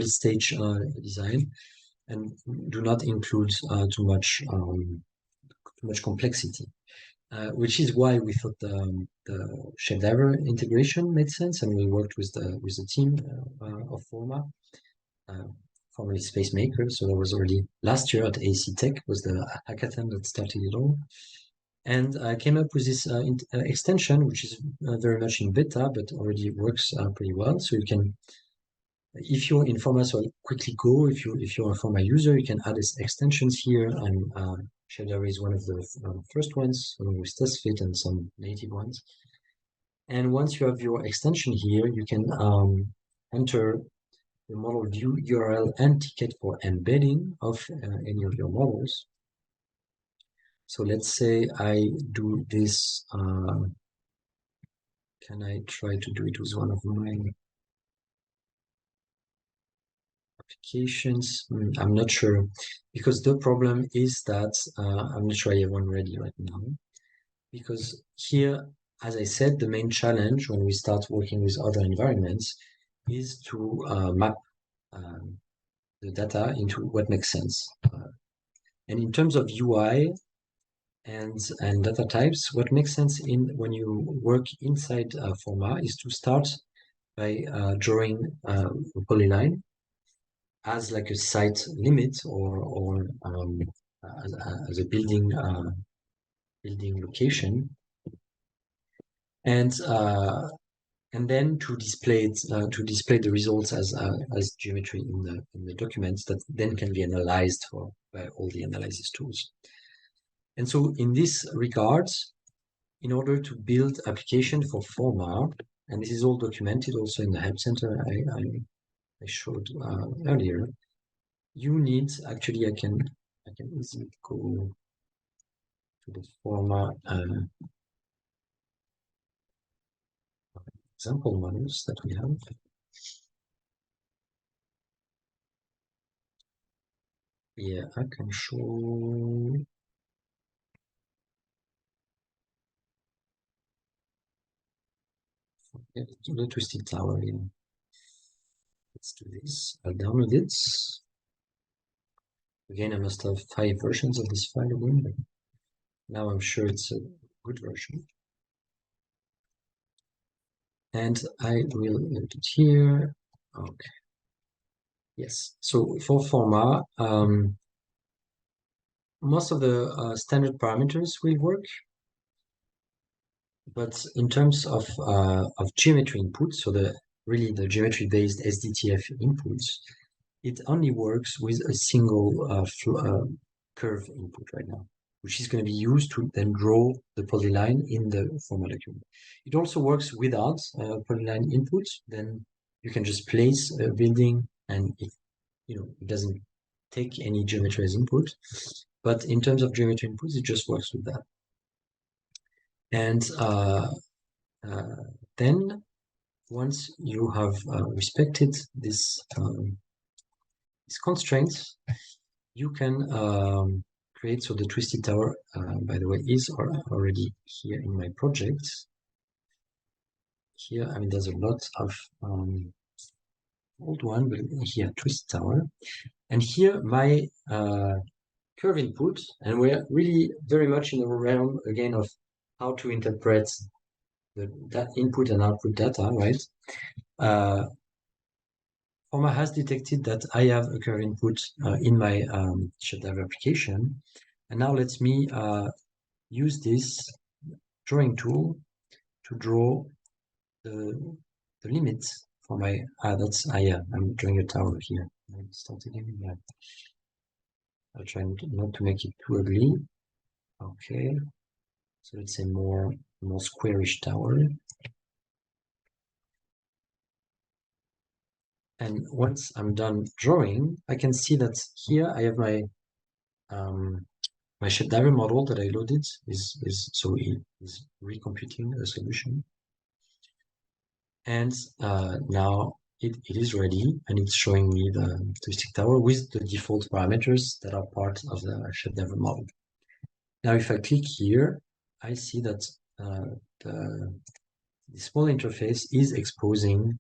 stage design, and do not include too much complexity, which is why we thought the ShapeDiver integration made sense, and we worked with the team of Forma, formerly Space Maker. So that was already last year at AECtech, was the hackathon that started it all, and I came up with this extension, which is very much in beta, but already works pretty well. So you can, if you're in Forma, so I'll quickly go. If you're a Forma user, you can add extensions here, and ShapeDiver is one of the first ones, along with TestFit and some native ones. And once you have your extension here, you can enter the model view URL and ticket for embedding of any of your models. So let's say I do this. Can I try to do it with one of my applications? I'm not sure, because the problem is that I'm not sure I have one ready right now. Because here, as I said, the main challenge when we start working with other environments is to map the data into what makes sense. And in terms of UI and data types, what makes sense when you work inside Forma is to start by drawing a polyline as like a site limit or as a building location, and then to display the results as geometry in the documents that then can be analyzed by all the analysis tools. And so in this regard, in order to build application for Forma, and this is all documented also in the help center I showed earlier, you need, actually I can easily go to the Forma example models that we have. Yeah, I can show. Yeah, the twisted tower. Yeah. Let's do this. I'll download it. Again, I must have 5 versions of this file again, but now I'm sure it's a good version. And I will load it here. Okay. Yes. So for Forma, most of the standard parameters will work, but in terms of geometry input, so really the geometry-based SDTF inputs, it only works with a single curve input right now, which is going to be used to then draw the polyline in the Forma document. It also works without polyline input. Then you can just place a building, and it doesn't take any geometry as input. But in terms of geometry inputs, it just works with that. And then once you have respected this constraints, you can create. So the twisted tower, by the way, is already here in my project. Here, I mean, there's a lot of old one, but here, twisted tower. And here, my curve input, and we're really very much in the realm, again, of how to interpret that input and output data, right? Forma has detected that I have a curve input in my ShapeDiver application. And now let me use this drawing tool to draw the limits for my, I'm drawing a tower here. Let's start again. Yeah. I'll try not to make it too ugly. Okay. So let's say more squarish tower. And once I'm done drawing, I can see that here I have my my ShapeDiver model that I loaded is recomputing a solution. And now it is ready, and it's showing me the twisted tower with the default parameters that are part of the ShapeDiver model. Now, if I click here, I see that the small interface is exposing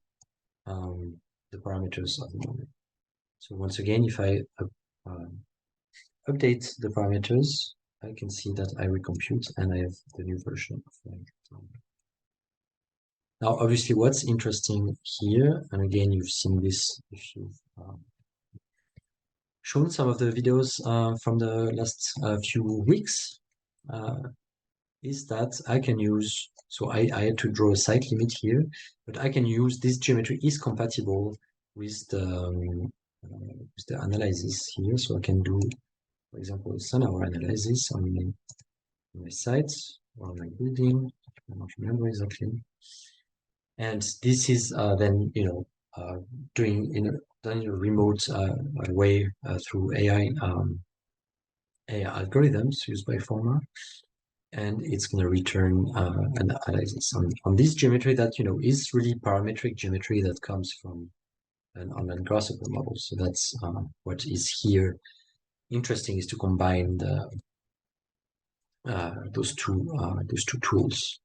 the parameters of the model. So once again, if I update the parameters, I can see that I recompute and I have the new version of my model. Now, obviously, what's interesting here, and again, you've seen this if you've shown some of the videos from the last few weeks, is that I can use, so I had to draw a site limit here, but I can use this geometry is compatible with the analysis here. So I can do, for example, a sun hour analysis on my site or on my building. I don't remember exactly. And this is then, doing done in a remote way through AI algorithms used by Forma. And it's going to return an analysis on this geometry that is really parametric geometry that comes from an online Grasshopper model. So that's what is here interesting, is to combine those two tools.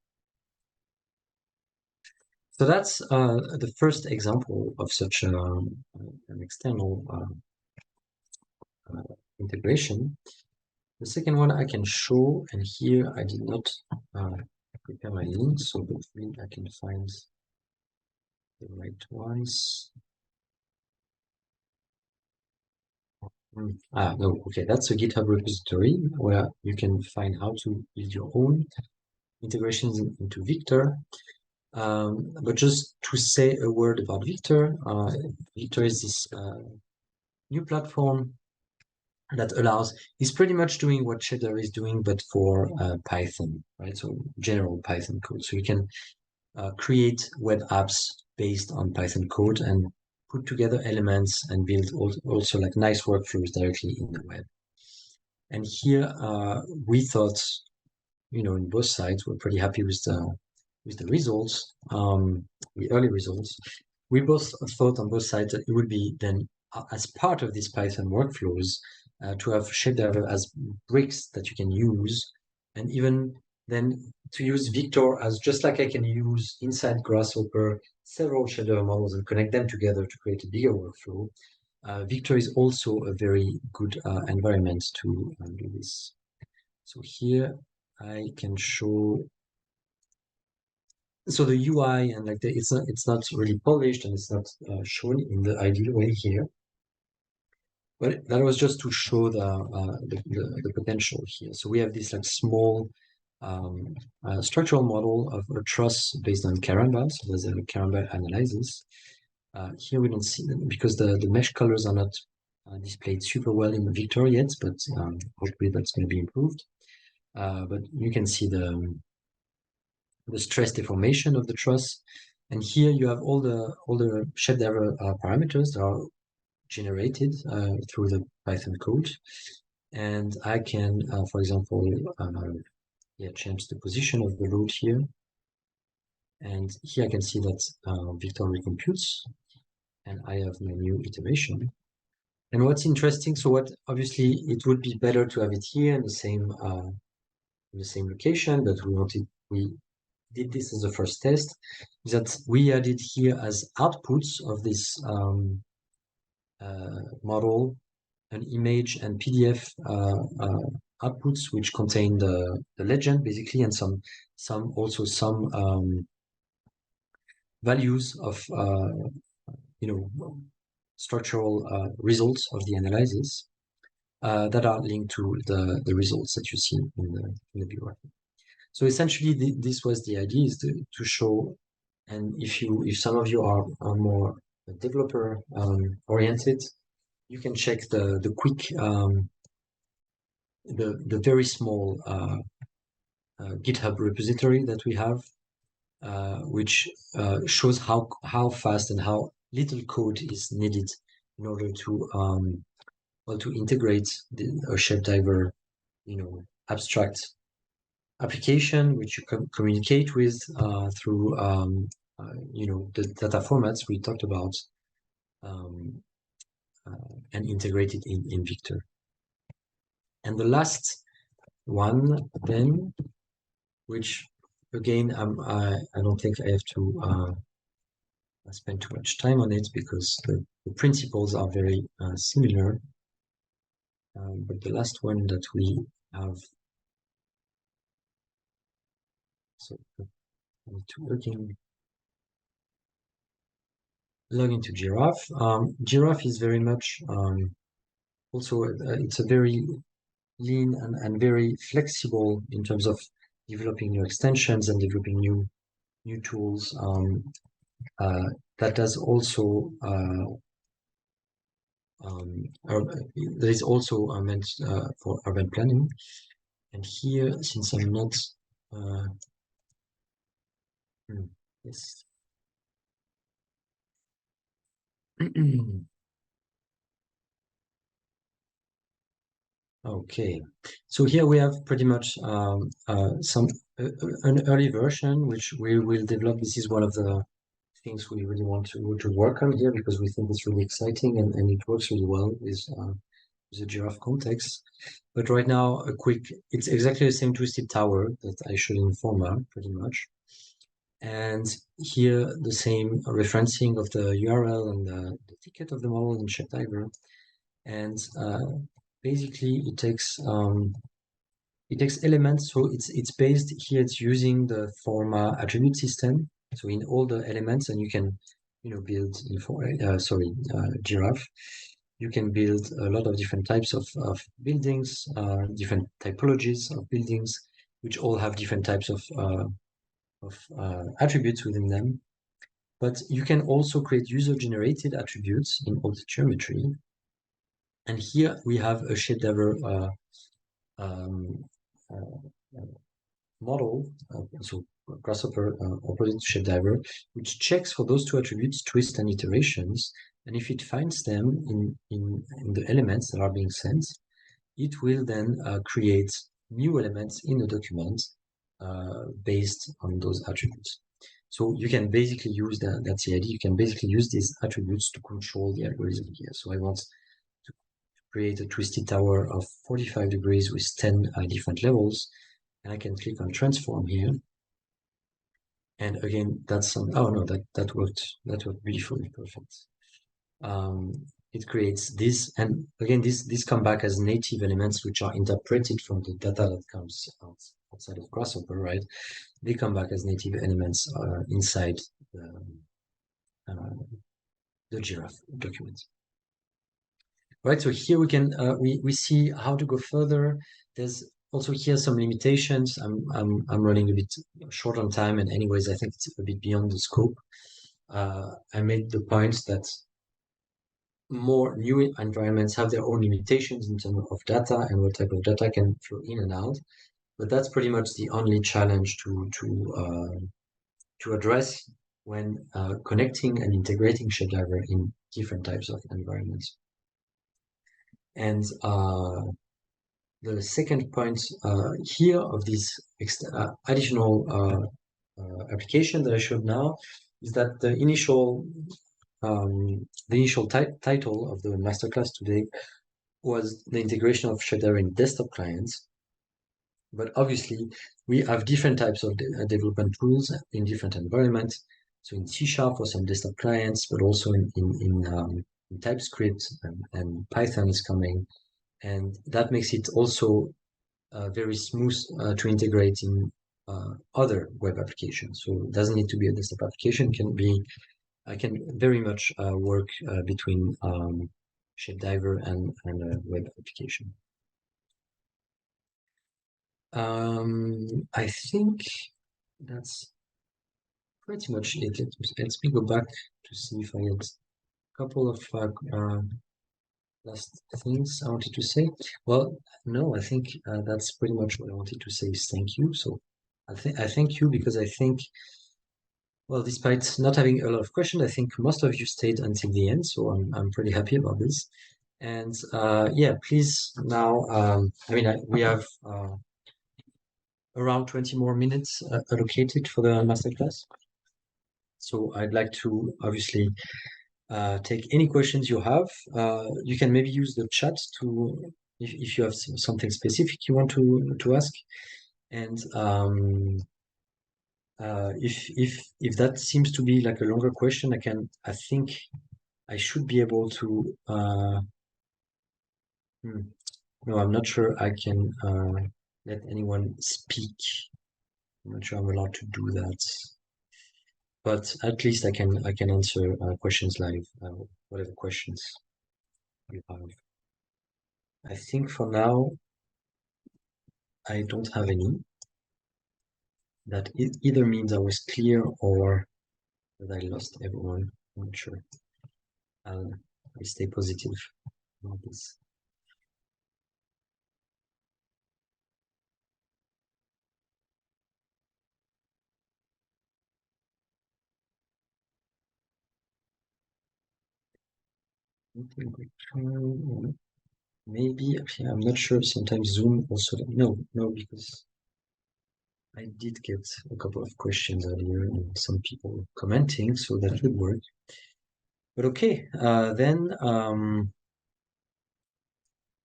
So that's the first example of such an external integration. The second one I can show, and here I did not prepare my links, so hopefully I can find the right ones. No, okay, that's a GitHub repository where you can find how to build your own integrations into Victor. But just to say a word about Victor, Victor is this new platform that is pretty much doing what ShapeDiver is doing, but for Python, right? So general Python code. So you can create web apps based on Python code and put together elements and build also like nice workflows directly in the web. And here we thought, in both sides, we're pretty happy with the results, the early results, we both thought on both sides that it would be then as part of these Python workflows to have ShapeDiver as bricks that you can use, and even then to use Victor as just like I can use inside Grasshopper several ShapeDiver models and connect them together to create a bigger workflow. Victor is also a very good environment to do this. So here I can show. So the UI and like it's not really polished and it's not shown in the ideal way here. But that was just to show the potential here. So we have this like small structural model of a truss based on Karamba. So there's a Karamba analysis. Here we don't see them because the mesh colors are not displayed super well in Victor yet, but hopefully that's going to be improved. But you can see the stress deformation of the truss, and here you have all the ShapeDiver parameters that are generated through the Python code, and I can, for example, change the position of the load here, and here I can see that Victor recomputes, and I have my new iteration. And what's interesting, so what obviously it would be better to have it here in the same location, but we did this as a first test, is that we added here as outputs of this model an image and PDF outputs which contain the legend basically, and some values of structural results of the analysis that are linked to the results that you see in the viewer. So essentially, this was the idea, is to show, and if some of you are more developer oriented, you can check the quick, the very small GitHub repository that we have, which shows how fast and how little code is needed in order to to integrate a ShapeDiver, abstract application which you can communicate with through the data formats we talked about, and integrate it in Victor. And the last one then, which again I don't think I have to spend too much time on it because the principles are very similar, but the last one that we have, so I need to log into Giraffe. Giraffe is very much also it's a very lean and very flexible in terms of developing new extensions and developing new tools. That does also that is also meant for urban planning. And here, since I'm not yes. Okay, so here we have pretty much an early version which we will develop. This is one of the things we really want to work on here because we think it's really exciting and it works really well with the Giraffe context. But right now, it's exactly the same twisted tower that I showed in Forma, pretty much. And here the same referencing of the URL and the ticket of the model in ShapeDiver. And basically it takes elements. So it's based here, it's using the Forma attribute system. So in all the elements, and you can build Giraffe, you can build a lot of different types of buildings, different typologies of buildings, which all have different types of attributes within them. But you can also create user-generated attributes in all the geometry. And here we have a ShapeDiver model, so Grasshopper opposite ShapeDiver, which checks for those two attributes, twist and iterations. And if it finds them in the elements that are being sent, it will then create new elements in the document based on those attributes. So you can basically use that's the idea. You can basically use these attributes to control the algorithm here. So I want to create a twisted tower of 45 degrees with 10 different levels. And I can click on transform here. And again, that's some, oh no, that worked beautifully, perfect. It creates this, and again, these come back as native elements, which are interpreted from the data that comes outside of Grasshopper, right? They come back as native elements inside the giraffe document. Right, so here we can we see how to go further. There's also here some limitations. I'm running a bit short on time, and anyways, I think it's a bit beyond the scope. I made the point that more new environments have their own limitations in terms of data and what type of data can flow in and out. But that's pretty much the only challenge to address when connecting and integrating ShapeDiver in different types of environments. And the second point here of this additional application that I showed now is that the initial title of the masterclass today was the integration of ShapeDiver in desktop clients. But obviously, we have different types of development tools in different environments. So in C# for some desktop clients, but also in TypeScript and Python is coming. And that makes it also very smooth to integrate in other web applications. So it doesn't need to be a desktop application. I can very much work between ShapeDiver and a web application. I think that's pretty much it. Let me go back to see if I had a couple of last things I wanted to say. Well, no, I think that's pretty much what I wanted to say is thank you. So I thank you because I think, well, despite not having a lot of questions, I think most of you stayed until the end. So I'm pretty happy about this. And yeah, please now, I mean, we have around 20 more minutes allocated for the masterclass. So I'd like to obviously take any questions you have. You can maybe use the chat to, if you have something specific you want to ask. And if that seems to be like a longer question, I think I should be able to, no, I'm not sure I can let anyone speak. I'm not sure I'm allowed to do that. But at least I can answer questions live, whatever questions you have. I think for now, I don't have any. That either means I was clear or that I lost everyone. I'm not sure. I'll stay positive about this. Maybe, I'm not sure. Sometimes Zoom also, no, because I did get a couple of questions earlier and some people commenting, so that should work. But okay, then,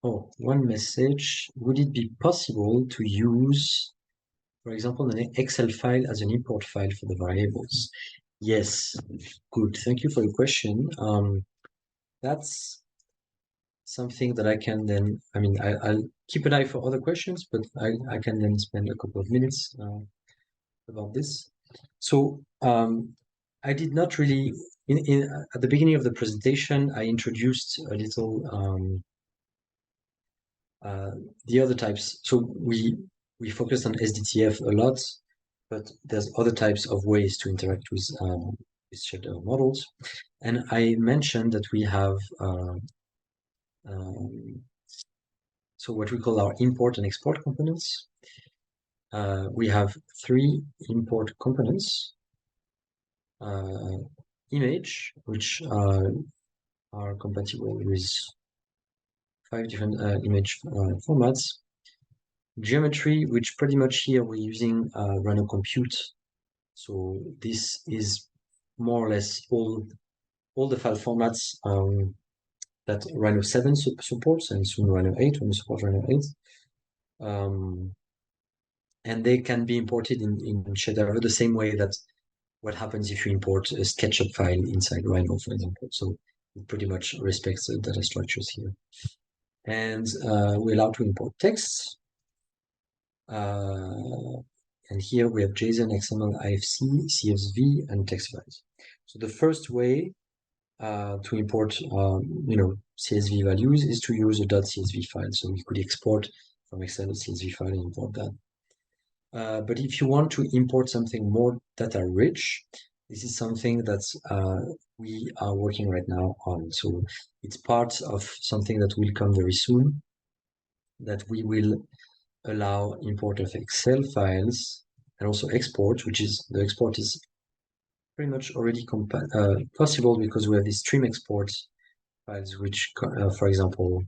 oh, one message. Would it be possible to use, for example, an Excel file as an import file for the variables? Yes, good. Thank you for your question. That's something that I can then, I mean, I'll keep an eye for other questions, but I can then spend a couple of minutes about this. So I did not really, at the beginning of the presentation, I introduced a little the other types. So we focused on SDTF a lot, but there's other types of ways to interact with shader models. And I mentioned that we have so what we call our import and export components. We have 3 import components. Image, which are compatible with 5 different image formats. geometry, which pretty much here we're using Rhino Compute. So this is more or less all the file formats that Rhino 7 supports, and soon Rhino 8 when we support Rhino 8. And they can be imported in ShapeDiver the same way that what happens if you import a SketchUp file inside Rhino, for example. So it pretty much respects the data structures here. And we're allowed to import text. And here we have JSON, XML, IFC, CSV, and text files. So the first way to import, CSV values is to use a .csv file. So we could export from Excel a CSV file and import that. But if you want to import something more data rich, this is something that we are working right now on. So it's part of something that will come very soon, that we will allow import of Excel files and also export, which is the export is pretty much already possible because we have these stream export files, which, for example,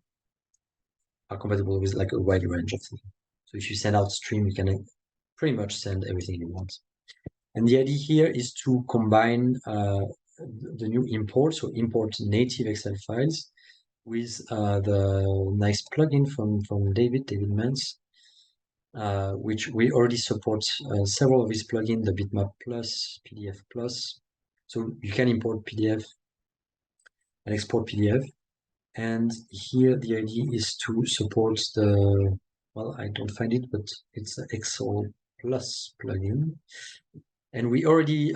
are compatible with like a wide range of things. So if you send out stream, you can pretty much send everything you want. And the idea here is to combine the new import, so import native Excel files with the nice plugin from David Mans, which we already support several of his plugins, the Bitmap Plus, PDF Plus. So you can import PDF and export PDF. And here the idea is to support the, well, I don't find it, but it's the Excel Plus plugin. And we already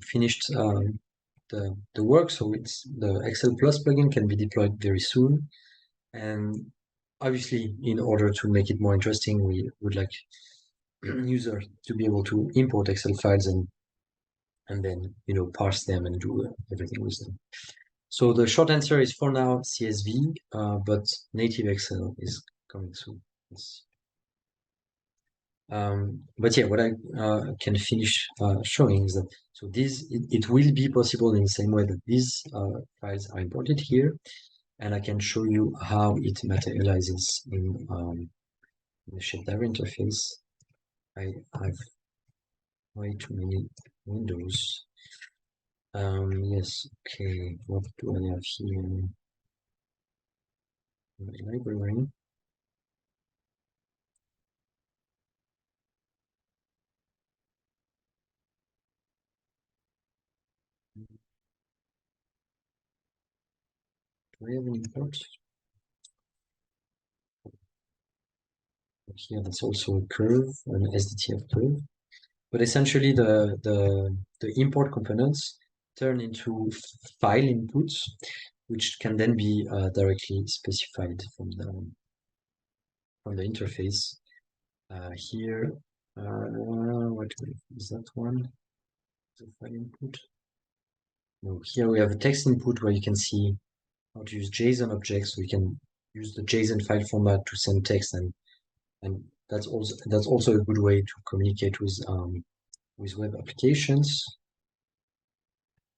finished the work, so it's the Excel Plus plugin can be deployed very soon. And obviously, in order to make it more interesting, we would like users to be able to import Excel files and then parse them and do everything with them. So the short answer is for now CSV, but native Excel is coming soon. Yes. But yeah, what I can finish showing is that it will be possible in the same way that these files are imported here, and I can show you how it materializes in the ShapeDiver interface. I have way too many windows. Yes, okay, what do I have here? My library. Do I have an import? Here, that's also a curve, an SDTF curve. But essentially, the import components turn into file inputs, which can then be directly specified from the interface. Here, what is that one? The file input. No, here we have a text input where you can see how to use JSON objects. So you can use the JSON file format to send text, and that's also a good way to communicate with web applications.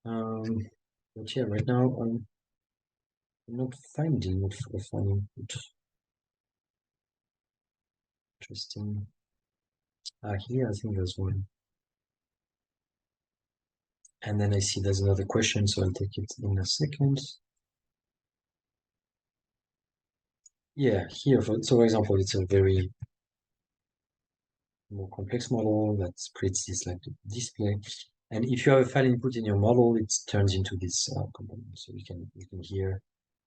But yeah, right now I'm not finding it for file input. Interesting. Here I think there's one. And then I see there's another question, so I'll take it in a second. Yeah, here, for example, it's a very more complex model that creates this like display. And if you have a file input in your model, it turns into this component. So you can here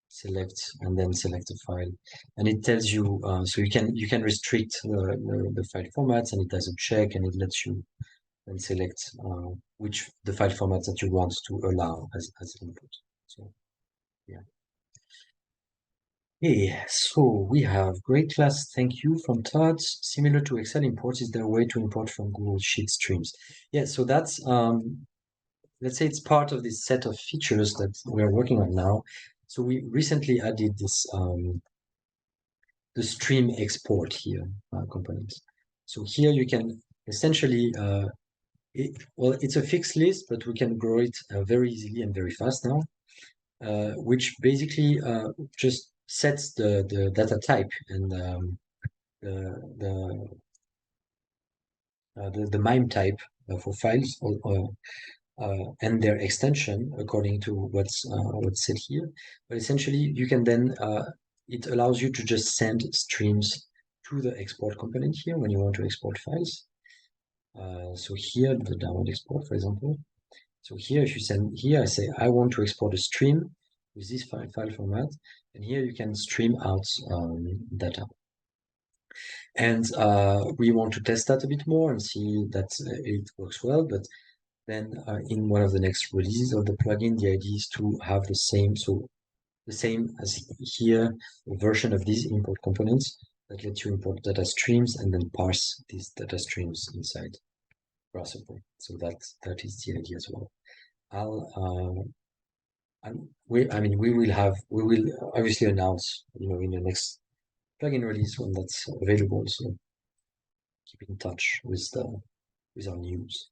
select and then select a file, and it tells you. So you can restrict the file formats, and it does a check, and it lets you then select which the file formats that you want to allow as input. So yeah. Hey, so we have great class thank you from Todd. Similar to Excel imports, is there a way to import from Google Sheet streams? Yeah, so that's let's say it's part of this set of features that we're working on now. So we recently added this the stream export here component. So here you can essentially it's a fixed list, but we can grow it very easily and very fast now, which basically just sets the data type and the the MIME type for files and their extension according to what's said here. But essentially, you can then it allows you to just send streams to the export component here when you want to export files. So here, the download export, for example. So here, if you send here, I say I want to export a stream with this file format, and here you can stream out data. And we want to test that a bit more and see that it works well. But then in one of the next releases of the plugin, the idea is to have the same, so the same as here, a version of these import components that lets you import data streams and then parse these data streams inside Grasshopper. So that is the idea as well. We will obviously announce, in the next plugin release when that's available. So keep in touch with our news.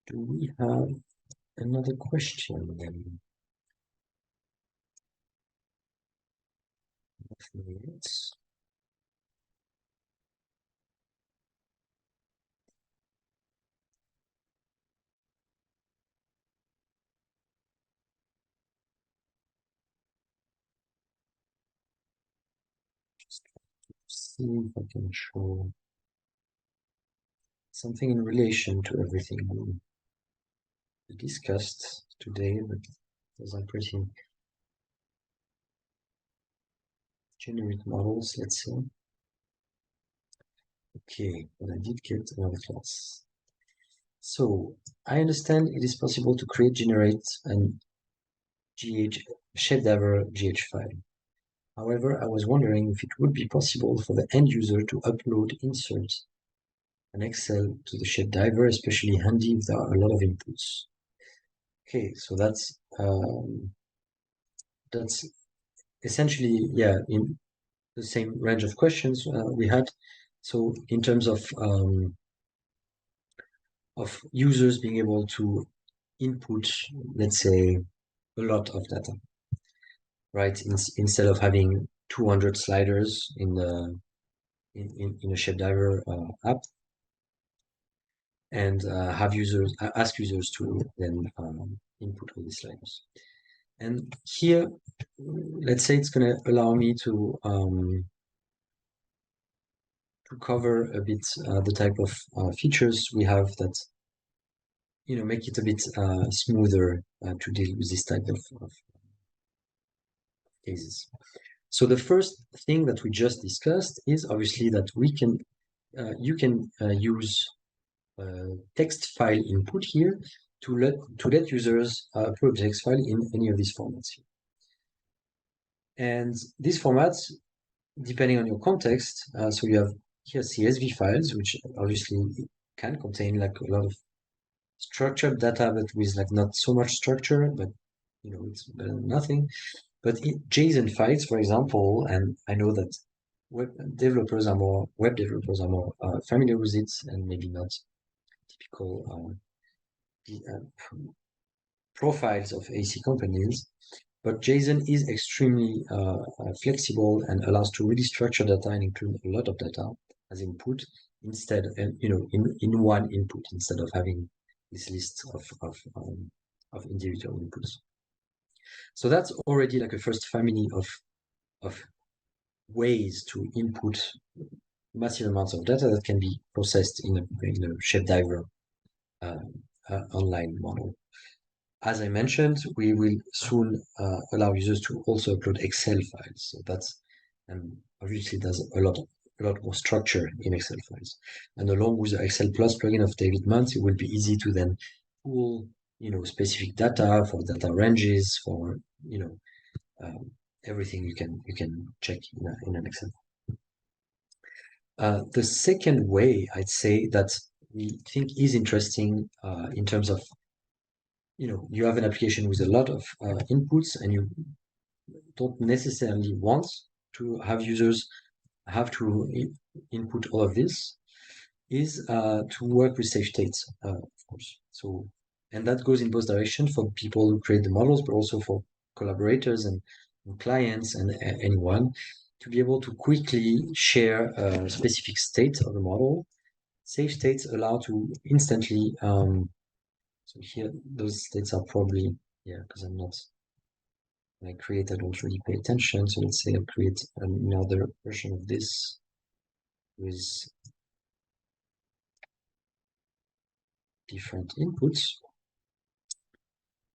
Do we have another question then? Minutes. Just see if I can show something in relation to everything we discussed today, but those are pretty generic models, let's say. Okay, but I did get another class. So I understand it is possible to generate an ShapeDiver GH file. However, I was wondering if it would be possible for the end user to upload inserts an Excel to the ShapeDiver, especially handy if there are a lot of inputs. Okay, so that's essentially, yeah, in the same range of questions we had. So in terms of users being able to input, let's say, a lot of data, right? Instead of having 200 sliders in a ShapeDiver app, and ask users to then input all these sliders. And here, let's say it's going to allow me to cover a bit the type of features we have that make it a bit smoother to deal with this type of cases. So the first thing that we just discussed is obviously that you can use text file input here to let users upload text file in any of these formats here. And these formats, depending on your context, so you have here CSV files, which obviously can contain like a lot of structured data, but with like not so much structure, but it's better than nothing. But JSON files, for example, and I know that web developers are more familiar with it, and maybe not typical profiles of AEC companies. But JSON is extremely flexible and allows to really structure data and include a lot of data as input instead, in one input instead of having this list of individual inputs. So that's already like a first family of ways to input massive amounts of data that can be processed in a ShapeDiver online model. As I mentioned, we will soon allow users to also upload Excel files. So that's obviously there's a lot more structure in Excel files. And along with the Excel Plus plugin of David Muntz, it will be easy to then pull specific data for data ranges, for everything you can check in an Excel. The second way I'd say that we think is interesting in terms of you have an application with a lot of inputs and you don't necessarily want to have users have to input all of this, is to work with safe states, of course. So, and that goes in both directions for people who create the models, but also for collaborators and clients and anyone to be able to quickly share a specific state of the model. Save states allow to instantly, so here, those states are probably, yeah, because I'm not, when I create, I don't really pay attention. So let's say I create another version of this with different inputs.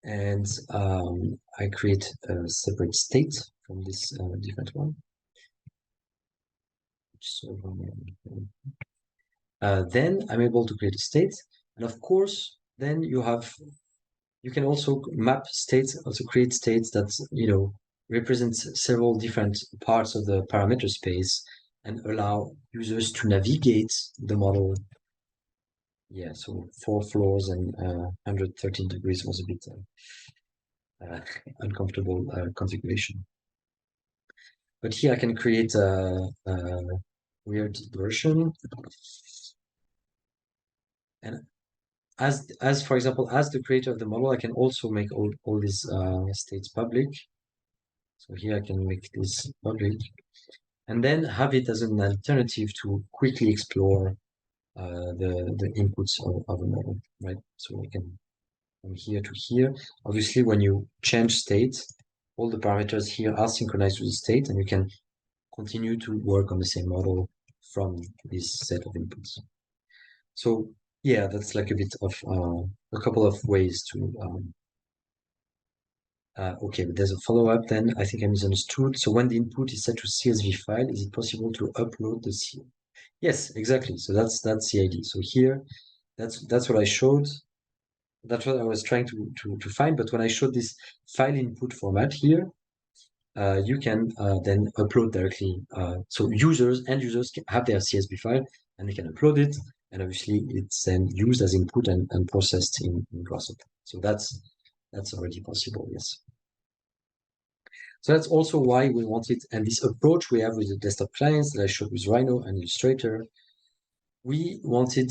And I create a separate state from this different one. So then I'm able to create a state. And of course, then you can also map states, also create states that, represents several different parts of the parameter space and allow users to navigate the model. Yeah, so 4 floors and 113 degrees was a bit uncomfortable configuration. But here I can create a weird version. And as for example, as the creator of the model, I can also make all these states public. So here I can make this public and then have it as an alternative to quickly explore the inputs of a model, right? So I can from here to here. Obviously, when you change state, all the parameters here are synchronized with the state, and you can continue to work on the same model from this set of inputs. So yeah, that's like a bit of a couple of ways to okay, but there's a follow-up then. I think I misunderstood. So when the input is set to CSV file, is it possible to upload the CSV? Yes, exactly. So that's the idea. So here, that's what I showed. That's what I was trying to find. But when I showed this file input format here, you can then upload directly. So end users can have their CSV file and they can upload it. And obviously it's then used as input and processed in Grasshopper. So that's already possible, yes. So that's also why we wanted, and this approach we have with the desktop clients that I showed with Rhino and Illustrator, we wanted,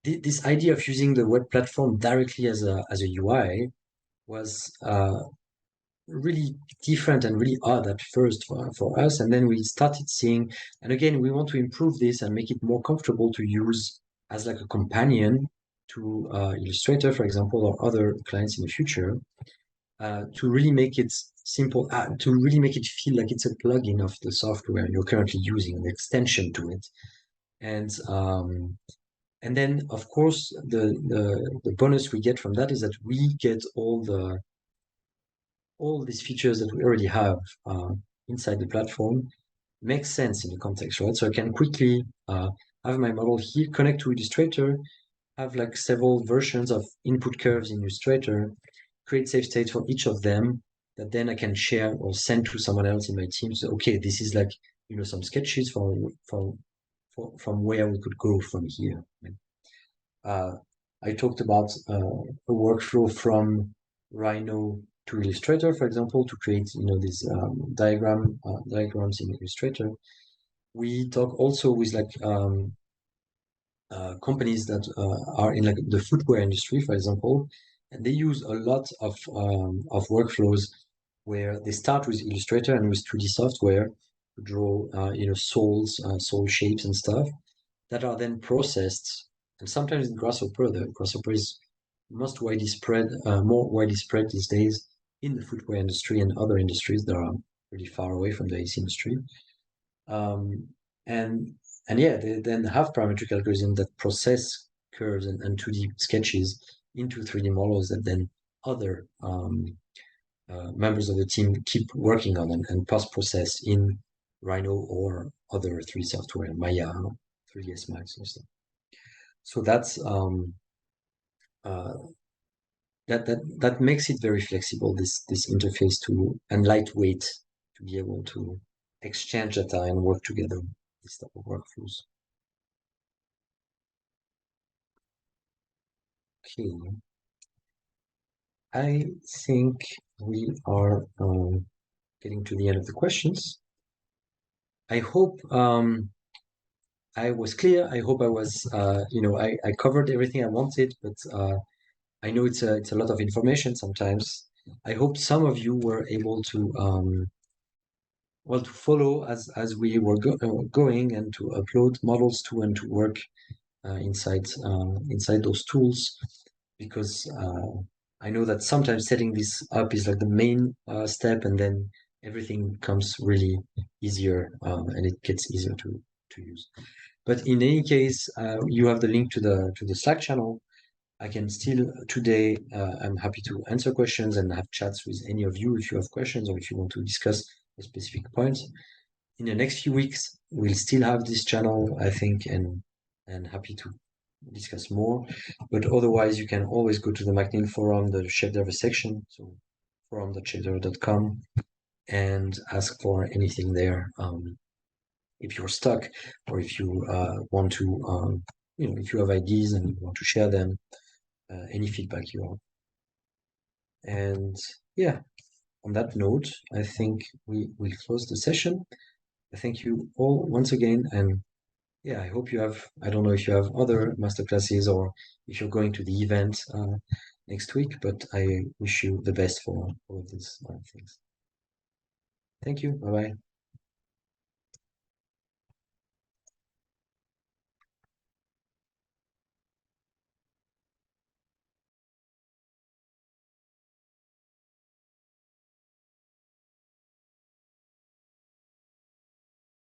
this idea of using the web platform directly as a UI was really different and really odd at first for us. And then we started seeing, and again, we want to improve this and make it more comfortable to use as like a companion to Illustrator, for example, or other clients in the future, to really make it simple, to really make it feel like it's a plugin of the software you're currently using, an extension to it. And then, of course, the bonus we get from that is that we get all these features that we already have inside the platform makes sense in the context, right? So I can quickly have my model here, connect to Illustrator, have like several versions of input curves in Illustrator, create save states for each of them that then I can share or send to someone else in my team. So, okay, this is like, some sketches from where we could go from here. I talked about a workflow from Rhino to Illustrator, for example, to create, these diagrams in Illustrator. We talk also with like companies that are in like the footwear industry, for example, and they use a lot of workflows where they start with Illustrator and with 2D software to draw, soles, sole shapes and stuff that are then processed. And sometimes in Grasshopper, the Grasshopper is more widely spread these days in the footwear industry and other industries that are really far away from the AEC industry. And yeah, they then have parametric algorithms that process curves and 2D sketches into 3D models that then other members of the team keep working on and post-process in Rhino or other 3D software, Maya, 3ds Max and stuff. So that's that makes it very flexible, this interface and lightweight to be able to exchange data and work together, this type of workflows. Okay, I think we are getting to the end of the questions. I hope I was clear. I hope I was, I covered everything I wanted, but I know it's a lot of information sometimes. I hope some of you were able to well, to follow as we were going and to upload models to and to work inside those tools, because I know that sometimes setting this up is like the main step, and then everything comes really easier, and it gets easier to use. But in any case, you have the link to the Slack channel. I can still today, I'm happy to answer questions and have chats with any of you if you have questions or if you want to discuss a specific point. In the next few weeks, we'll still have this channel, I think, and happy to discuss more. But otherwise, you can always go to the McNeil forum, the ShapeDiver section, so forum.shapediver.com, and ask for anything there. If you're stuck, or if you want to, if you have ideas and you want to share them, any feedback you have. And yeah, on that note, I think we will close the session. Thank you all once again, and yeah, I hope you have, I don't know if you have other masterclasses or if you're going to the event next week, but I wish you the best for all of these things. Thank you. Bye-bye.